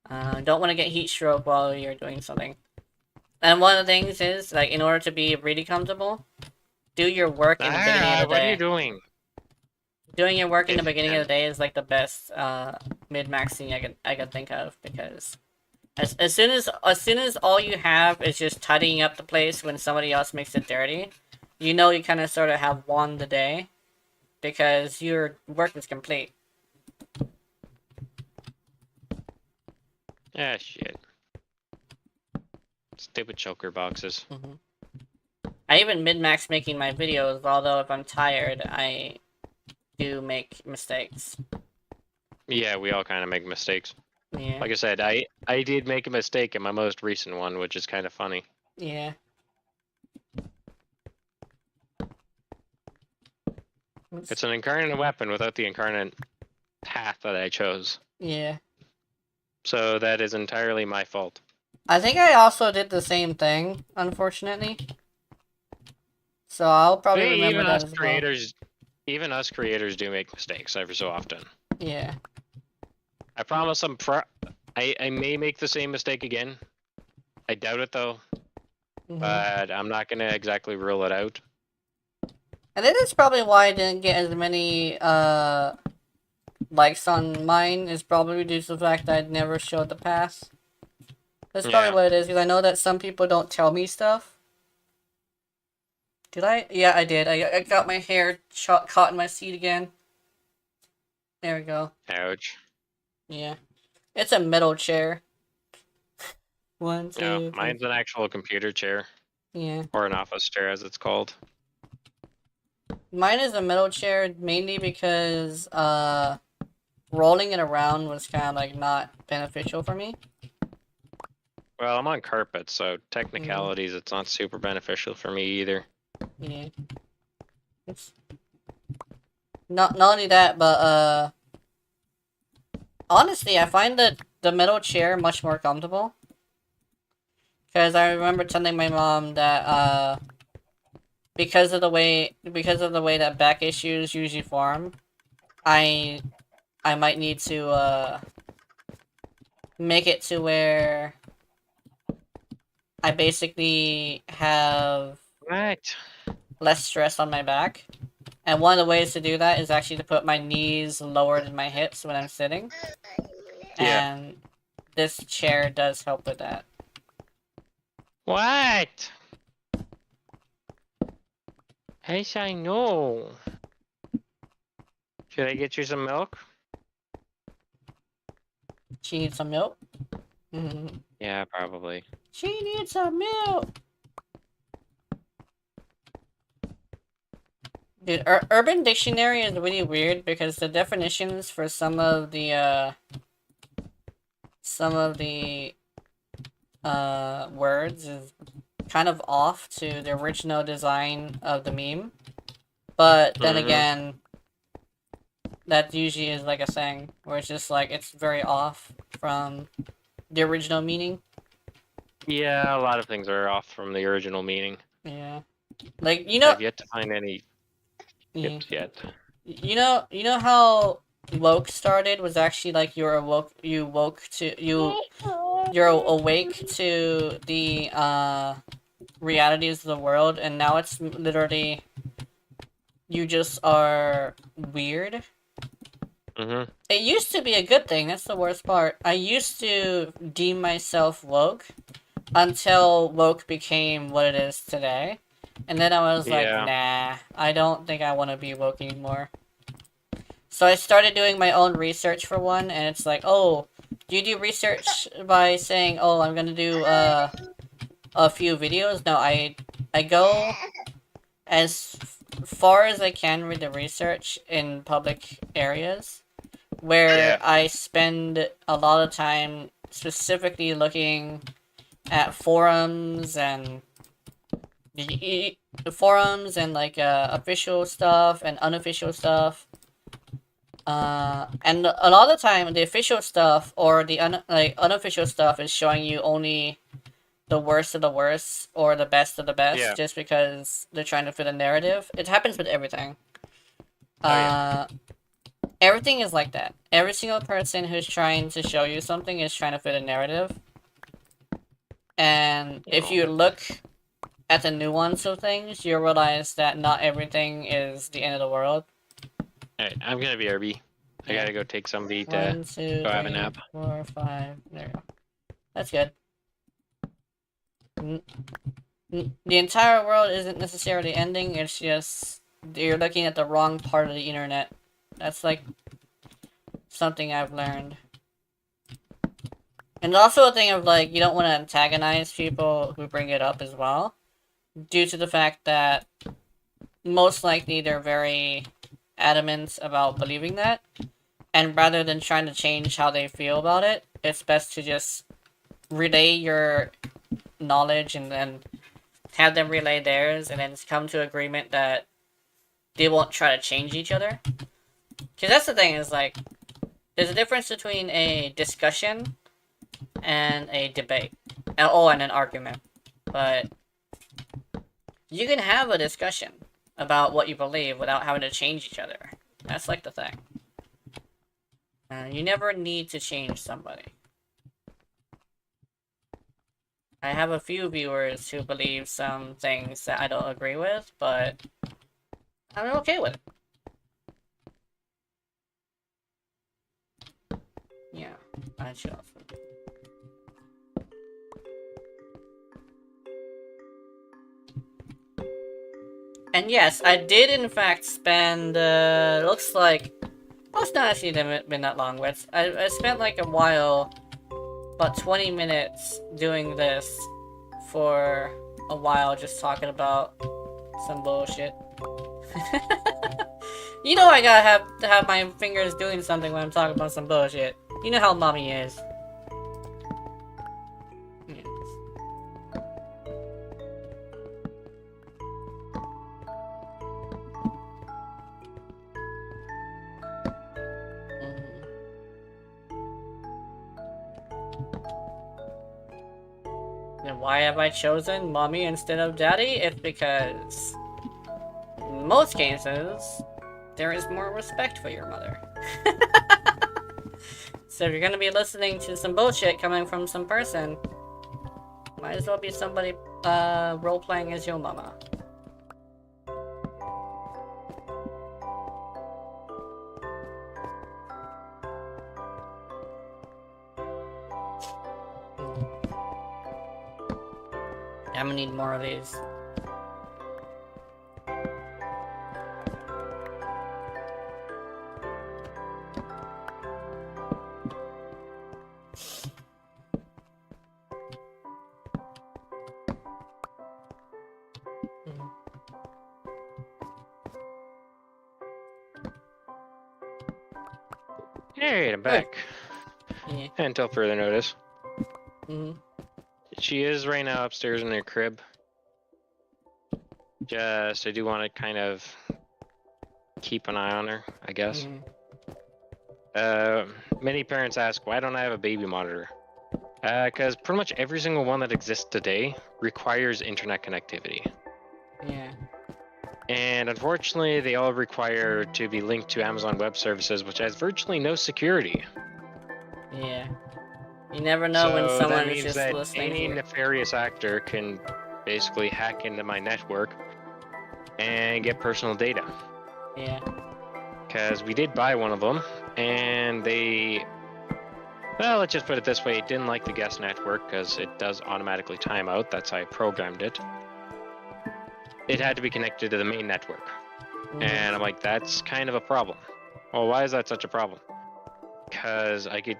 Don't want to get heat stroke while you're doing something. And one of the things is, like, in order to be really comfortable, do your work in the beginning of the day.
What are you doing?
Doing your work in the beginning of the day is, like, the best mid-maxing I can think of, because as soon as all you have is just tidying up the place when somebody else makes it dirty, you know you kind of sort of have won the day, because your work is complete.
Ah, shit. Stupid choker boxes.
I even mid-max making my videos, although if I'm tired, I do make mistakes.
Yeah, we all kind of make mistakes.
Yeah.
Like I said, I did make a mistake in my most recent one, which is kind of funny.
Yeah.
It's an incarnate weapon without the incarnate path that I chose.
Yeah.
So that is entirely my fault.
I think I also did the same thing, unfortunately. So I'll probably remember that as well.
Even us creators do make mistakes every so often.
Yeah.
I promise I may make the same mistake again. I doubt it though. But I'm not gonna exactly rule it out.
I think that's probably why I didn't get as many likes on mine, is probably due to the fact that I'd never showed the pass. That's probably what it is, because I know that some people don't tell me stuff. Did I? Yeah, I did. I got my hair caught in my seat again. There we go.
Ouch.
Yeah. It's a metal chair. 1, 2,
No, mine's an actual computer chair.
Yeah.
Or an office chair, as it's called.
Mine is a metal chair mainly because rolling it around was kind of like not beneficial for me.
Well, I'm on carpet, so technicalities, it's not super beneficial for me either.
Yeah. It's not only that, but honestly, I find that the metal chair much more comfortable. Because I remember telling my mom that because of the way that back issues usually form, I I might need to make it to where I basically have
Right.
less stress on my back. And one of the ways to do that is actually to put my knees lower than my hips when I'm sitting.
Yeah.
And this chair does help with that.
What? Yes, I know. Should I get you some milk?
She needs some milk?
Yeah, probably.
She needs some milk! Dude, Urban Dictionary is really weird because the definitions for some of the words is kind of off to the original design of the meme. But then again, that usually is like a saying, where it's just like, it's very off from the original meaning.
Yeah, a lot of things are off from the original meaning.
Yeah. Like, you know...
I've yet to find any tips yet.
You know how woke started was actually like you're awake to the realities of the world, and now it's literally you just are weird. It used to be a good thing. That's the worst part. I used to deem myself woke until woke became what it is today. And then I was like, nah, I don't think I want to be woke anymore. So I started doing my own research for one, and it's like, oh, do you do research by saying, oh, I'm gonna do a few videos? No, I go as far as I can with the research in public areas, where I spend a lot of time specifically looking at forums and like official stuff and unofficial stuff. And a lot of the time, the official stuff or the unofficial stuff is showing you only the worst of the worst or the best of the best, just because they're trying to fit a narrative. It happens with everything. Everything is like that. Every single person who's trying to show you something is trying to fit a narrative. And if you look at the nuance of things, you'll realize that not everything is the end of the world.
Alright, I'm gonna be RB. I gotta go take somebody to
1, 2,
go have a
3,
nap.
4, 5. There you go. That's good. The entire world isn't necessarily ending, it's just you're looking at the wrong part of the internet. That's like something I've learned. And also a thing of like, you don't want to antagonize people who bring it up as well, due to the fact that most likely they're very adamant about believing that, and rather than trying to change how they feel about it, it's best to just relay your knowledge and then have them relay theirs, and then come to agreement that they won't try to change each other. Because that's the thing, is like, there's a difference between a discussion and a debate. Oh, and an argument. But you can have a discussion about what you believe without having to change each other. That's like the thing. You never need to change somebody. I have a few viewers who believe some things that I don't agree with, but I'm okay with it. Yeah, I should also. And yes, I did in fact spend, looks like, well, it's not actually been that long, but I spent like a while, about 20 minutes doing this for a while, just talking about some bullshit. You know I gotta have my fingers doing something when I'm talking about some bullshit. You know how mommy is. And why have I chosen mommy instead of daddy? It's because in most cases, there is more respect for your mother. So if you're gonna be listening to some bullshit coming from some person, might as well be somebody role-playing as your mama. I'm gonna need more of these.
Alright, I'm back.
Yeah.
Until further notice.
Mhm.
She is right now upstairs in her crib. I do want to kind of keep an eye on her, I guess. Many parents ask, why don't I have a baby monitor? Because pretty much every single one that exists today requires internet connectivity.
Yeah.
And unfortunately, they all require to be linked to Amazon Web Services, which has virtually no security.
Yeah. You never know when
So
someone
that
is
means
just
that
listening
any
to you.
nefarious actor can basically hack into my network and get personal data.
Yeah.
Because we did buy one of them, and they, well, let's just put it this way, it didn't like the guest network because it does automatically time out. That's how I programmed it. It had to be connected to the main network. And I'm like, that's kind of a problem. Well, why is that such a problem? Because I could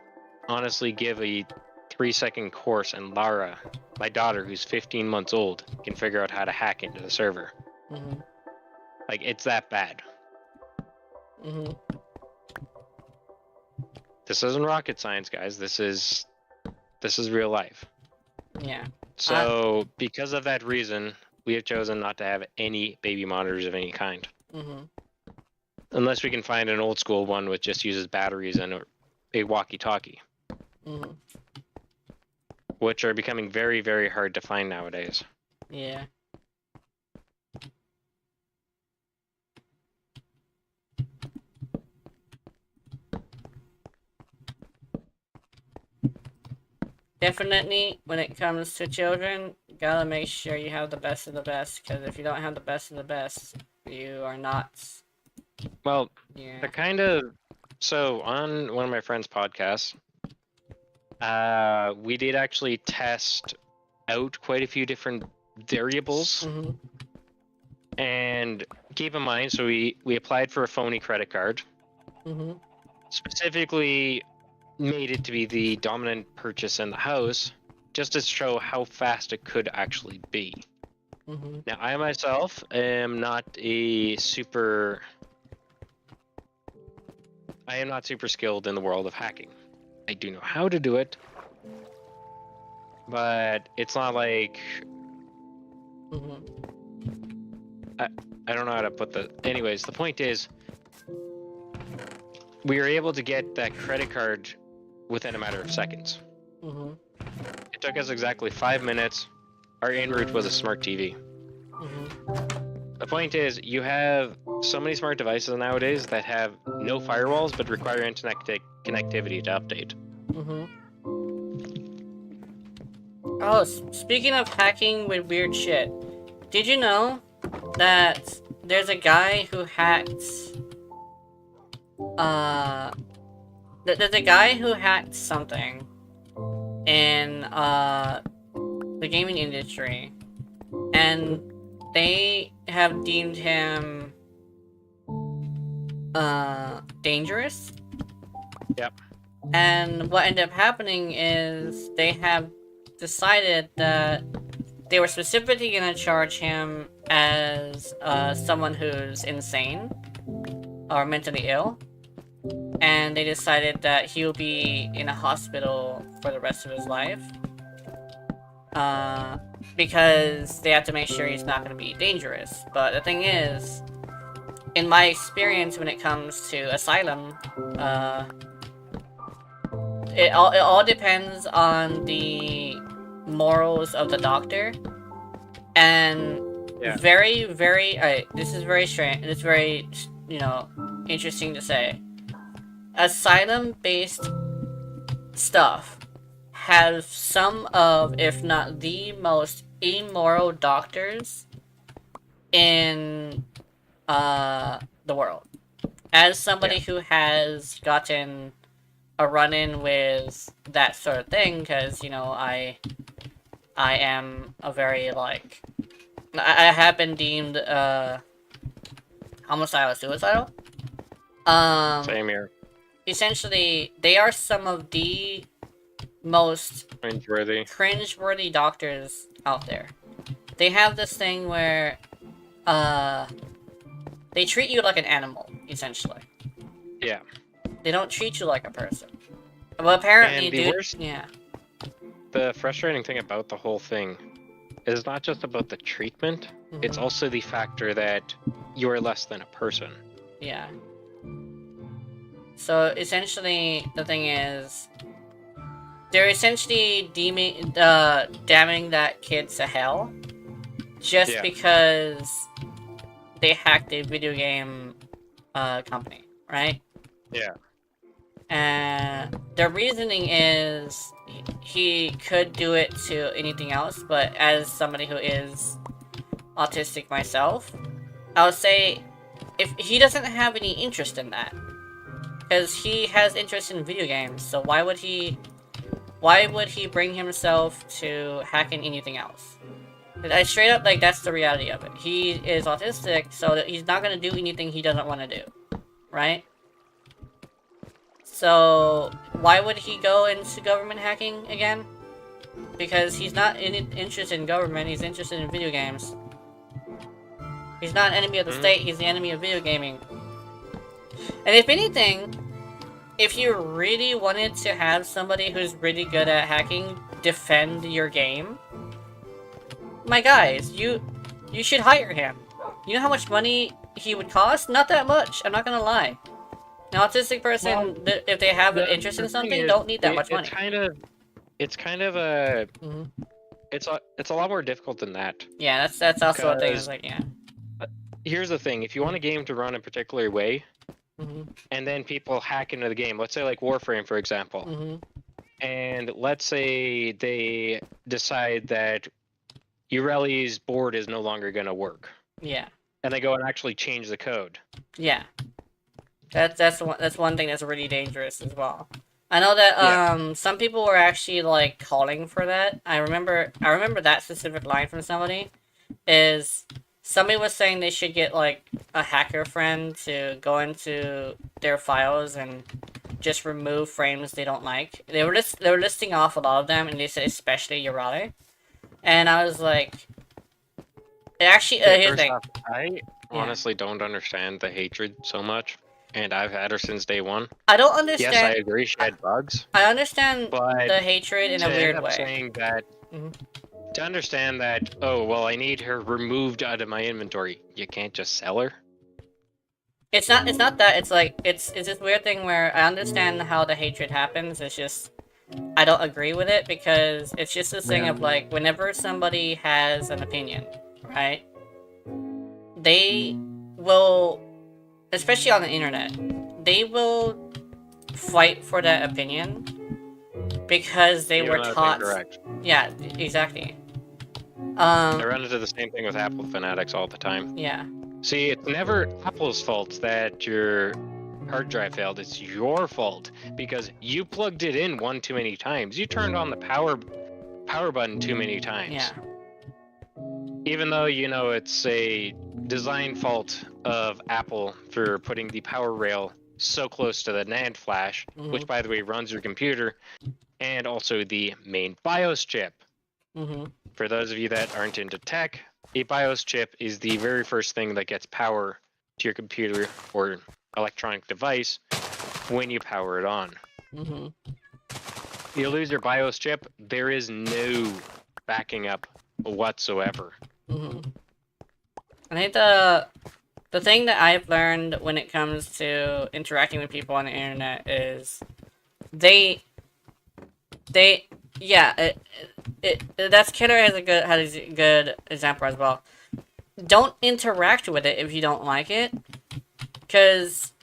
honestly give a 3-second course, and Lara, my daughter, who's 15 months old, can figure out how to hack into the server. Like, it's that bad. This isn't rocket science, guys. This is real life.
Yeah.
So, because of that reason, we have chosen not to have any baby monitors of any kind. Unless we can find an old school one which just uses batteries and a walkie-talkie. Which are becoming very, very hard to find nowadays.
Yeah. Definitely, when it comes to children, gotta make sure you have the best of the best, because if you don't have the best of the best, you are not.
Well,
Yeah.
the kind of... So, on one of my friend's podcasts, we did actually test out quite a few different variables. And keep in mind, so we applied for a phony credit card. Specifically made it to be the dominant purchase in the house, just to show how fast it could actually be. Now, I myself am not super skilled in the world of hacking. I do know how to do it, but it's not like... I don't know how to put the... Anyways, the point is, we were able to get that credit card within a matter of seconds. It took us exactly 5 minutes. Our en route was a smart TV. The point is, you have so many smart devices nowadays that have no firewalls but require internet connectivity to update.
Oh, speaking of hacking with weird shit, did you know that there's a guy who hacked... There's a guy who hacked something in the gaming industry, and they have deemed him dangerous.
Yep.
And what ended up happening is they have decided that they were specifically going to charge him as someone who's insane or mentally ill. And they decided that he'll be in a hospital for the rest of his life. Because they have to make sure he's not going to be dangerous. But the thing is, in my experience when it comes to asylum, it all depends on the morals of the doctor. And very, very, this is very strange, it's very, interesting to say. Asylum-based stuff have some of, if not the most immoral doctors in the world. As somebody who has gotten a run-in with that sort of thing, because, you know, I am a very, like, I have been deemed, homicidal, suicidal.
Same here.
Essentially, they are some of the most
Cringeworthy
doctors out there. They have this thing where, they treat you like an animal, essentially.
Yeah.
They don't treat you like a person. Well, apparently,
the frustrating thing about the whole thing is not just about the treatment, it's also the factor that you are less than a person.
Yeah. So, essentially, the thing is, they're essentially damning that kid to hell just because they hacked a video game company, right?
Yeah.
And their reasoning is he could do it to anything else, but as somebody who is autistic myself, I would say if he doesn't have any interest in that, because he has interest in video games, so why would he bring himself to hacking anything else? I straight up, like, that's the reality of it. He is autistic, so that he's not going to do anything he doesn't want to do, right? So, why would he go into government hacking again? Because he's not interested in government, he's interested in video games. He's not an enemy of the state, he's the enemy of video gaming. And if anything, if you really wanted to have somebody who's really good at hacking defend your game, my guys, you should hire him. You know how much money he would cost? Not that much, I'm not gonna lie. An autistic person, if they have an interest in something, don't need that much money.
It's kind of a... It's a lot more difficult than that.
Yeah, that's also a thing, it's like, yeah.
Here's the thing, if you want a game to run a particular way, and then people hack into the game, let's say like Warframe, for example, and let's say they decide that Ureli's board is no longer going to work.
Yeah.
And they go and actually change the code.
Yeah. That's one thing that's really dangerous as well. I know that some people were actually like calling for that. I remember that specific line from somebody is somebody was saying they should get like a hacker friend to go into their files and just remove frames they don't like. They were listing off a lot of them, and they said especially Urali. And I was like, actually, here's the thing.
I honestly don't understand the hatred so much, and I've had her since day one.
I don't understand.
Yes, I agree, she had bugs.
I understand the hatred in a weird way.
Saying that, to understand that, oh, well, I need her removed out of my inventory, you can't just sell her?
It's not that, it's like, it's this weird thing where I understand how the hatred happens, it's just, I don't agree with it, because it's just this thing of like, whenever somebody has an opinion, right? They will, especially on the internet, they will fight for that opinion because they were taught. Yeah, exactly.
I run into the same thing with Apple fanatics all the time.
Yeah.
See, it's never Apple's fault that your hard drive failed. It's your fault because you plugged it in one too many times. You turned on the power button too many times.
Yeah.
Even though, you know, it's a design fault of Apple for putting the power rail so close to the NAND flash, which, by the way, runs your computer, and also the main BIOS chip. For those of you that aren't into tech, a BIOS chip is the very first thing that gets power to your computer or electronic device when you power it on. You lose your BIOS chip, there is no backing up whatsoever.
I think the thing that I've learned when it comes to interacting with people on the internet is that's Killer has a good example as well. Don't interact with it if you don't like it, because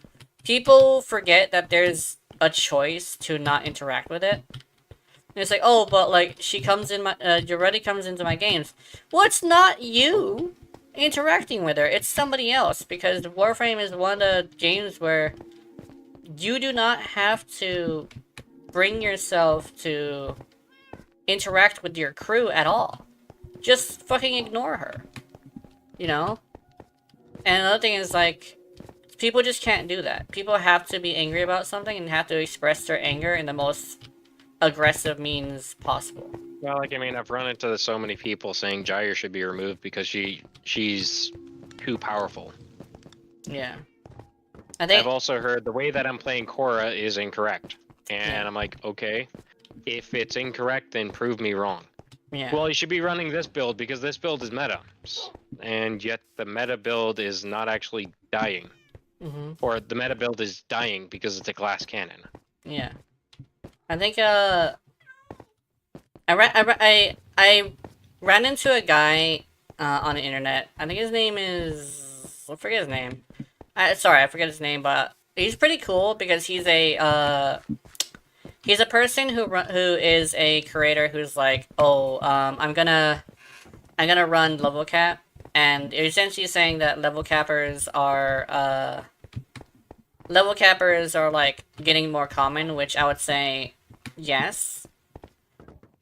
people forget that there's a choice to not interact with it. And it's like, oh, but like she comes in my, Duretti comes into my games. Well, it's not you interacting with her. It's somebody else, because Warframe is one of the games where you do not have to bring yourself to interact with your crew at all. Just fucking ignore her. You know? And another thing is, like, people just can't do that. People have to be angry about something and have to express their anger in the most aggressive means possible.
Well, like, I mean, I've run into so many people saying Gyre should be removed because she's too powerful.
Yeah. I think...
I've also heard the way that I'm playing Korra is incorrect. And I'm like, okay, if it's incorrect, then prove me wrong.
Yeah.
Well, you should be running this build because this build is meta. And yet the meta build is not actually dying.
Mm-hmm.
Or the meta build is dying because it's a glass cannon.
Yeah. I think, I ran into a guy, on the internet. I think his name is... I forget his name. Sorry, I forget his name, but he's pretty cool because he's a person who is a creator who's like, oh, I'm gonna run level cap, and essentially saying that level cappers are like getting more common, which I would say yes.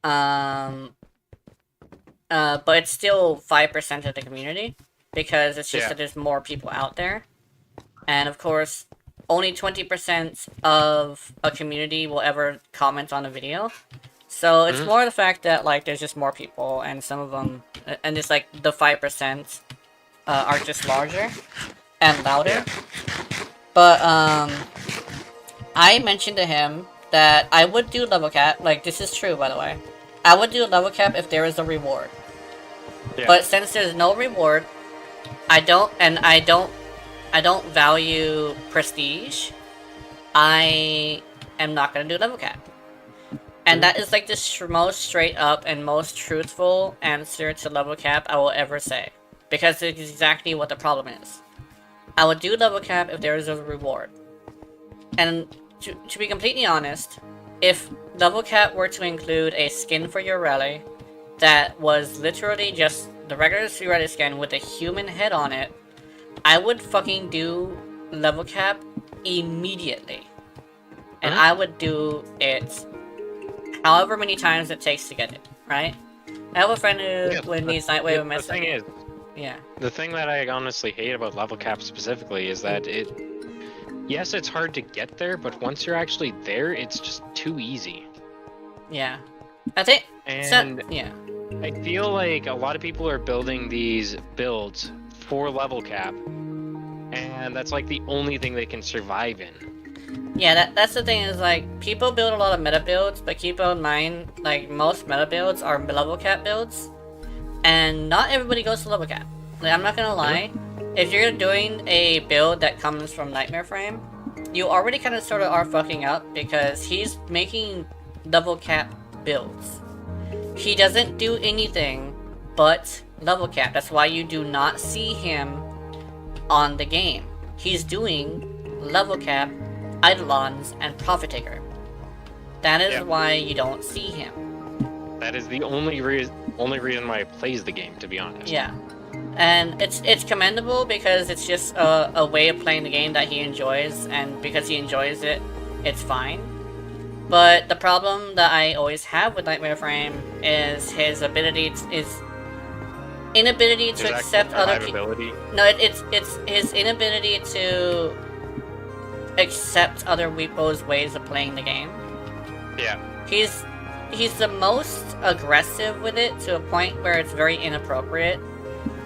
But it's still 5% of the community because it's just that there's more people out there, and of course, only 20% of a community will ever comment on a video. So it's more the fact that, like, there's just more people, and some of them, and it's like the 5% are just larger and louder. But, I mentioned to him that I would do level cap, like, this is true, by the way. I would do level cap if there is a reward.
Yeah.
But since there's no reward, I don't value prestige, I am not going to do level cap. And that is like the most straight up and most truthful answer to level cap I will ever say. Because it's exactly what the problem is. I would do level cap if there is a reward. And to be completely honest, if level cap were to include a skin for your rally that was literally just the regular rally skin with a human head on it, I would fucking do level cap immediately. And I would do it however many times it takes to get it, right? I have a friend who needs Nightwave and
The thing is, the thing that I honestly hate about level cap specifically is that yes, it's hard to get there, but once you're actually there, it's just too easy.
Yeah. I think...
And
yeah.
I feel like a lot of people are building these builds for level cap, and that's like the only thing they can survive in.
Yeah, that's the thing, is like, people build a lot of meta builds, but keep in mind, like, most meta builds are level cap builds, and not everybody goes to level cap. Like, I'm not gonna lie, if you're doing a build that comes from Nightmare Frame, you already kind of sort of are fucking up, because he's making level cap builds. He doesn't do anything but level cap. That's why you do not see him on the game. He's doing level cap, Eidolons, and Profit Taker. That is why you don't see him.
That is the only reason why he plays the game, to be honest.
Yeah. And it's commendable because it's just a way of playing the game that he enjoys, and because he enjoys it, it's fine. But the problem that I always have with Nightmare Frame is his inability to accept other people. No, it's his inability to accept other people's ways of playing the game.
Yeah.
He's the most aggressive with it to a point where it's very inappropriate.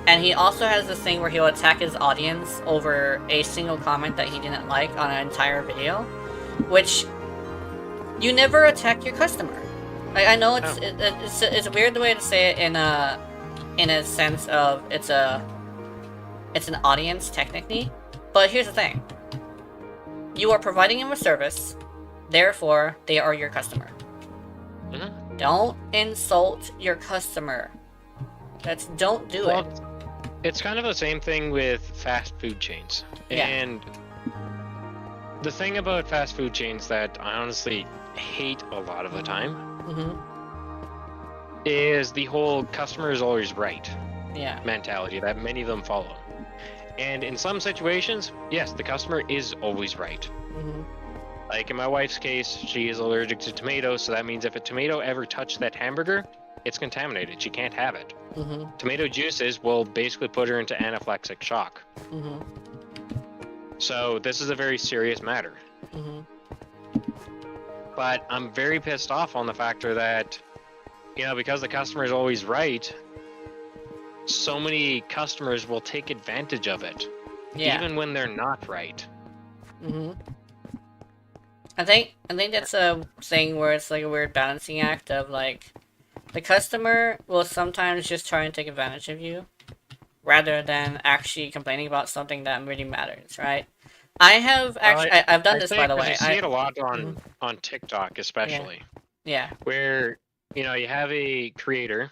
And he also has this thing where he'll attack his audience over a single comment that he didn't like on an entire video, which you never attack your customer. Like, I know it's a weird way to say it in a sense of it's an audience technically, but here's the thing: you are providing them a service, therefore they are your customer. Don't insult your customer. Don't do it.
It's kind of the same thing with fast food chains.
Yeah.
And The thing about fast food chains that I honestly hate a lot of the time is the whole customer is always right mentality that many of them follow. And in some situations, yes, the customer is always right. Like in my wife's case, she is allergic to tomatoes, so that means if a tomato ever touched that hamburger, it's contaminated. She can't have it. Tomato juices will basically put her into anaphylactic shock. So this is a very serious matter. But I'm very pissed off on the factor that, you know, because the customer is always right, so many customers will take advantage of it, even when they're not right.
I think that's a thing where it's like a weird balancing act of like, the customer will sometimes just try and take advantage of you, rather than actually complaining about something that really matters, right? I have actually, I've done this, by the way.
You see it a lot on TikTok, especially.
Yeah.
Where, you know, you have a creator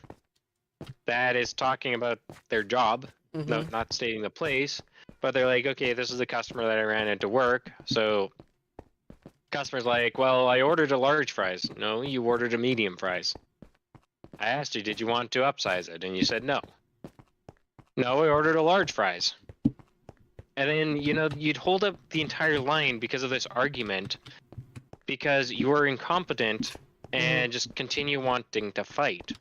that is talking about their job, no, not stating the place, but they're like, okay, this is the customer that I ran into work. So, customer's like, well, I ordered a large fries. No, you ordered a medium fries. I asked you, did you want to upsize it? And you said no. No, I ordered a large fries. And then, you know, you'd hold up the entire line because of this argument, because you are incompetent and just continue wanting to fight.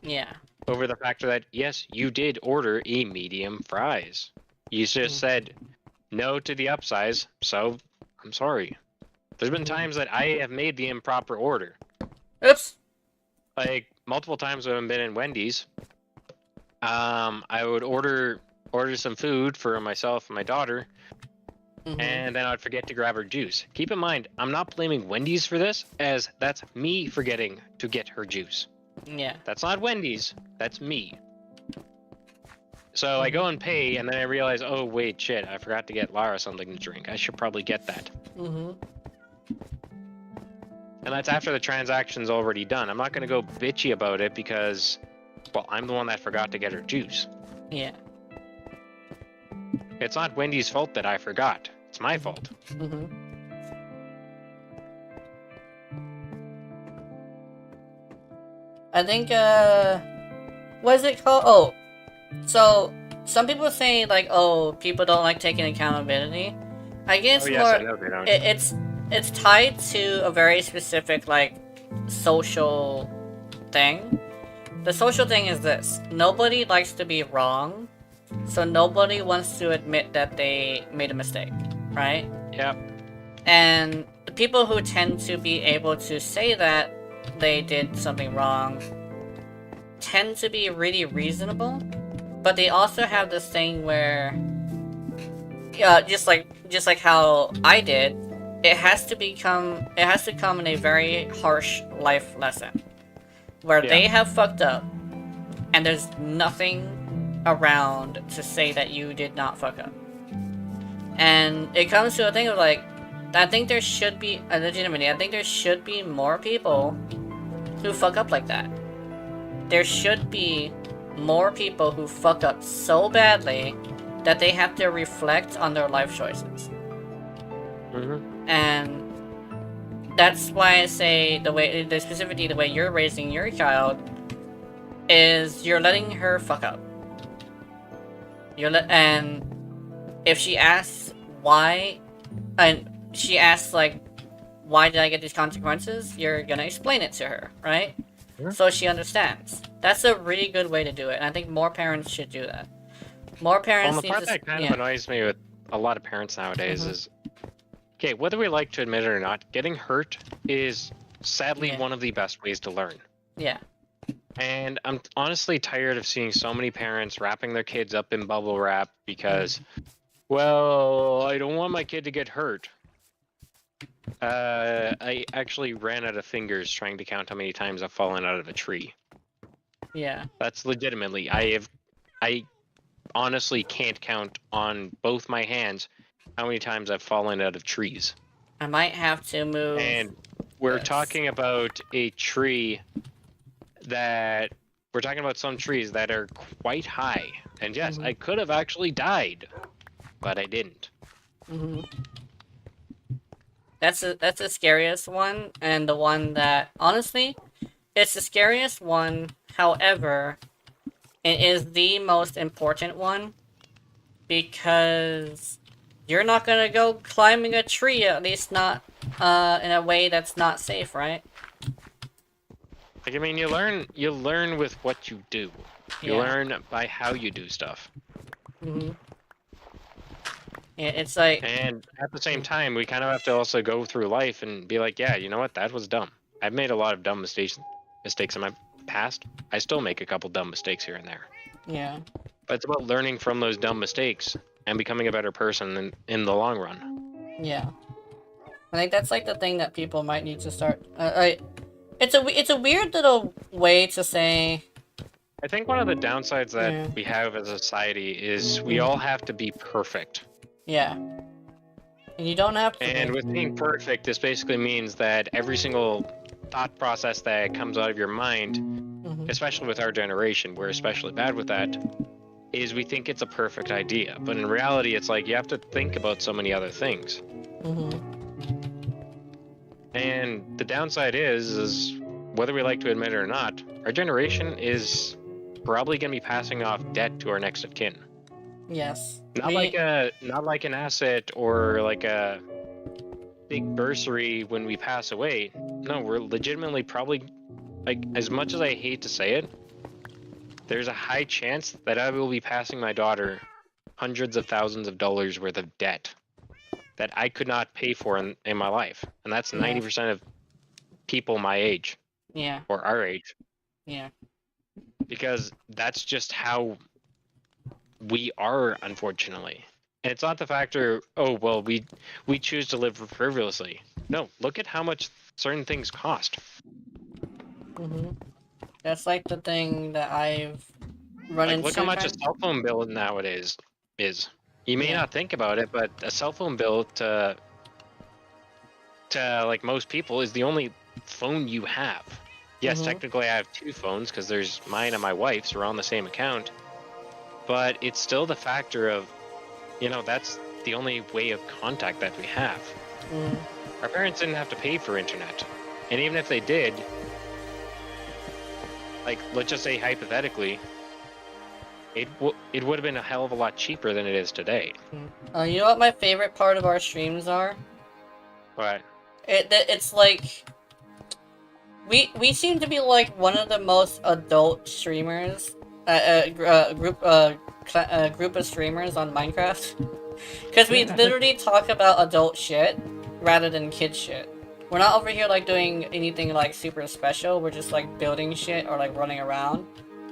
Yeah.
Over the factor that, yes, you did order a medium fries. You just said no to the upsize, so I'm sorry. There's been times that I have made the improper order.
Oops.
Like, multiple times when I've been in Wendy's, I would order some food for myself and my daughter, and then I'd forget to grab her juice. Keep in mind, I'm not blaming Wendy's for this, as that's me forgetting to get her juice.
Yeah.
That's not Wendy's, that's me. So I go and pay, and then I realize, oh wait, shit, I forgot to get Lara something to drink. I should probably get that. And that's after the transaction's already done. I'm not going to go bitchy about it because, well, I'm the one that forgot to get her juice.
Yeah.
It's not Wendy's fault that I forgot. It's my fault.
I think, what is it called? Oh, so some people say like, oh, people don't like taking accountability. I guess
Oh, yes,
more,
I know they don't.
it's tied to a very specific like social thing. The social thing is this: nobody likes to be wrong, so nobody wants to admit that they made a mistake, right?
Yep.
And the people who tend to be able to say that they did something wrong tend to be really reasonable, but they also have this thing where, just like how I did, it has to come in a very harsh life lesson, where they have fucked up, and there's nothing around to say that you did not fuck up. And it comes to a thing of like, I think there should be, legitimately, I think there should be more people who fuck up like that. There should be more people who fuck up so badly that they have to reflect on their life choices. And that's why I say specifically the way you're raising your child is you're letting her fuck up. And if she asks why, and she asks like, why did I get these consequences? You're gonna explain it to her, right? So she understands. That's a really good way to do it, and I think more parents should do that. More parents
Well, the part that kind of annoys me with a lot of parents nowadays is, okay, whether we like to admit it or not, getting hurt is sadly one of the best ways to learn.
Yeah.
And I'm honestly tired of seeing so many parents wrapping their kids up in bubble wrap because, well, I don't want my kid to get hurt. I actually ran out of fingers trying to count how many times I've fallen out of a tree.
Yeah.
That's legitimately, I honestly can't count on both my hands how many times I've fallen out of trees.
I might have to move.
And we're talking about a tree that, we're talking about some trees that are quite high. And yes, I could have actually died, but I didn't.
That's the scariest one, and the one that honestly, it's the scariest one. However, it is the most important one because you're not gonna go climbing a tree, at least not in a way that's not safe, right?
Like, I mean, you learn with what you do. You
Yeah.
learn by how you do stuff.
Mm-hmm. Yeah, it's like,
And at the same time, we kind of have to also go through life and be like, yeah, you know what? That was dumb. I've made a lot of dumb mistakes in my past. I still make a couple dumb mistakes here and there.
yeah,
But it's about learning from those dumb mistakes and becoming a better person in the long run.
yeah. I think that's like the thing that people might need to start. It's a weird little way to say.
I think one of the downsides that
Yeah.
we have as a society is we all have to be perfect.
Yeah. And you don't have to.
And with being perfect, this basically means that every single thought process that comes out of your mind,
Mhm.
especially with our generation, we're especially bad with that, is we think it's a perfect idea. But in reality, it's like you have to think about so many other things.
Mhm.
And the downside is whether we like to admit it or not, our generation is probably going to be passing off debt to our next of kin.
Yes.
Not like an asset or like a big bursary when we pass away. No, we're legitimately probably, like, as much as I hate to say it, there's a high chance that I will be passing my daughter hundreds of thousands of dollars worth of debt that I could not pay for in my life. And that's
Yeah.
90% of people my age
Yeah.
or our age.
Yeah.
Because that's just how we are, unfortunately. And it's not the factor, oh, well, we choose to live frivolously. No, look at how much certain things cost.
Mhm. That's like the thing that I've run
Like,
into.
look how much a
kind-
cell phone bill nowadays is. You may
Yeah.
not think about it, but a cell phone bill to like most people is the only phone you have. Yes,
Mhm.
technically I have two phones because there's mine and my wife's. We're on the same account. But it's still the factor of, that's the only way of contact that we have.
Mhm.
Our parents didn't have to pay for internet. And even if they did, like, let's just say hypothetically, it would have been a hell of a lot cheaper than it is today.
You know what my favorite part of our streams are?
But
It's like we seem to be like one of the most adult streamers, group of streamers on Minecraft, because we literally talk about adult shit rather than kid shit. We're not over here like doing anything like super special. We're just like building shit or like running around,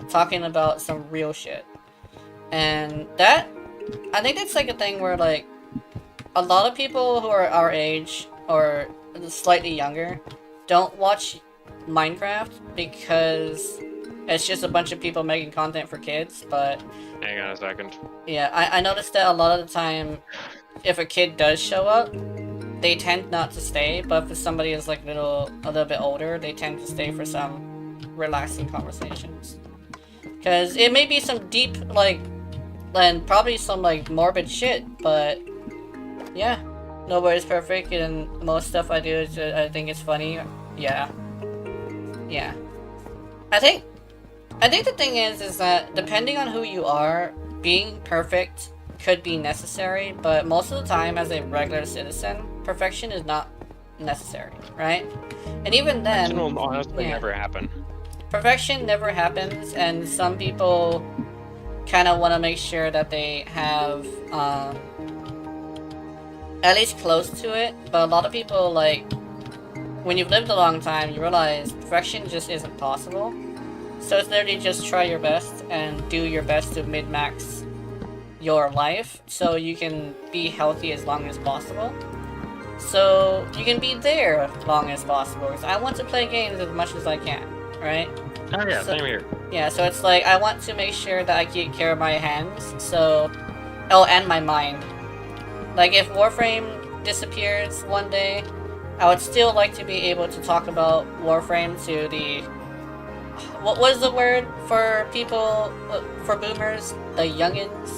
talking about some real shit, and that I think that's like a thing where like a lot of people who are our age or slightly younger don't watch Minecraft because it's just a bunch of people making content for kids, but
hang on a second.
yeah, I noticed that a lot of the time if a kid does show up, they tend not to stay, but if somebody is like a little bit older, they tend to stay for some relaxing conversations. Cause it may be some deep like and probably some like morbid shit, but yeah, nobody's perfect, and most stuff I do is I think it's funny. Yeah, yeah. I think the thing is that depending on who you are, being perfect could be necessary, but most of the time, as a regular citizen, perfection is not necessary, right? And even then,
It will honestly
yeah.
never happen.
Perfection never happens, and some people kind of want to make sure that they have at least close to it, but a lot of people, like, when you've lived a long time, you realize perfection just isn't possible. So it's literally just try your best and do your best to min-max your life so you can be healthy as long as possible. So you can be there as long as possible. Because I want to play games as much as I can, right?
Oh yeah,
So-
same here.
Yeah, so it's like I want to make sure that I take care of my hands, so... Oh, and my mind. Like, if Warframe disappears one day, I would still like to be able to talk about Warframe to the... What was the word for people, for boomers? The youngins?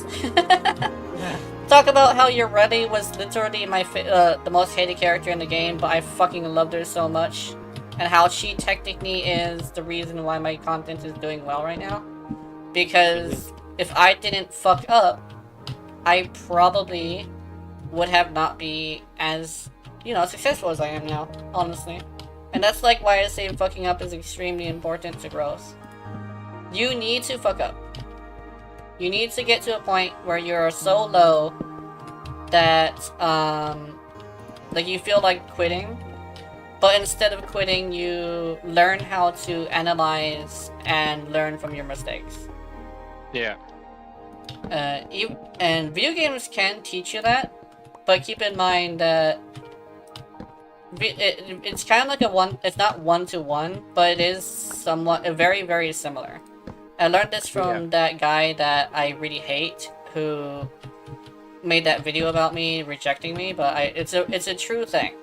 talk about how your Reddy was literally the most hated character in the game, but I fucking loved her so much. And how she technically is the reason why my content is doing well right now. Because if I didn't fuck up, I probably would have not be as, you know, successful as I am now, honestly. And that's like why I say fucking up is extremely important to growth. You need to fuck up. You need to get to a point where you're so low that, like you feel like quitting. But instead of quitting, you learn how to analyze and learn from your mistakes.
Yeah.
And video games can teach you that, but keep in mind that it's kind of like it's not one-to-one, but it is somewhat, very, very similar. I learned this from that guy that I really hate, who made that video about me rejecting me, but it's a true thing.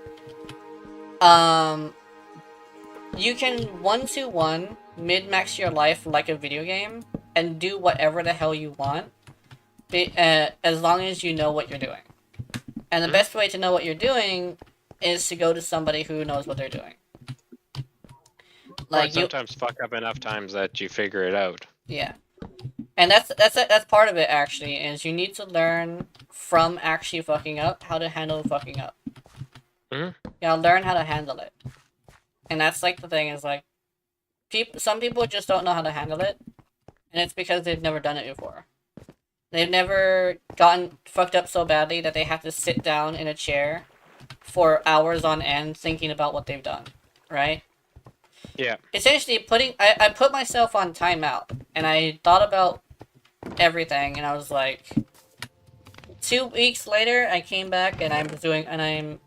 You can one-to-one mid-max your life like a video game and do whatever the hell you want, as long as you know what you're doing. And the best way to know what you're doing is to go to somebody who knows what they're doing.
Like sometimes fuck up enough times that you figure it out.
Yeah. And that's part of it, actually, is you need to learn from actually fucking up how to handle fucking up. You gotta learn how to handle it. And that's like the thing is like, some people just don't know how to handle it, and it's because they've never done it before. They've never gotten fucked up so badly that they have to sit down in a chair for hours on end thinking about what they've done, right?
Yeah.
Essentially, I put myself on timeout, and I thought about everything, and I was like, 2 weeks later, I came back, and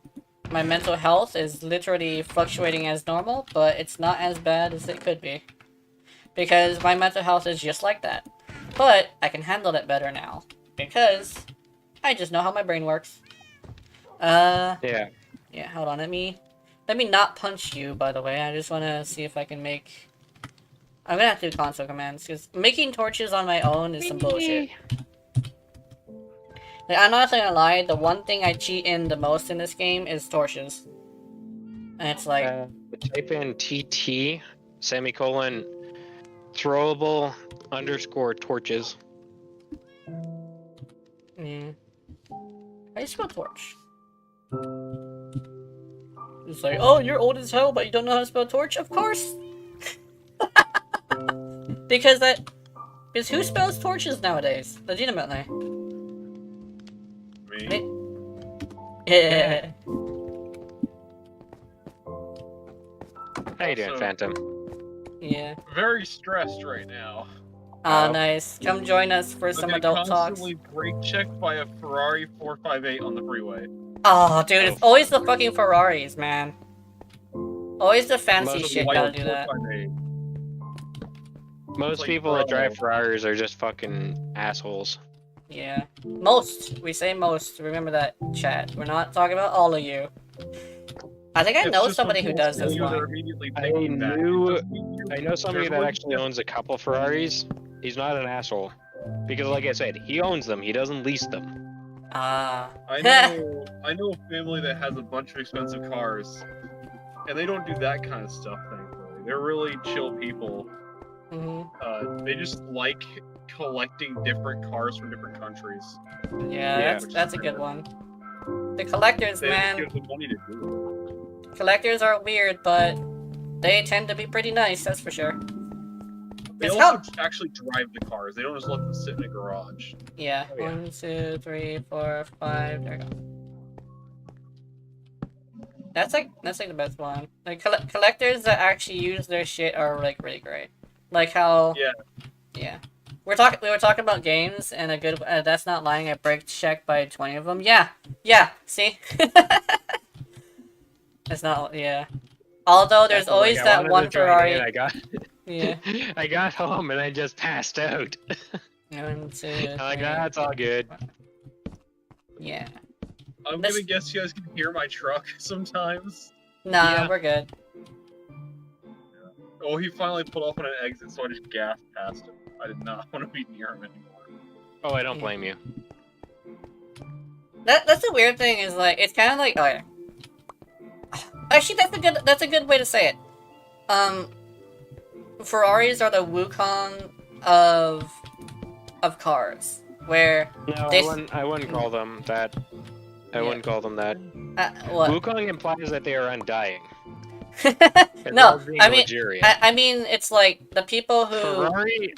my mental health is literally fluctuating as normal, but it's not as bad as it could be. Because my mental health is just like that. But I can handle it better now, because I just know how my brain works. Yeah, hold on, let me not punch you, by the way. I just want to see if I can make... I'm gonna have to do console commands, because making torches on my own is some bullshit. Like, I'm not gonna lie, the one thing I cheat in the most in this game is torches. And it's like...
type in TT, semicolon, throwable, _ torches.
Yeah. How do you spell torch? It's like, oh, you're old as hell, but you don't know how to spell torch? Of course! Because who spells torches nowadays? Legitimately.
Me?
Yeah.
How you doing,
Also,
Phantom?
Yeah.
Very stressed right now.
Ah, nice. Come join us for some adult talks.
Constantly brake checked by a Ferrari 458 on the freeway.
Oh, dude, it's always the fucking Ferraris, man. Always the fancy shit gotta do that.
Most people that drive Ferraris are just fucking assholes.
Yeah. Most. We say most. Remember that, chat. We're not talking about all of you. I think I know somebody who does this one.
I know somebody that actually owns a couple Ferraris. He's not an asshole. Because like I said, he owns them, he doesn't lease them.
Ah.
I know a family that has a bunch of expensive cars, and they don't do that kind of stuff, thankfully. They're really chill people. They just like collecting different cars from different countries.
Yeah, that's a good one. The collectors, man.
Give them money to do it.
Collectors are weird, but they tend to be pretty nice, that's for sure.
They also actually drive the cars. They don't just let them sit in a garage.
Yeah. 1, 2, 3, 4, 5. There we go. That's like the best one. Like collectors that actually use their shit are like really great. Like how. Yeah. We were talking about games, and a good. That's not lying. I brake checked by 20 of them. Yeah. Yeah. See. It's not. Yeah. Although there's always that one Ferrari. Yeah.
I got home and I just passed out.
1, 2, 3.
That's all good.
Yeah.
I'm gonna guess you guys can hear my truck sometimes.
Nah, we're good.
Oh, he finally pulled off on an exit, so I just gassed past him. I did not want to be near him anymore.
Oh, I don't blame you.
That's the weird thing is like it's kind of like okay. Actually, that's a good way to say it. Ferraris are the Wukong of cars, where
No,
they
I wouldn't call them that. I wouldn't call them that.
what?
Wukong implies that they are undying.
No,
being
I mean,
luxurious.
I mean, it's like the people who
Ferrari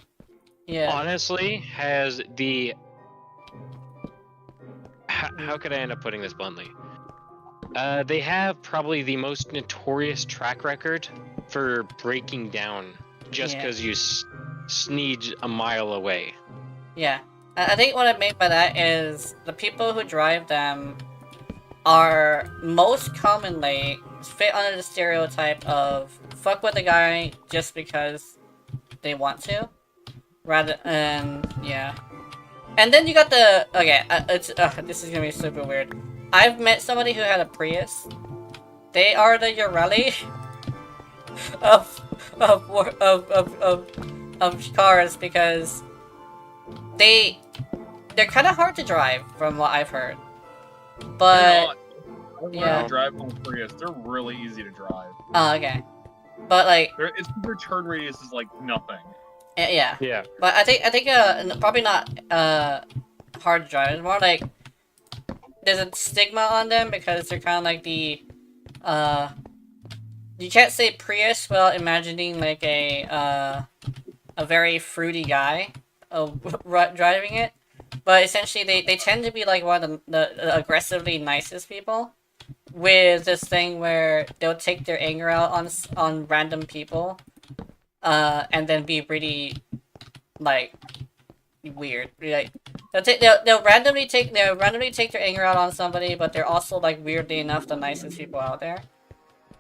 yeah.
honestly has the. How could I end up putting this bluntly? They have probably the most notorious track record for breaking down just
Yeah.
because you sneeze a mile away.
Yeah. I think what I mean by that is the people who drive them are most commonly fit under the stereotype of fuck with the guy just because they want to. Rather, yeah. And then you got the, okay, this is gonna be super weird. I've met somebody who had a Prius. They are the Urelli of cars because they're kind of hard to drive from what I've heard. But
I drive on Prius. They're really easy to drive.
oh, okay. But like,
their turn radius is like nothing.
yeah.
Yeah.
But I think probably not hard to drive. It's more like there's a stigma on them because they're kind of like the you can't say Prius without imagining like a very fruity guy driving it. But essentially, they tend to be like one of the aggressively nicest people, with this thing where they'll take their anger out on random people, and then be really like weird. Like they'll randomly take their anger out on somebody, but they're also like weirdly enough the nicest people out there,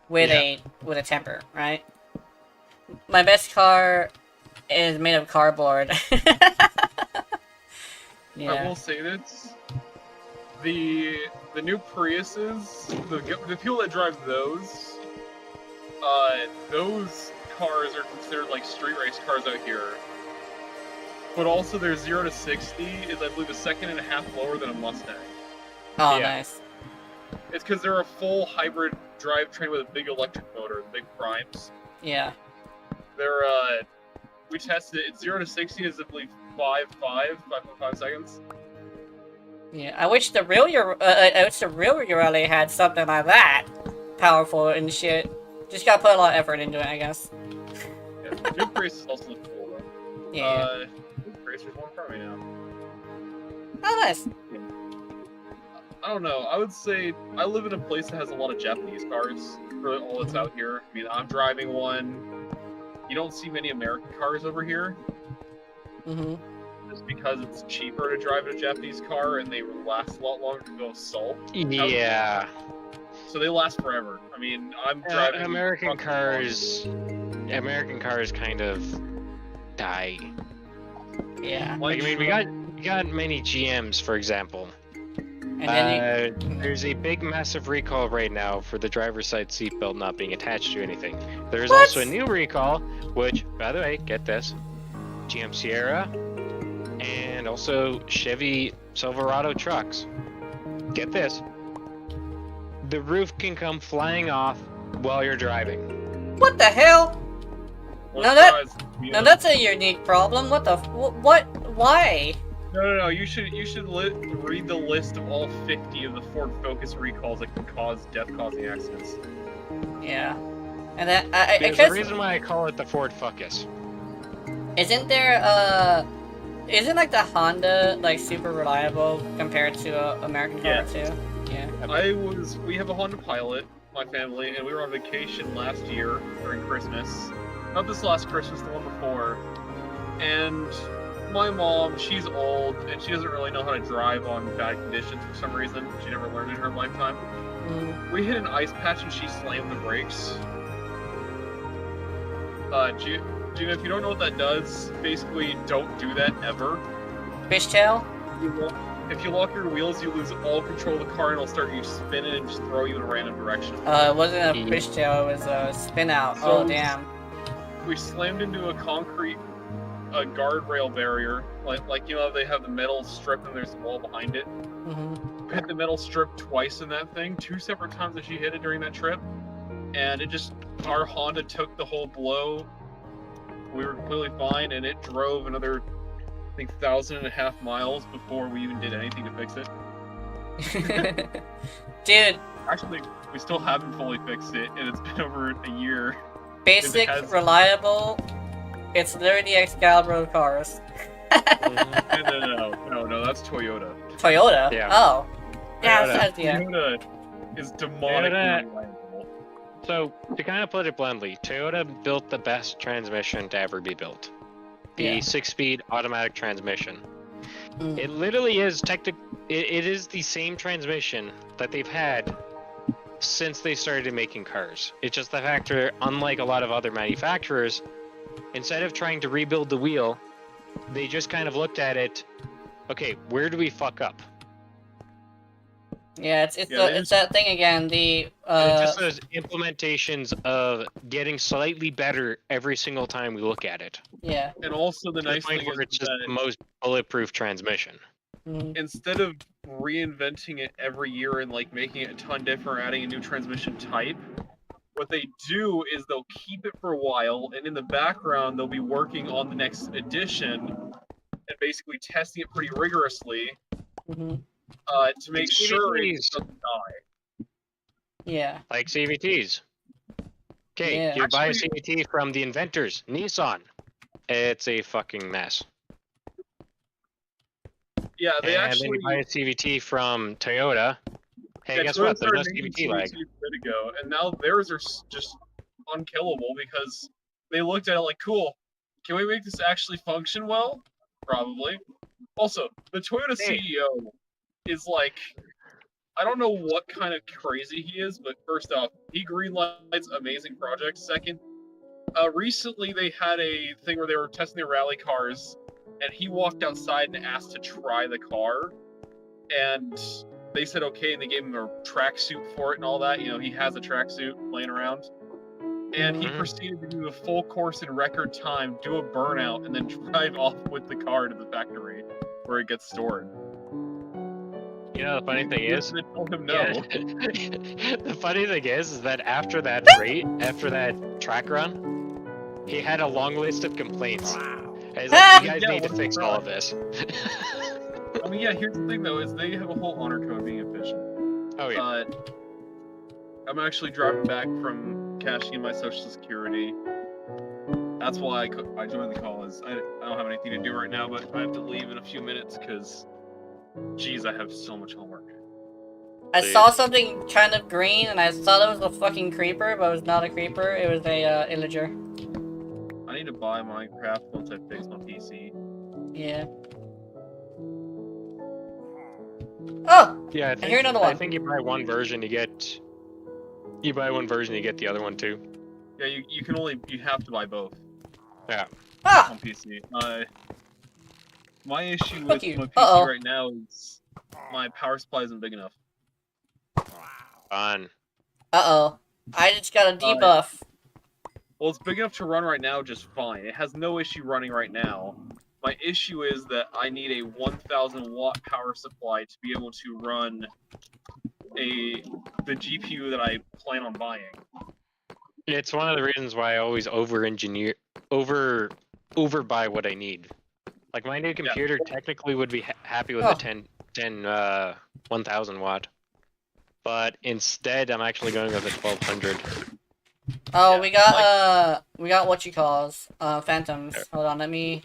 with a temper, right? My best car is made of cardboard. Yeah.
I will say this: the new Priuses, the people that drive those cars are considered like street race cars out here. But also, their 0 to 60 is, I believe, a second and a half lower than a Mustang.
Oh, yeah. Nice.
It's because they're a full hybrid drivetrain with a big electric motor, the big primes.
Yeah.
They're we tested it. 0 to 60 is, I believe, 5.5 seconds.
Yeah, I wish the real Urelli had something like that, powerful and shit. Just gotta put a lot of effort into it, I guess.
Yeah, new Prius is also cool though.
Yeah.
New Prius, there's one in front of me now.
Oh, nice.
I don't know. I would say I live in a place that has a lot of Japanese cars for all that's out here. I mean, I'm driving one. You don't see many American cars over here.
Mm-hmm.
Just because it's cheaper to drive a Japanese car and they last a lot longer to go salt.
Yeah.
So they last forever. I mean, I'm driving
American cars kind of die.
Yeah.
Like, I mean, we got many GMs, for example.
And then
there's a big, massive recall right now for the driver's side seatbelt not being attached to anything. There's
What?
also a new recall, which, by the way, get this, GM Sierra, and also Chevy Silverado trucks. Get this. The roof can come flying off while you're driving.
what the hell? Now that's a unique problem. What the what? Why?
No. You should read the list of all 50 of the Ford Focus recalls that can cause death-causing accidents.
Yeah. And that
There's a reason why I call it the Ford Focus.
Isn't there isn't like the Honda like super reliable compared to a American car too? Yeah.
We have a Honda Pilot, my family, and we were on vacation last year during Christmas. Not this last Christmas, the one before. And my mom, she's old, and she doesn't really know how to drive on bad conditions for some reason. She never learned in her lifetime. We hit an ice patch and she slammed the brakes. Gina, if you don't know what that does, basically don't do that ever.
Fishtail?
If you lock your wheels, you lose all control of the car and it'll start you spinning and just throw you in a random direction.
It wasn't a fishtail, it was a spin out.
So,
oh, damn.
We slammed into a concrete guardrail barrier. Like you know, they have the metal strip and there's a wall behind it.
Mm-hmm.
hit the metal strip twice in that thing, 2 separate times that she hit it during that trip, and our Honda took the whole blow. We were completely fine, and it drove another, I think, 1,500 miles before we even did anything to fix it.
Dude.
Actually, we still haven't fully fixed it, and it's been over a year.
Basic, reliable. It's literally the Excalibur of cars.
No, that's Toyota.
Toyota?
Yeah.
Oh. Yeah,
Toyota.
Toyota is demonically reliable.
So, to kind of put it bluntly, Toyota built the best transmission to ever be built. The 6-speed automatic transmission. It literally is it is the same transmission that they've had since they started making cars. It's just the fact that, unlike a lot of other manufacturers, instead of trying to rebuild the wheel, they just kind of looked at it, okay, where do we fuck up?
Yeah, it's that thing again,
It's just those implementations of getting slightly better every single time we look at it.
Yeah.
And also the nice thing is
it's just
that
the most bulletproof transmission.
instead of reinventing it every year and like making it a ton different, adding a new transmission type, what they do is they'll keep it for a while, and in the background they'll be working on the next edition and basically testing it pretty rigorously to make sure it doesn't die.
Yeah.
Like CVTs. Okay,
Yeah.
you buy a CVT from the inventors, Nissan. It's a fucking mess.
Yeah, they
and
actually.
then you buy a CVT from Toyota. Hey, guess
Toyota
what? There's no
started making
CVT lag.
CVTs a bit ago, and now theirs are just unkillable because they looked at it like, cool, can we make this actually function well? Probably. Also, the Toyota CEO is like, I don't know what kind of crazy he is, but first off, he greenlights amazing projects. Second, recently they had a thing where they were testing their rally cars, and he walked outside and asked to try the car, and they said okay, and they gave him a tracksuit for it and all that. You know, he has a tracksuit laying around. And he proceeded to do the full course in record time, do a burnout, and then drive off with the car to the factory where it gets stored.
You know, the funny thing is,
They told him no.
the funny thing is that after that track run, he had a long list of complaints. He's like, you guys need to fix all of this.
I mean, yeah, here's the thing though, is they have a whole honor code being efficient.
Oh yeah.
I'm actually driving back from cashing in my Social Security. That's why I joined the call. Is I don't have anything to do right now, but I have to leave in a few minutes because, geez, I have so much homework.
I saw something kind of green, and I thought it was a fucking creeper, but it was not a creeper. It was a illager.
I need to buy Minecraft once I fix my PC.
Yeah. Oh!
Yeah,
I hear another one.
I think you buy one version, you get the other one too.
Yeah, you have to buy both.
Yeah.
Ah!
On PC. My issue with
Fuck you.
my PC right now is my power supply isn't big enough.
Fun.
Uh-oh. I just got a debuff.
Well, it's big enough to run right now just fine. It has no issue running right now. My issue is that I need a 1,000 watt power supply to be able to run the GPU that I plan on buying.
It's one of the reasons why I always over-buy what I need. Like my new computer technically would be happy with a 1,000 watt, but instead I'm actually going with a 1,200.
Oh, we got what you calls, phantoms. Hold on, let me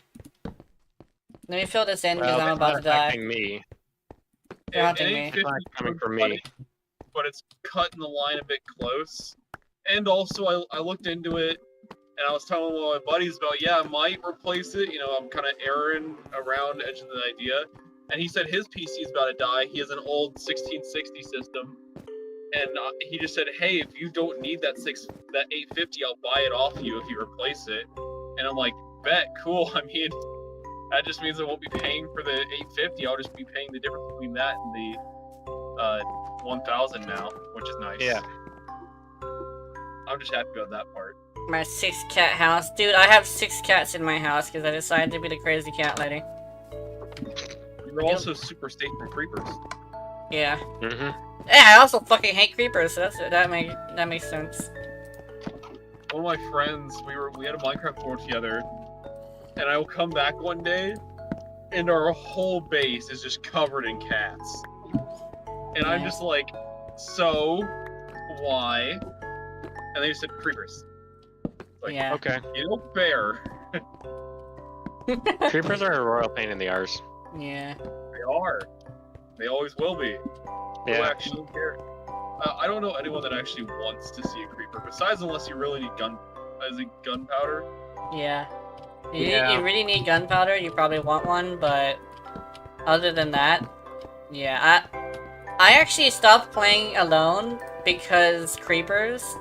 fill this in because I'm about to die.
Me.
They're hunting me.
It's not coming from me.
But it's cutting the line a bit close. And also, I looked into it, and I was telling one of my buddies about, yeah, I might replace it. You know, I'm kind of erring around edging the idea. And he said his PC is about to die. He has an old 1660 system. And he just said, hey, if you don't need that 850, I'll buy it off you if you replace it. And I'm like, bet, cool. I mean, that just means I won't be paying for the 850. I'll just be paying the difference between that and the 1,000 now, which is nice.
Yeah.
I'm just happy about that part.
My 6-cat house. Dude, I have 6 cats in my house because I decided to be the crazy cat lady.
You're also super safe from creepers.
Yeah.
Mm-hmm.
Yeah, I also fucking hate creepers, so that makes sense.
One of my friends, we had a Minecraft board together, and I will come back one day, and our whole base is just covered in cats. And I'm just like, so, why? And they just said creepers. Like,
Yeah.
Okay.
you know, fair.
Creepers are a royal pain in the arse.
Yeah.
They are. They always will be. Who
Yeah.
actually care? I don't know anyone that actually wants to see a creeper, besides unless you really need gunpowder.
Yeah.
Yeah.
You really need gunpowder, you probably want one, but other than that, yeah. I actually stopped playing alone because creepers,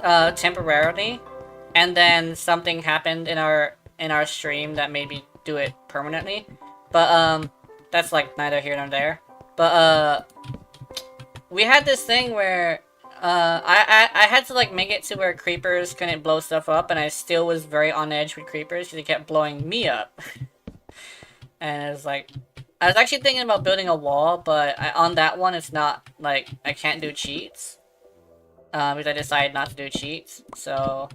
temporarily, and then something happened in our stream that made me do it permanently. But that's like neither here nor there. But we had this thing where I had to like make it to where creepers couldn't blow stuff up, and I still was very on edge with creepers because they kept blowing me up. And it was like, I was actually thinking about building a wall, but on that one it's not like I can't do cheats, because I decided not to do cheats. So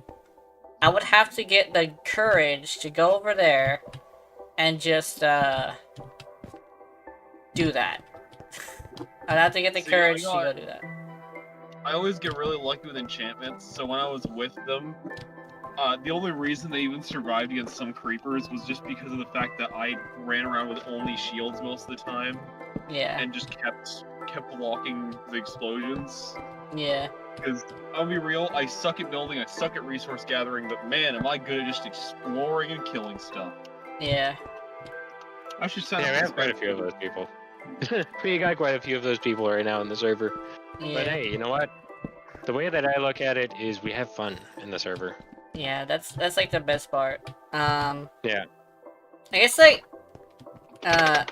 I would have to get the courage to go over there and just do that. I'd have to get the courage to go do that.
I always get really lucky with enchantments, so when I was with them, the only reason they even survived against some creepers was just because of the fact that I ran around with only shields most of the time.
Yeah.
And just kept blocking the explosions.
Yeah.
Because, I'll be real, I suck at building, I suck at resource gathering, but man, am I good at just exploring and killing stuff.
Yeah.
I should sound
Yeah, we have quite a few of those people. We got quite a few of those people right now in the server.
Yeah.
But hey, you know what? The way that I look at it is we have fun in the server.
Yeah, that's like the best part.
Yeah.
I guess like that's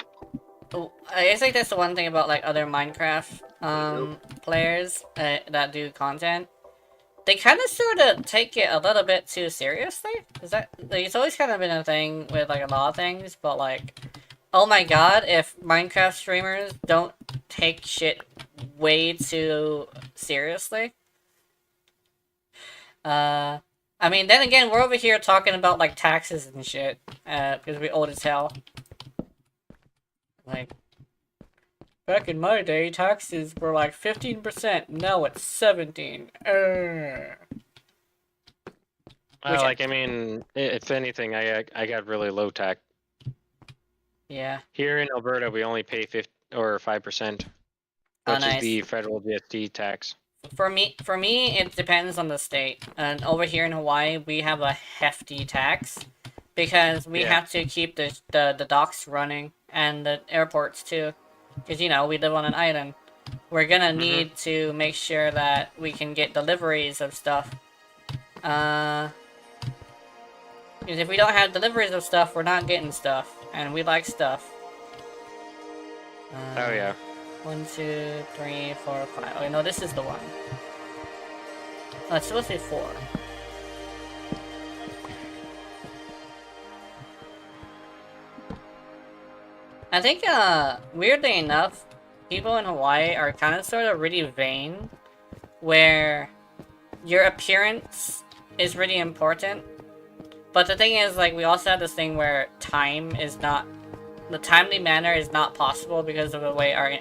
the one thing about like other Minecraft players that do content. They kind of sort of take it a little bit too seriously. Is that like, it's always kind of been a thing with like a lot of things, but like, oh my god, if Minecraft streamers don't take shit way too seriously. I mean, then again, we're over here talking about, like, taxes and shit, because we're old as hell. Like, back in my day, taxes were, like, 15%, now it's 17%.
Well, like, I mean, if anything, I got really low tax.
Yeah.
Here in Alberta, we only pay 5%, which is the federal GST tax.
For me, it depends on the state. And over here in Hawaii, we have a hefty tax because we have to keep the docks running and the airports too. Because, you know, we live on an island. We're gonna need to make sure that we can get deliveries of stuff. Because if we don't have deliveries of stuff, we're not getting stuff. And we like stuff.
Oh, yeah.
1, 2, 3, 4, 5. Oh, no, this is the one. Oh, it's supposed to be 4. I think, weirdly enough, people in Hawaii are kind of sort of really vain, where your appearance is really important. But the thing is, like, we also have this thing where time is not... The timely manner is not possible because of the way our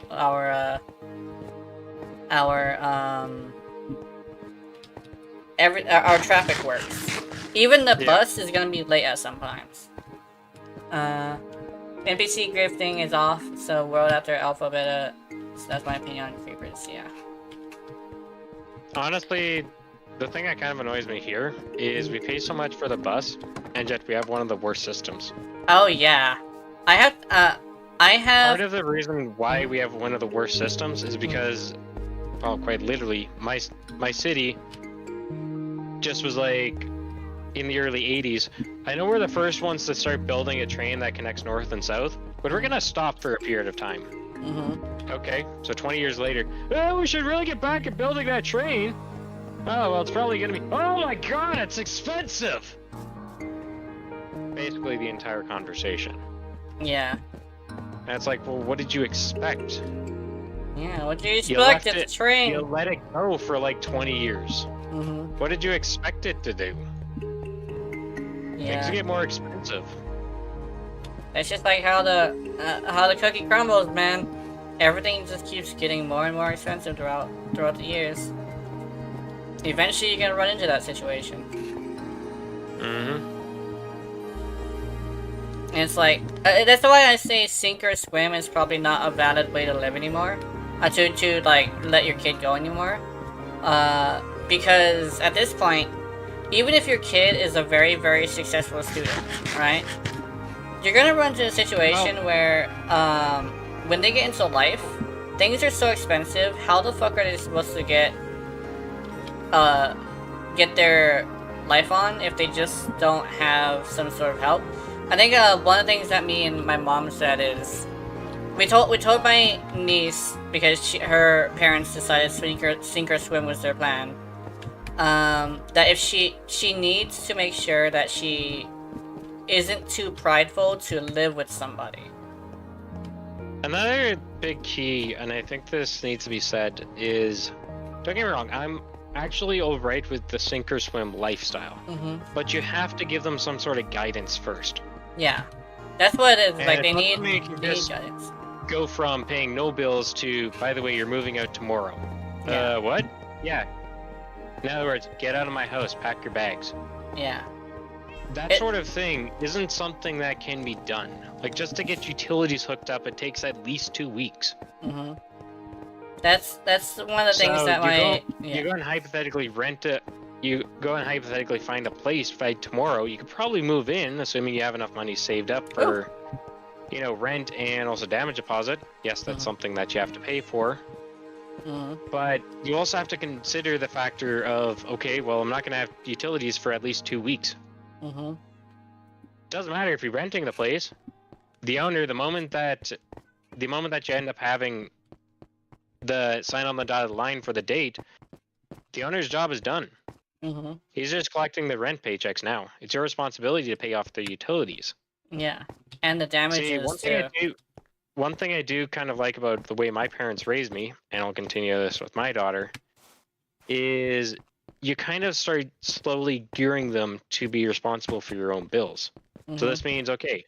traffic works. Even the bus is gonna be late at sometimes. NPC grifting is off, so world after alpha beta. So that's my opinion on creepers. Yeah.
Honestly, the thing that kind of annoys me here is we pay so much for the bus, and yet we have one of the worst systems.
Oh yeah. I have
Part of the reason why we have one of the worst systems is because, well, quite literally, my city just was like, in the early 80s, I know we're the first ones to start building a train that connects north and south, but we're gonna stop for a period of time. Okay, so 20 years later, oh, we should really get back at building that train. Oh, well, it's probably gonna be, oh my god, it's expensive! Basically the entire conversation.
Yeah.
And it's like, well, what did you expect?
Yeah, what do you
You left
expect? It's a
it.
train.
You let it go for like 20 years.
Mm-hmm.
What did you expect it to do? Things
Yeah.
get more expensive.
It's just like how the cookie crumbles, man. Everything just keeps getting more and more expensive throughout the years. Eventually, you're gonna run into that situation.
Mm-hmm.
And it's like that's why I say sink or swim is probably not a valid way to live anymore. To like let your kid go anymore. Because at this point, even if your kid is a very, very successful student, right? You're gonna run into a situation where, when they get into life, things are so expensive. How the fuck are they supposed to get their life on if they just don't have some sort of help? I think one of the things that me and my mom said is we told my niece, because her parents decided sink or swim was their plan. That if she needs to make sure that she isn't too prideful to live with somebody.
Another big key, and I think this needs to be said, is, don't get me wrong, I'm actually alright with the sink or swim lifestyle.
Mm-hmm.
But you have to give them some sort of guidance first.
Yeah. That's what it is.
And
Like, they
it's not
need
something you can just
guidance.
go from paying no bills to, by the way, you're moving out tomorrow.
Yeah.
What? Yeah. In other words, get out of my house, pack your bags.
Yeah.
That sort of thing isn't something that can be done. Like, just to get utilities hooked up, it takes at least 2 weeks.
Mm-hmm. That's one of the things that
you go and hypothetically you go and hypothetically find a place by tomorrow. You could probably move in, assuming you have enough money saved up for, rent and also damage deposit. Yes, that's something that you have to pay for.
Mm-hmm.
But you also have to consider the factor of, okay, well, I'm not going to have utilities for at least 2 weeks.
Mm-hmm.
Doesn't matter if you're renting the place. The owner, the moment that you end up having the sign on the dotted line for the date, the owner's job is done.
Mm-hmm.
He's just collecting the rent paychecks now. It's your responsibility to pay off the utilities.
Yeah, and the damages too.
One thing I do kind of like about the way my parents raised me, and I'll continue this with my daughter, is you kind of start slowly gearing them to be responsible for your own bills.
Mm-hmm.
So this means, okay,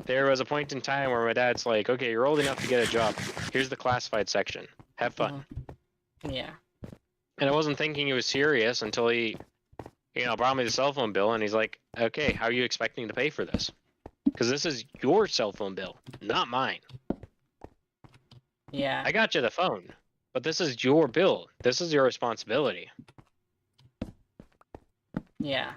there was a point in time where my dad's like, okay, you're old enough to get a job. Here's the classified section. Have fun.
Mm-hmm. Yeah.
And I wasn't thinking he was serious until he, brought me the cell phone bill, and he's like, okay, how are you expecting to pay for this? Because this is your cell phone bill, not mine.
Yeah.
I got you the phone, but this is your bill. This is your responsibility.
Yeah.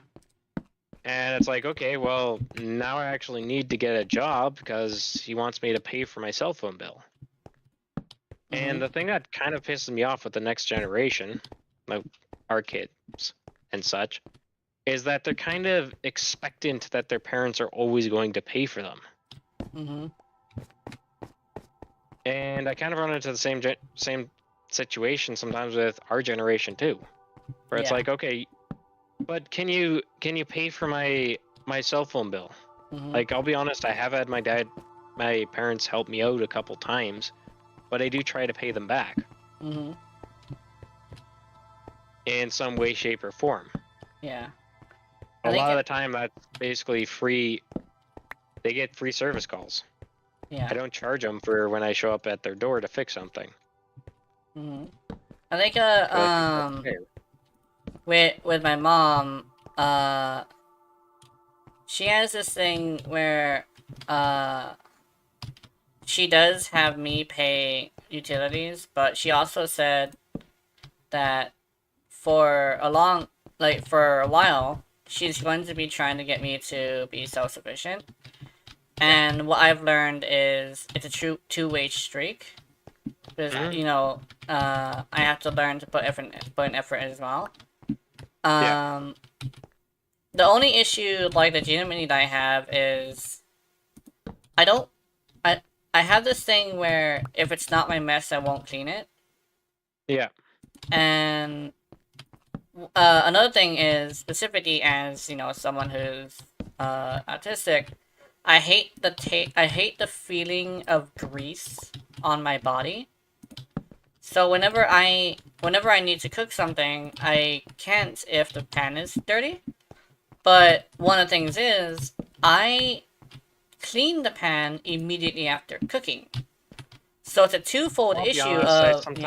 And it's like, okay, well, now I actually need to get a job because he wants me to pay for my cell phone bill.
Mm-hmm.
And the thing that kind of pisses me off with the next generation, like our kids and such, is that they're kind of expectant that their parents are always going to pay for them.
Mm-hmm.
And I kind of run into the same situation sometimes with our generation too, where it's like, okay, but can you pay for my cell phone bill?
Mm-hmm.
Like, I'll be honest, I have had my parents help me out a couple times, but I do try to pay them back.
Mm-hmm.
In some way, shape, or form.
Yeah.
A lot of the time, that's basically free. They get free service calls.
Yeah.
I don't charge them for when I show up at their door to fix something.
Mm-hmm. I think with my mom, she has this thing where she does have me pay utilities, but she also said that for a while she's going to be trying to get me to be self-sufficient. And what I've learned is it's a true two-way streak. Because, I have to learn to put in effort as well. The only issue, like, legitimately that I have is I have this thing where if it's not my mess, I won't clean it.
Yeah.
And another thing is, specifically as, someone who's autistic, I hate the feeling of grease on my body. So whenever I need to cook something, I can't if the pan is dirty. But one of the things is, I clean the pan immediately after cooking. So it's a twofold
I'll be
issue
honest,
of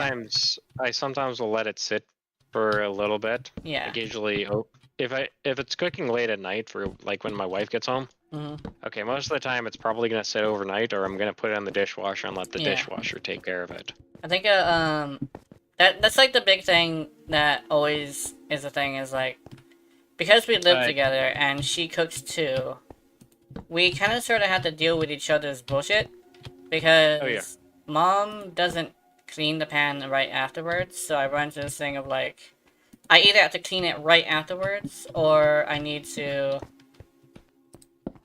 I sometimes will let it sit for a little bit.
yeah.
Like usually, if it's cooking late at night for like when my wife gets home, okay, most of the time it's probably gonna sit overnight, or I'm gonna put it in the dishwasher and let the
Yeah.
dishwasher take care of it.
I think that's like the big thing that always is the thing is like, because we live together and she cooks too, we kind of sort of have to deal with each other's bullshit because mom doesn't clean the pan right afterwards, so I run into this thing of like, I either have to clean it right afterwards or I need to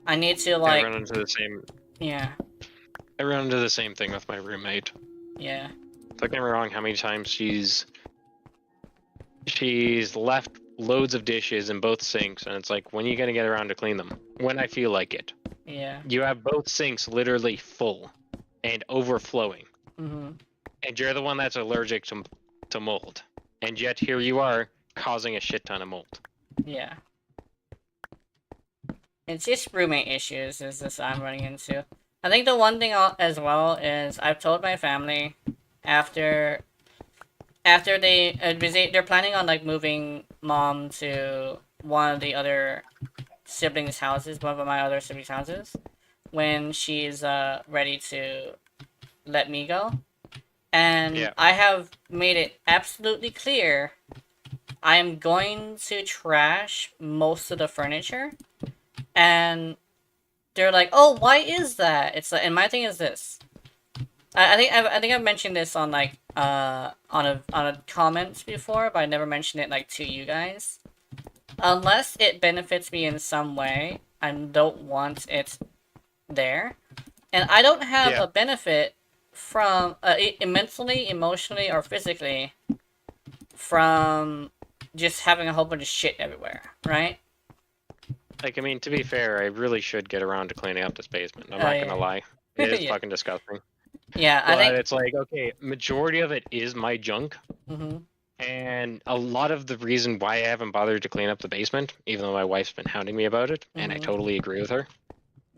like
I run into the same.
yeah.
I run into the same thing with my roommate.
Yeah.
Don't get me wrong. How many times she's left loads of dishes in both sinks, and it's like, when are you gonna get around to clean them? When I feel like it.
Yeah.
You have both sinks literally full and overflowing,
Mhm.
and you're the one that's allergic to mold, and yet here you are causing a shit ton of mold.
Yeah. It's just roommate issues is this I'm running into. I think the one thing as well is I've told my family after they're planning on like moving mom to one of the other siblings' houses, one of my other siblings' houses, when she's ready to let me go. And I have made it absolutely clear I am going to trash most of the furniture. And they're like, "Oh, why is that?" It's like, and my thing is this. I think I've mentioned this on like on a comments before, but I never mentioned it like to you guys. Unless it benefits me in some way, I don't want it there, and I don't have a benefit from mentally, emotionally, or physically from just having a whole bunch of shit everywhere, right?
Like, I mean, to be fair, I really should get around to cleaning up this basement. I'm not gonna lie. It is fucking disgusting.
Yeah,
but
I think
it's like, okay, majority of it is my junk. And a lot of the reason why I haven't bothered to clean up the basement, even though my wife's been hounding me about it, and I totally agree with her,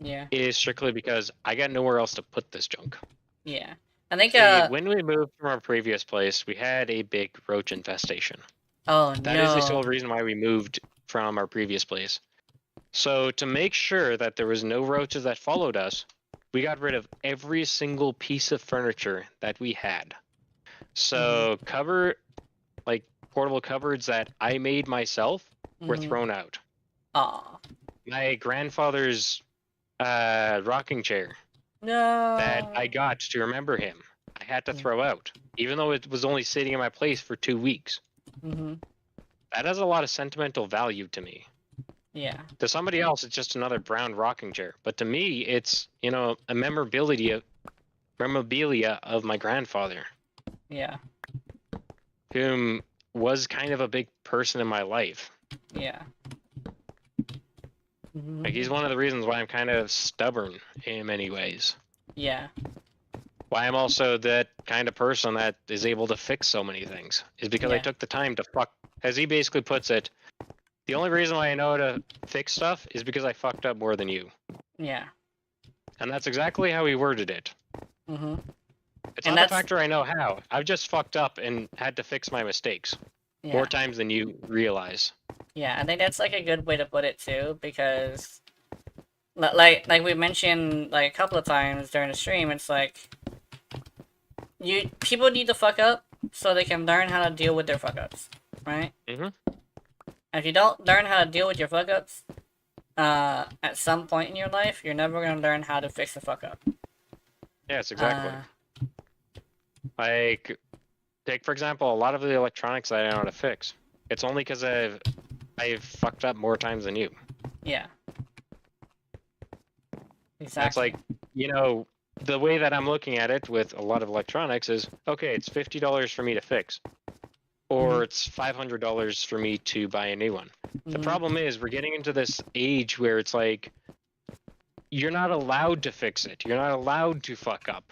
is strictly because I got nowhere else to put this junk.
Yeah. I think
when we moved from our previous place, we had a big roach infestation.
Oh,
That is the sole reason why we moved from our previous place. So to make sure that there was no roaches that followed us, we got rid of every single piece of furniture that we had. So portable cupboards that I made myself were thrown out.
Aw.
My grandfather's rocking chair that I got to remember him, I had to throw out, even though it was only sitting in my place for 2 weeks. That has a lot of sentimental value to me.
Yeah.
To somebody else, it's just another brown rocking chair, but to me, it's, you know, a memorabilia of my grandfather.
Yeah.
Whom was kind of a big person in my life.
Yeah.
Like, he's one of the reasons why I'm kind of stubborn in many ways.
Yeah.
Why I'm also that kind of person that is able to fix so many things is because I took the time to as he basically puts it, the only reason why I know how to fix stuff is because I fucked up more than you.
Yeah.
And that's exactly how he worded it. It's
And
not the factor I know how. I've just fucked up and had to fix my mistakes.
Yeah.
More times than you realize.
Yeah, I think that's like a good way to put it too, because like we mentioned like a couple of times during the stream, it's like people need to fuck up so they can learn how to deal with their fuck ups, right? And if you don't learn how to deal with your fuck ups, at some point in your life, you're never gonna learn how to fix a fuck up.
Yes, exactly. Like, take for example, a lot of the electronics that I know how to fix. It's only because I've fucked up more times than you.
Yeah. Exactly.
That's like, you know, the way that I'm looking at it with a lot of electronics is, okay, it's $50 for me to fix. Or it's $500 for me to buy a new one. The problem is we're getting into this age where it's like, you're not allowed to fix it. You're not allowed to fuck up.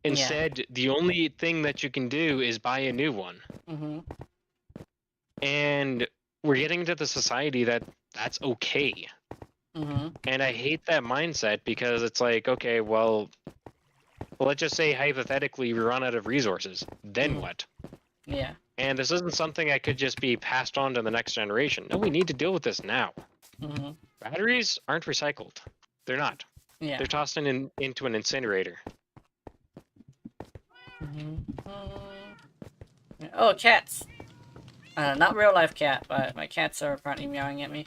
Instead, the only thing that you can do is buy a new one.
Mm-hmm.
And we're getting to the society that's okay.
Mm-hmm.
And I hate that mindset because it's like, okay, well, let's just say hypothetically we run out of resources. Then what?
Yeah.
And this isn't something that could just be passed on to the next generation. No, we need to deal with this now.
Mm-hmm.
Batteries aren't recycled. They're not.
Yeah.
They're tossed into an incinerator.
Oh, cats! Not real life cat, but my cats are apparently meowing at me.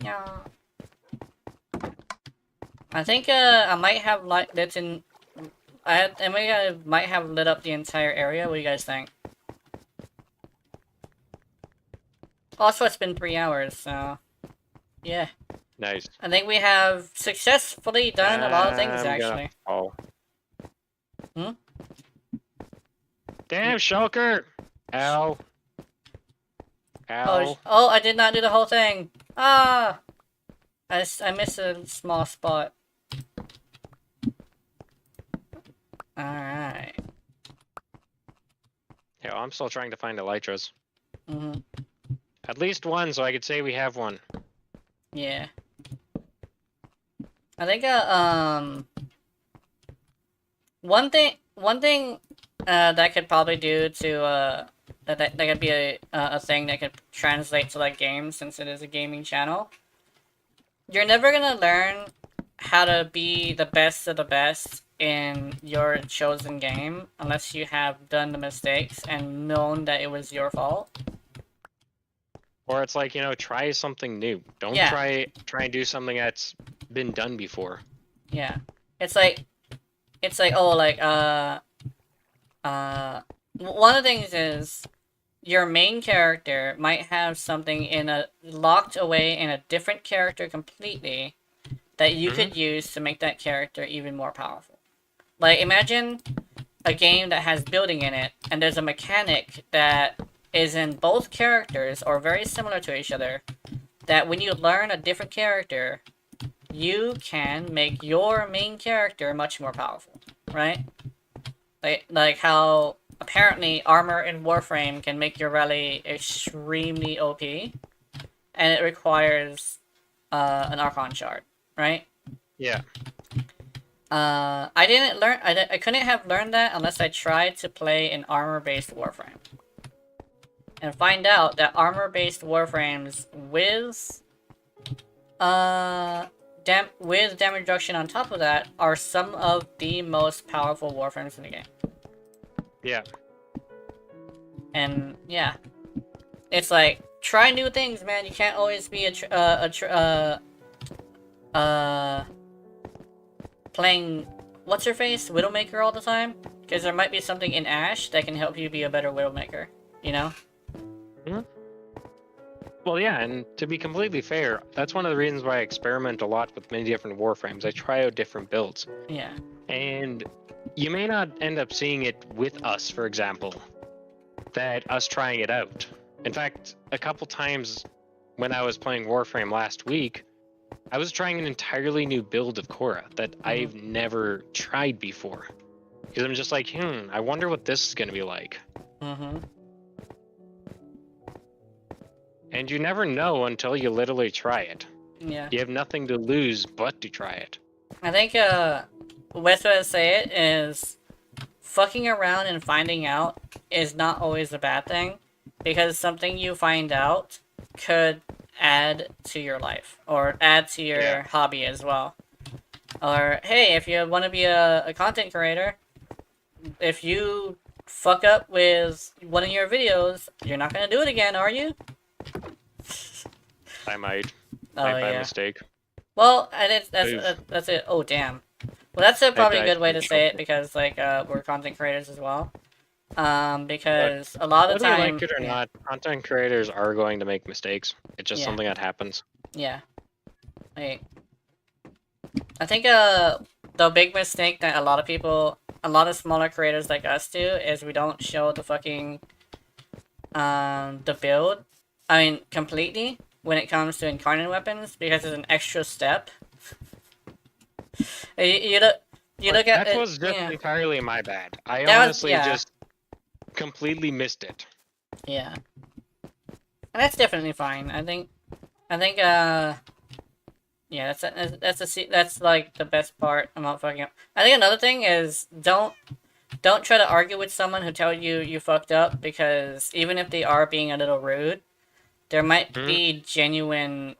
Yeah. I think I might have lit in. I might have lit up the entire area. What do you guys think? Also, it's been 3 hours, so yeah.
Nice.
I think we have successfully done a lot of things actually.
Oh.
Hmm?
Damn, Shulker! Ow. Ow.
Oh, I did not do the whole thing. Ah! I missed a small spot. Alright.
Yeah, I'm still trying to find elytras.
Mm-hmm.
At least one, so I could say we have one.
Yeah. I think, one thing, that could probably do to, that could be a thing that could translate to, like, games, since it is a gaming channel. You're never gonna learn how to be the best of the best in your chosen game unless you have done the mistakes and known that it was your fault.
Or it's like, try something new. Don't try and do something that's been done before.
Yeah. It's like, oh, like, one of the things is, your main character might have something locked away in a different character completely that you could use to make that character even more powerful. Like, imagine a game that has building in it, and there's a mechanic that is in both characters, or very similar to each other, that when you learn a different character, you can make your main character much more powerful, right? Like how apparently armor in Warframe can make your rally extremely OP, and it requires an Archon shard, right?
Yeah.
I didn't learn. I couldn't have learned that unless I tried to play an armor-based Warframe, and find out that armor-based Warframes with damage reduction on top of that are some of the most powerful Warframes in the game.
Yeah.
And yeah, it's like, try new things, man. You can't always be playing what's her face Widowmaker all the time, because there might be something in Ash that can help you be a better Widowmaker. You know?
Hmm? Well, yeah, and to be completely fair, that's one of the reasons why I experiment a lot with many different Warframes. I try out different builds.
Yeah.
And you may not end up seeing it with us, for example, that us trying it out. In fact, a couple times when I was playing Warframe last week, I was trying an entirely new build of Korra that I've never tried before. Because I'm just like, I wonder what this is going to be like.
Mm-hmm. And
you never know until you literally try it.
Yeah.
You have nothing to lose but to try it.
I think, the best way to say it is, fucking around and finding out is not always a bad thing, because something you find out could add to your life, or add to your hobby as well. Or, hey, if you want to be a content creator, if you fuck up with one of your videos, you're not going to do it again, are you?
I might.
Oh,
by
yeah.
mistake.
Well, and that's it. Oh, damn. Well, that's probably a good way to say it, because, like, we're content creators as well. Because a lot of the time...
Whether you like it or not, content creators are going to make mistakes. It's just something that happens.
Yeah. Like, I think, the big mistake that a lot of smaller creators like us do is we don't show the fucking, the build, completely, when it comes to incarnate weapons, because it's an extra step. You you look at
that
it,
was just
yeah.
entirely my bad. I
That was-
honestly
yeah.
just completely missed it.
Yeah. And that's definitely fine. I think, yeah, that's like the best part about fucking up. I think another thing is don't try to argue with someone who tells you you fucked up, because even if they are being a little rude, there might be genuine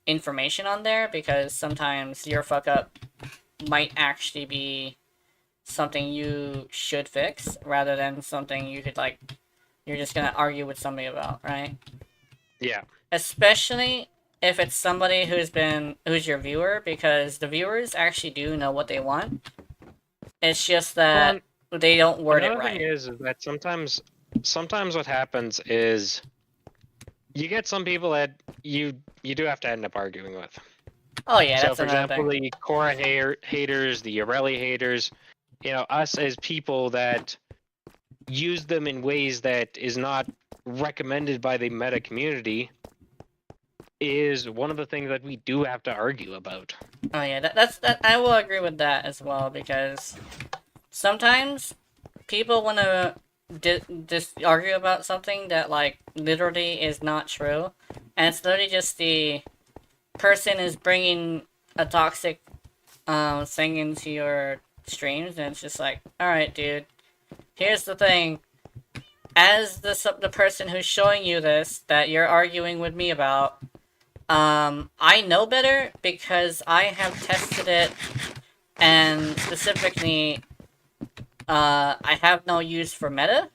information on there, because sometimes your fuck up might actually be something you should fix rather than something you could like you're just gonna argue with somebody about, right?
Yeah.
Especially if it's somebody who's your viewer, because the viewers actually do know what they want. It's just that they don't word it
Another
right.
thing is that sometimes what happens is you get some people that you do have to end up arguing with.
Oh yeah,
So
that's
for
another
example,
thing.
the Korra haters, the Yoreli haters, us as people that use them in ways that is not recommended by the meta community is one of the things that we do have to argue about.
Oh yeah, that's I will agree with that as well, because sometimes people want to just argue about something that like literally is not true, and it's literally just the person is bringing a toxic thing into your streams, and it's just like, all right, dude, here's the thing. As the person who's showing you this that you're arguing with me about, I know better because I have tested it, and specifically, I have no use for meta,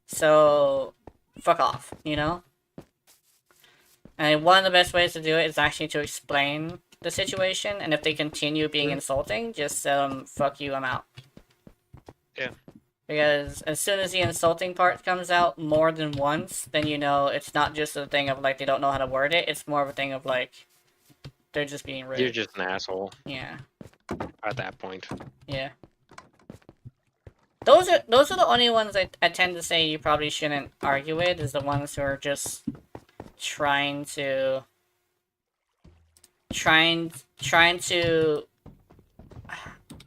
so fuck off, you know? And one of the best ways to do it is actually to explain the situation, and if they continue being insulting, just fuck you, I'm out.
Yeah.
Because as soon as the insulting part comes out more than once, then you know it's not just a thing of like they don't know how to word it, it's more of a thing of like they're just being rude.
You're just an asshole
Yeah.
at that point.
Yeah. Those are the only ones I tend to say you probably shouldn't argue with, is the ones who are just trying to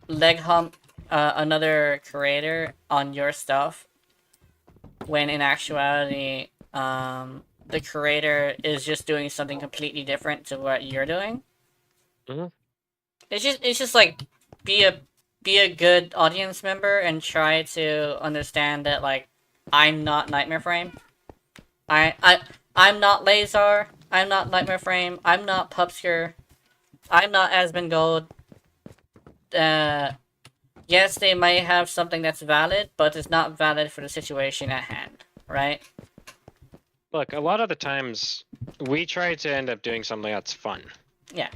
leg hump another creator on your stuff, when in actuality the creator is just doing something completely different to what you're doing. It's just like be a good audience member and try to understand that like I'm not Nightmare Frame. I'm not Lazar. I'm not Nightmare Frame. I'm not Pupsker. I'm not Asmongold. Yes, they may have something that's valid, but it's not valid for the situation at hand, right?
Look, a lot of the times we try to end up doing something that's fun.
Yeah.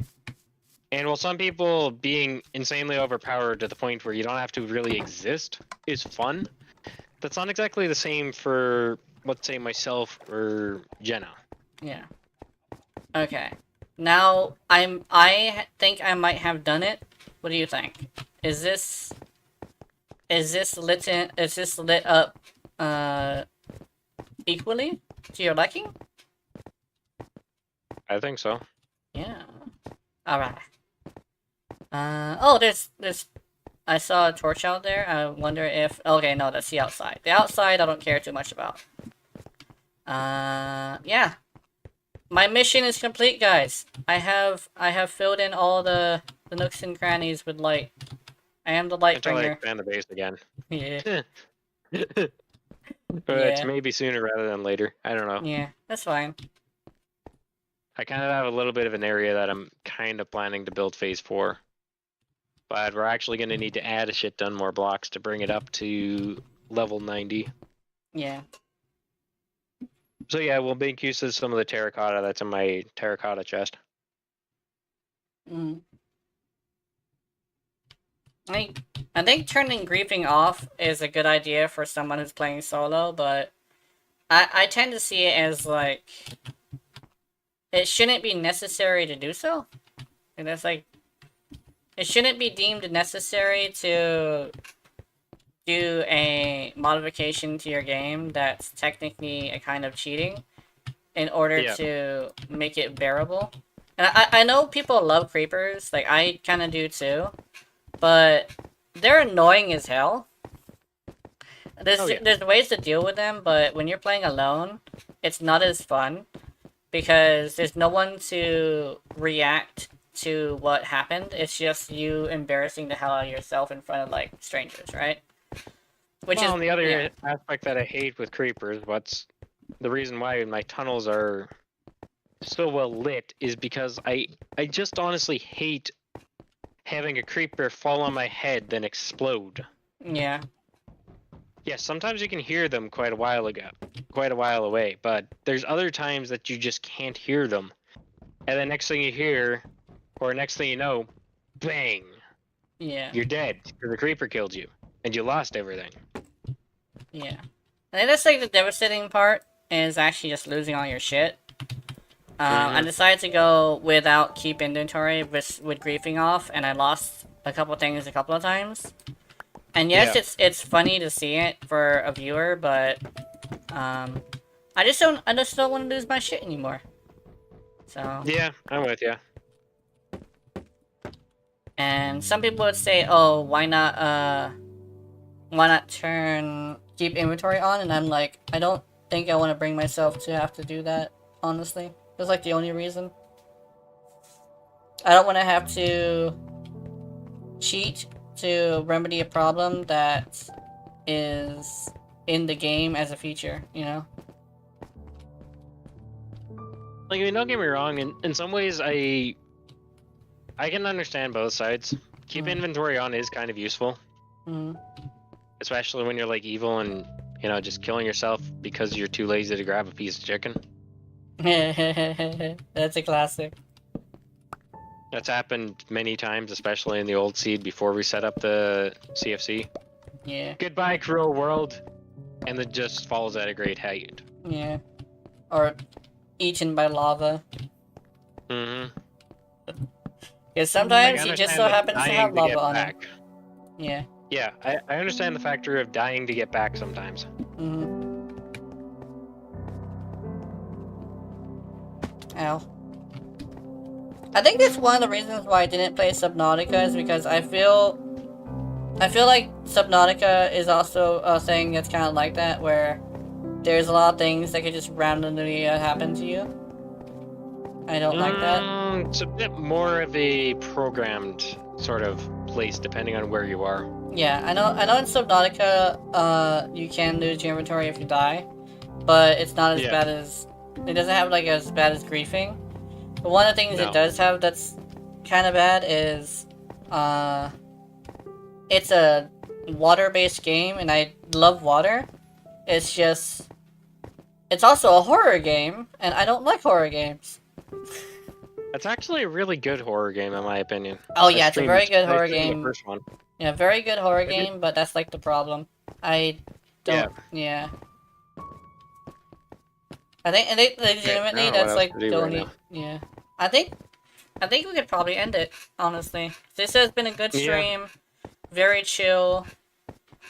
And while some people being insanely overpowered to the point where you don't have to really exist is fun, that's not exactly the same for, let's say, myself or Jenna.
Yeah. Okay. Now, I think I might have done it. What do you think? Is this lit up equally to your liking?
I think so.
Yeah. Alright. Oh, there's I saw a torch out there. I wonder if okay, no, that's the outside. The outside I don't care too much about. Yeah. My mission is complete, guys. I have filled in all the nooks and crannies with light. I am the light
Until I
bringer.
expand the base again.
Yeah.
But maybe sooner rather than later. I don't know.
Yeah, that's fine.
I kind of have a little bit of an area that I'm kind of planning to build phase 4. But we're actually going to need to add a shit ton more blocks to bring it up to level 90.
Yeah.
So yeah, we'll make use of some of the terracotta that's in my terracotta chest.
Mm. I think turning griefing off is a good idea for someone who's playing solo, but I tend to see it as like it shouldn't be necessary to do so. And that's like it shouldn't be deemed necessary to do a modification to your game that's technically a kind of cheating in order to make it bearable. And I know people love creepers, like I kind of do too, but they're annoying as hell.
Oh, yeah.
There's ways to deal with them, but when you're playing alone, it's not as fun because there's no one to react to what happened. It's just you embarrassing the hell out of yourself in front of like strangers, right? Which
Well,
is
on the other
yeah.
aspect that I hate with creepers, what's the reason why my tunnels are so well lit is because I just honestly hate having a creeper fall on my head then explode.
Yeah.
Yes, sometimes you can hear them quite a while away, but there's other times that you just can't hear them. And the next thing you hear, or next thing you know, bang,
Yeah.
you're dead because the creeper killed you, and you lost everything.
Yeah. I think that's like the devastating part is actually just losing all your shit. I decided to go without keep inventory with griefing off, and I lost a couple things a couple of times. And yes,
Yeah.
it's funny to see it for a viewer, but I just don't want to lose my shit anymore. So
Yeah, I'm with you.
and some people would say, "Oh, why not turn keep inventory on?" And I'm like, I don't think I want to bring myself to have to do that. Honestly, that's like the only reason. I don't want to have to cheat to remedy a problem that is in the game as a feature, you know?
Like, I mean, don't get me wrong. In some ways, I can understand both sides. Keep inventory on is kind of useful, especially when you're like evil and just killing yourself because you're too lazy to grab a piece of chicken.
That's a classic.
That's happened many times, especially in the old seed before we set up the CFC.
Yeah.
Goodbye, cruel world, and it just falls at a great height.
Yeah. Or eaten by lava.
Mm-hmm.
Because sometimes
Like,
he just so happens to have lava on him.
back.
Yeah.
Yeah, I understand the factor of dying to get back sometimes.
Ow. I think that's one of the reasons why I didn't play Subnautica is because I feel like Subnautica is also a thing that's kind of like that, where there's a lot of things that could just randomly happen to you. I don't like that.
It's a bit more of a programmed sort of place, depending on where you are.
Yeah, I know in Subnautica, you can lose your inventory if you die, but it's not as bad as... It doesn't have, like, as bad as griefing. But one of the things it does have that's kind of bad is, it's a water-based game, and I love water. It's just... It's also a horror game, and I don't like horror games.
It's actually a really good horror game, in my opinion.
Oh yeah, it's a very good horror game.
The first one.
Yeah, very good horror game, but that's like the problem. I don't... Yeah. I think legitimately that's like the only... Yeah. I think we could probably end it, honestly. This has been a good stream. Very chill.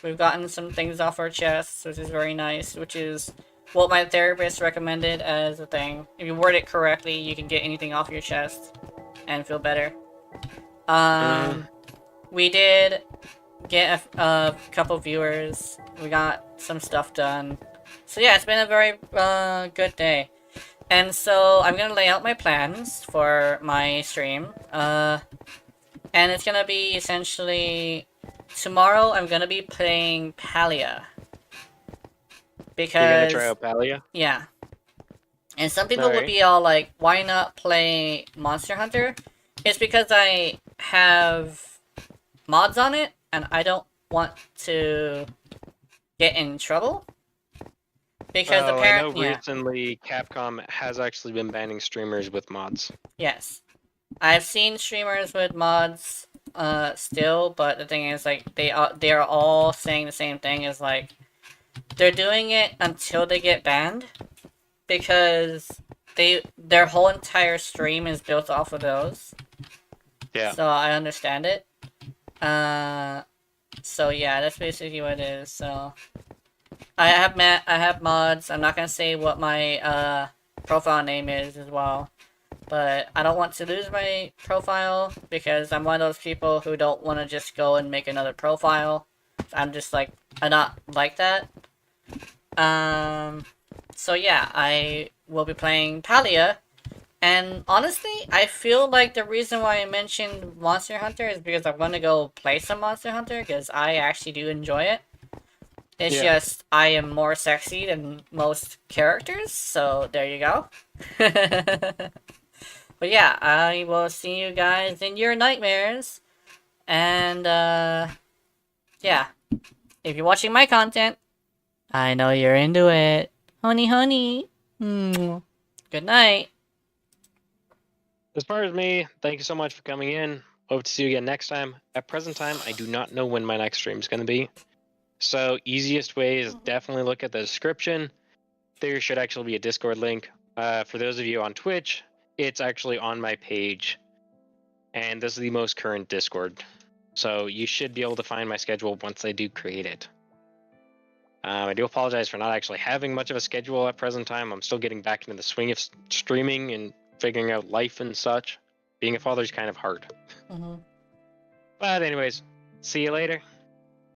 We've gotten some things off our chests, which is very nice, which is what my therapist recommended as a thing. If you word it correctly, you can get anything off your chest and feel better. We did get a couple viewers. We got some stuff done. So yeah, it's been a very good day. And so I'm gonna lay out my plans for my stream. And it's gonna be essentially... Tomorrow I'm gonna be playing Palia. Because...
You're gonna try out Palia?
Yeah. And some people would be all like, why not play Monster Hunter? It's because I have mods on it, and I don't want to get in trouble. Because apparently,
I know recently Capcom has actually been banning streamers with mods.
Yes. I've seen streamers with mods still, but the thing is, like, they are all saying the same thing, is like, they're doing it until they get banned, because their whole entire stream is built off of those.
Yeah.
So I understand it. So yeah, that's basically what it is. So I have mods. I'm not gonna say what my profile name is as well. but I don't want to lose my profile because I'm one of those people who don't want to just go and make another profile. I'm just like, I'm not like that. So yeah, I will be playing Palia. And honestly, I feel like the reason why I mentioned Monster Hunter is because I want to go play some Monster Hunter because I actually do enjoy it. It's
Yeah.
just I am more sexy than most characters, so there you go. But yeah, I will see you guys in your nightmares. And yeah, if you're watching my content, I know you're into it. Honey, honey. Good night.
As far as me, thank you so much for coming in. Hope to see you again next time. At present time, I do not know when my next stream is going to be. So easiest way is definitely look at the description. There should actually be a Discord link. For those of you on Twitch, it's actually on my page. And this is the most current Discord. So you should be able to find my schedule once I do create it. I do apologize for not actually having much of a schedule at present time. I'm still getting back into the swing of streaming and figuring out life and such. Being a father is kind of hard. But anyways, see you later.